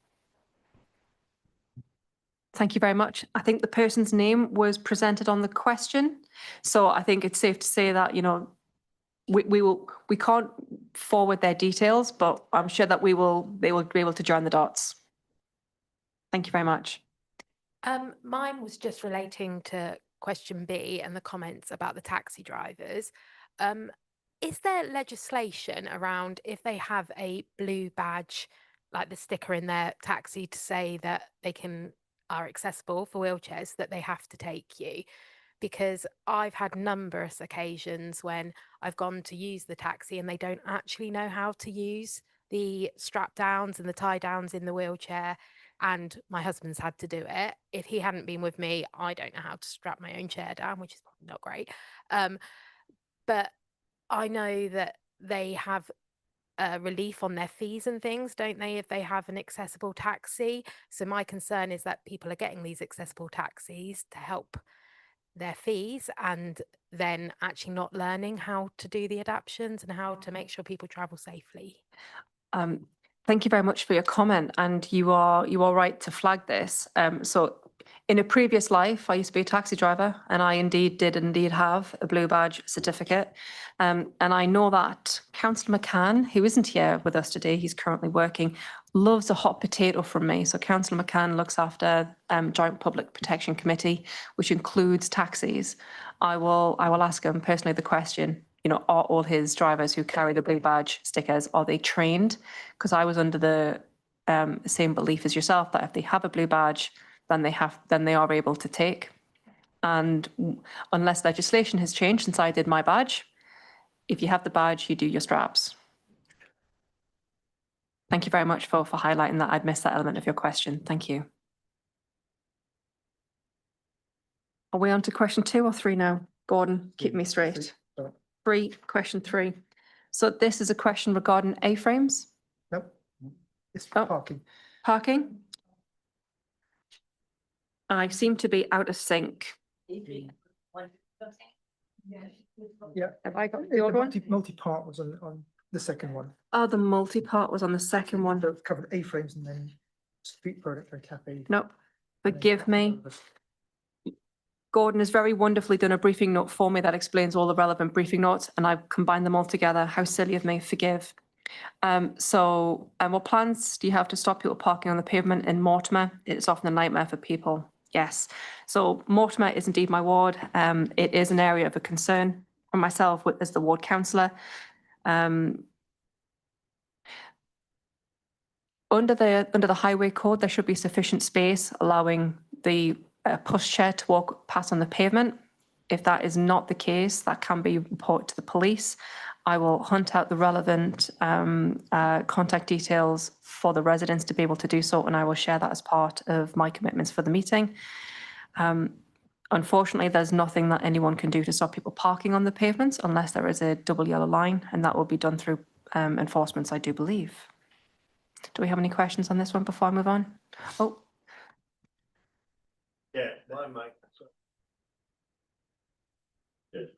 Thank you very much. I think the person's name was presented on the question. So I think it's safe to say that, you know, we can't forward their details, but I'm sure that they will be able to join the dots. Thank you very much. Mine was just relating to question B and the comments about the taxi drivers. Is there legislation around if they have a blue badge, like the sticker in their taxi to say that they are accessible for wheelchairs, that they have to take you? Because I've had numerous occasions when I've gone to use the taxi and they don't actually know how to use the strap downs and the tie downs in the wheelchair. And my husband's had to do it. If he hadn't been with me, I don't know how to strap my own chair down, which is probably not great. But I know that they have relief on their fees and things, don't they, if they have an accessible taxi? So my concern is that people are getting these accessible taxis to help their fees and then actually not learning how to do the adaptions and how to make sure people travel safely. Thank you very much for your comment, and you are right to flag this. So in a previous life, I used to be a taxi driver, and I did have a blue badge certificate. And I know that Councillor McCann, who isn't here with us today, he's currently working, loves a hot potato from me. So Councillor McCann looks after Joint Public Protection Committee, which includes taxis. I will ask him personally the question, you know, are all his drivers who carry the blue badge stickers, are they trained? Because I was under the same belief as yourself that if they have a blue badge, then they are able to take. And unless legislation has changed since I did my badge, if you have the badge, you do your straps. Thank you very much for highlighting that. I'd missed that element of your question. Thank you. Are we on to question 2 or 3 now? Gordon, keep me straight. 3, question 3. So this is a question regarding A-frames? Nope. It's parking. Parking? I seem to be out of sync. Yeah. Have I got the old one? Multi-part was on the second one. Oh, the multi-part was on the second one. So it covered A-frames and then street product and cafe. Nope. Forgive me. Gordon has very wonderfully done a briefing note for me that explains all the relevant briefing notes, and I've combined them all together. How silly of me, forgive. What plans do you have to stop people parking on the pavement in Mortimer? It's often a nightmare for people. Yes. So Mortimer is indeed my ward. It is an area of a concern for myself as the ward councillor. under the highway code, there should be sufficient space allowing the pushchair to walk past on the pavement. If that is not the case, that can be reported to the police. I will hunt out the relevant contact details for the residents to be able to do so, and I will share that as part of my commitments for the meeting. Unfortunately, there's nothing that anyone can do to stop people parking on the pavements unless there is a double yellow line, and that will be done through enforcements, I do believe. Do we have any questions on this one before I move on? Oh. Yeah, my mic. Good.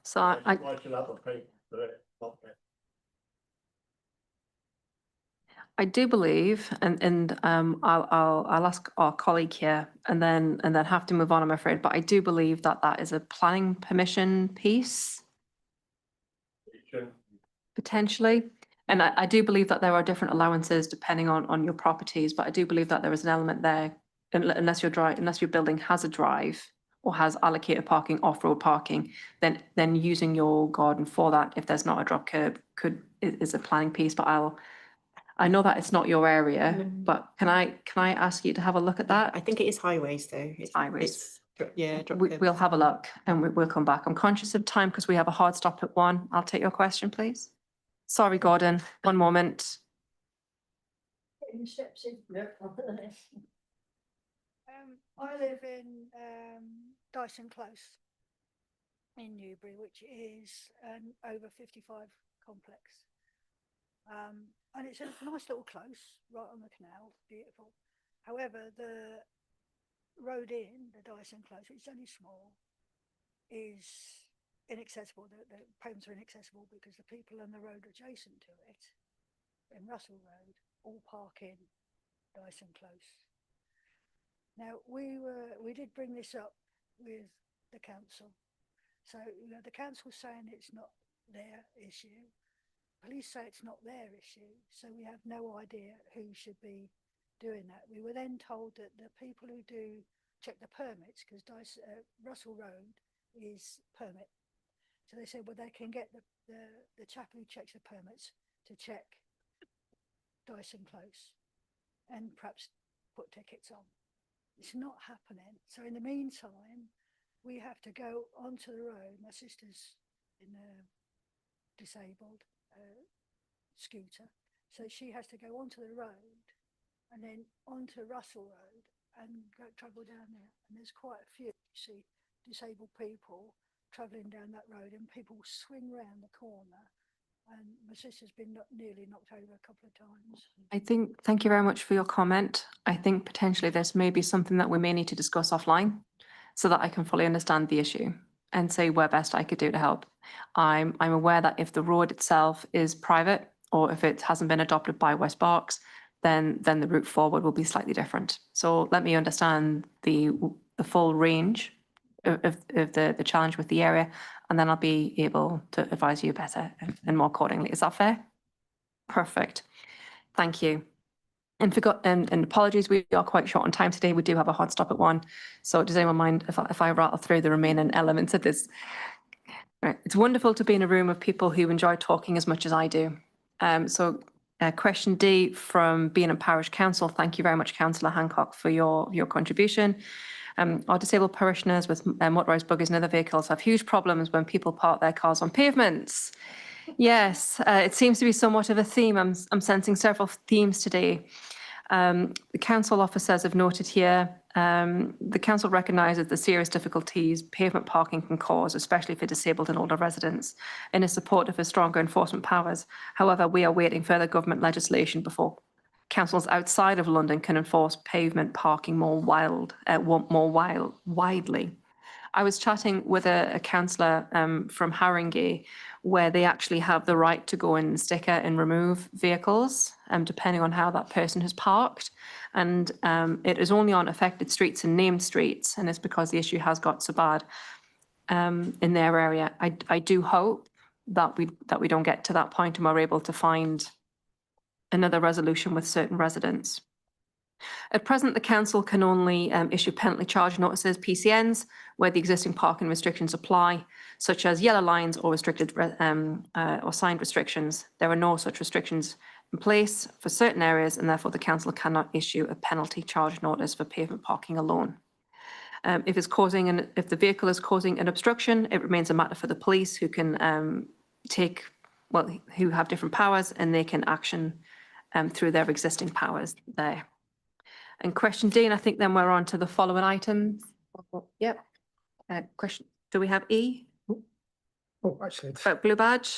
So I do believe, and I'll ask our colleague here, and then have to move on, I'm afraid. But I do believe that that is a planning permission piece, potentially. And I do believe that there are different allowances depending on your properties. But I do believe that there is an element there, unless your building has a drive or has allocated parking, off-road parking, then using your garden for that, if there's not a drop curb, is a planning piece. But I know that it's not your area, but can I ask you to have a look at that? I think it is highways though. It's highways. Yeah. We'll have a look and we'll come back. I'm conscious of time because we have a hard stop at 1. I'll take your question, please. Sorry, Gordon, one moment. I live in Dyson Close in Newbury, which is an over 55 complex. And it's a nice little close right on the canal, beautiful. However, the road in the Dyson Close, it's only small, is inaccessible. The homes are inaccessible because the people on the road adjacent to it, in Russell Road, all park in Dyson Close. Now we did bring this up with the council. So the council's saying it's not their issue. Police say it's not their issue. So we have no idea who should be doing that. We were then told that the people who do check the permits, because Russell Road is permit. So they said, well, they can get the chap who checks the permits to check Dyson Close and perhaps put tickets on. It's not happening. So in the meantime, we have to go onto the road. My sister's in a disabled scooter. So she has to go onto the road and then onto Russell Road and travel down there. And there's quite a few, you see, disabled people travelling down that road and people swing round the corner. And my sister's been nearly knocked over a couple of times. Thank you very much for your comment. I think potentially this may be something that we may need to discuss offline so that I can fully understand the issue and say where best I could do to help. I'm aware that if the road itself is private or if it hasn't been adopted by West Berks, then the route forward will be slightly different. So let me understand the full range of the challenge with the area, and then I'll be able to advise you better and more accordingly. Is that fair? Perfect. Thank you. And apologies, we are quite short on time today. We do have a hard stop at 1. So does anyone mind if I rattle through the remaining elements of this? Right. It's wonderful to be in a room of people who enjoy talking as much as I do. Question D from being a parish council. Thank you very much, Councillor Hancock, for your contribution. Our disabled parishioners with motorised buggies and other vehicles have huge problems when people park their cars on pavements. Yes, it seems to be somewhat of a theme. I'm sensing several themes today. The council officers have noted here, the council recognises the serious difficulties pavement parking can cause, especially for disabled and older residents, and is supportive of stronger enforcement powers. However, we are waiting further government legislation before councils outside of London can enforce pavement parking more widely. I was chatting with a councillor from Haringey, where they actually have the right to go in and sticker and remove vehicles, depending on how that person has parked. And it is only on affected streets and named streets, and it's because the issue has got so bad in their area. I do hope that we don't get to that point and we're able to find another resolution with certain residents. At present, the council can only issue penalty charge notices, PCNs, where the existing parking restrictions apply, such as yellow lines or restricted or signed restrictions. There are no such restrictions in place for certain areas, and therefore the council cannot issue a penalty charge notice for pavement parking alone. If the vehicle is causing an obstruction, it remains a matter for the police, who can who have different powers, and they can action through their existing powers there. And question D, and I think then we're on to the following items. Yep. Question, do we have E? Oh, actually, About blue badge?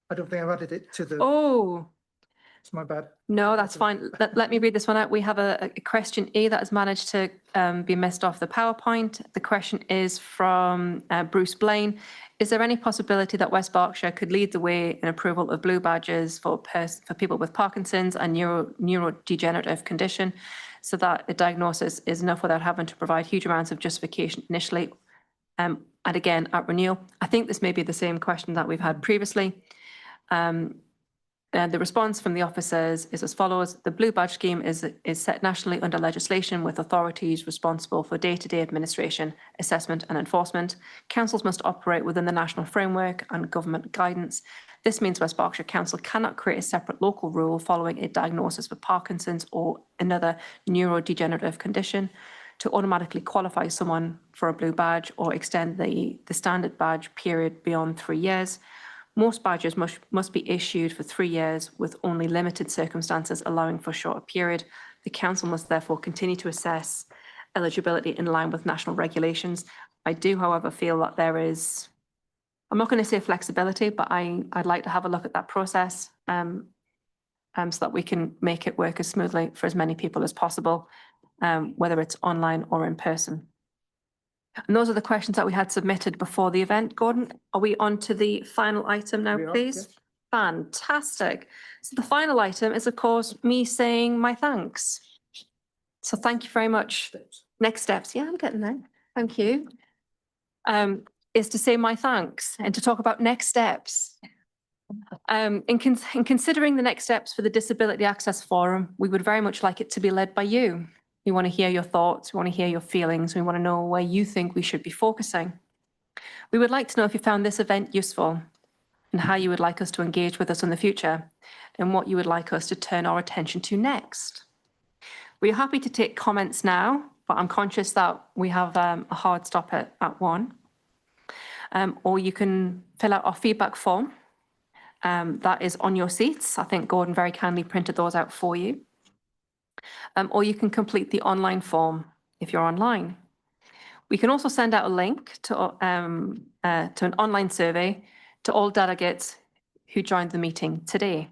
I don't think I've added it to the. Oh. It's my bad. No, that's fine. Let me read this one out. We have a question E that has managed to be missed off the PowerPoint. The question is from Bruce Blaine. Is there any possibility that West Berkshire could lead the way in approval of blue badges for people with Parkinson's and neurodegenerative condition, so that a diagnosis is enough without having to provide huge amounts of justification initially and again at renewal? I think this may be the same question that we've had previously. The response from the officers is as follows. The blue badge scheme is set nationally under legislation with authorities responsible for day-to-day administration, assessment and enforcement. Councils must operate within the national framework and government guidance. This means West Berkshire Council cannot create a separate local rule following a diagnosis for Parkinson's or another neurodegenerative condition to automatically qualify someone for a blue badge or extend the standard badge period beyond 3 years. Most badges must be issued for 3 years with only limited circumstances allowing for a shorter period. The council must therefore continue to assess eligibility in line with national regulations. I do, however, feel that there is, I'm not going to say flexibility, but I'd like to have a look at that process so that we can make it work as smoothly for as many people as possible, whether it's online or in person. And those are the questions that we had submitted before the event. Gordon, are we on to the final item now, please? Yes. Fantastic. So the final item is, of course, me saying my thanks. So thank you very much. Next steps. Yeah, I'm getting there. Thank you. Is to say my thanks and to talk about next steps. In considering the next steps for the Disability Access Forum, we would very much like it to be led by you. We want to hear your thoughts, we want to hear your feelings, we want to know where you think we should be focusing. We would like to know if you found this event useful and how you would like us to engage with us in the future and what you would like us to turn our attention to next. We are happy to take comments now, but I'm conscious that we have a hard stop at 1. Or you can fill out our feedback form. That is on your seats. I think Gordon very kindly printed those out for you. Or you can complete the online form if you're online. We can also send out a link to an online survey to all delegates who joined the meeting today.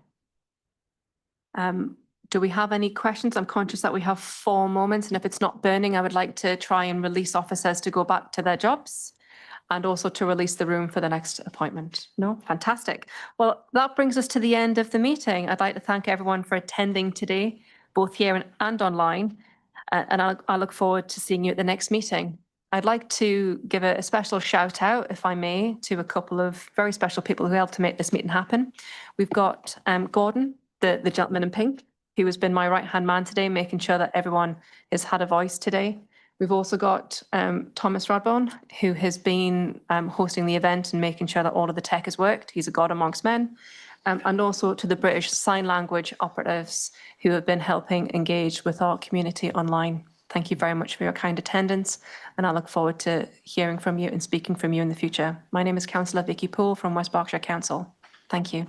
Do we have any questions? I'm conscious that we have 4 moments, and if it's not burning, I would like to try and release officers to go back to their jobs and also to release the room for the next appointment. No? Fantastic. Well, that brings us to the end of the meeting. I'd like to thank everyone for attending today, both here and online, and I look forward to seeing you at the next meeting. I'd like to give a special shout out, if I may, to a couple of very special people who helped to make this meeting happen. We've got Gordon, the gentleman in pink, who has been my right-hand man today, making sure that everyone has had a voice today. We've also got Thomas Rodbone, who has been hosting the event and making sure that all of the tech has worked. He's a god amongst men. And also to the British Sign Language operatives who have been helping engage with our community online. Thank you very much for your kind attendance, and I look forward to hearing from you and speaking from you in the future. My name is Councillor Vicky Poole from West Berkshire Council. Thank you.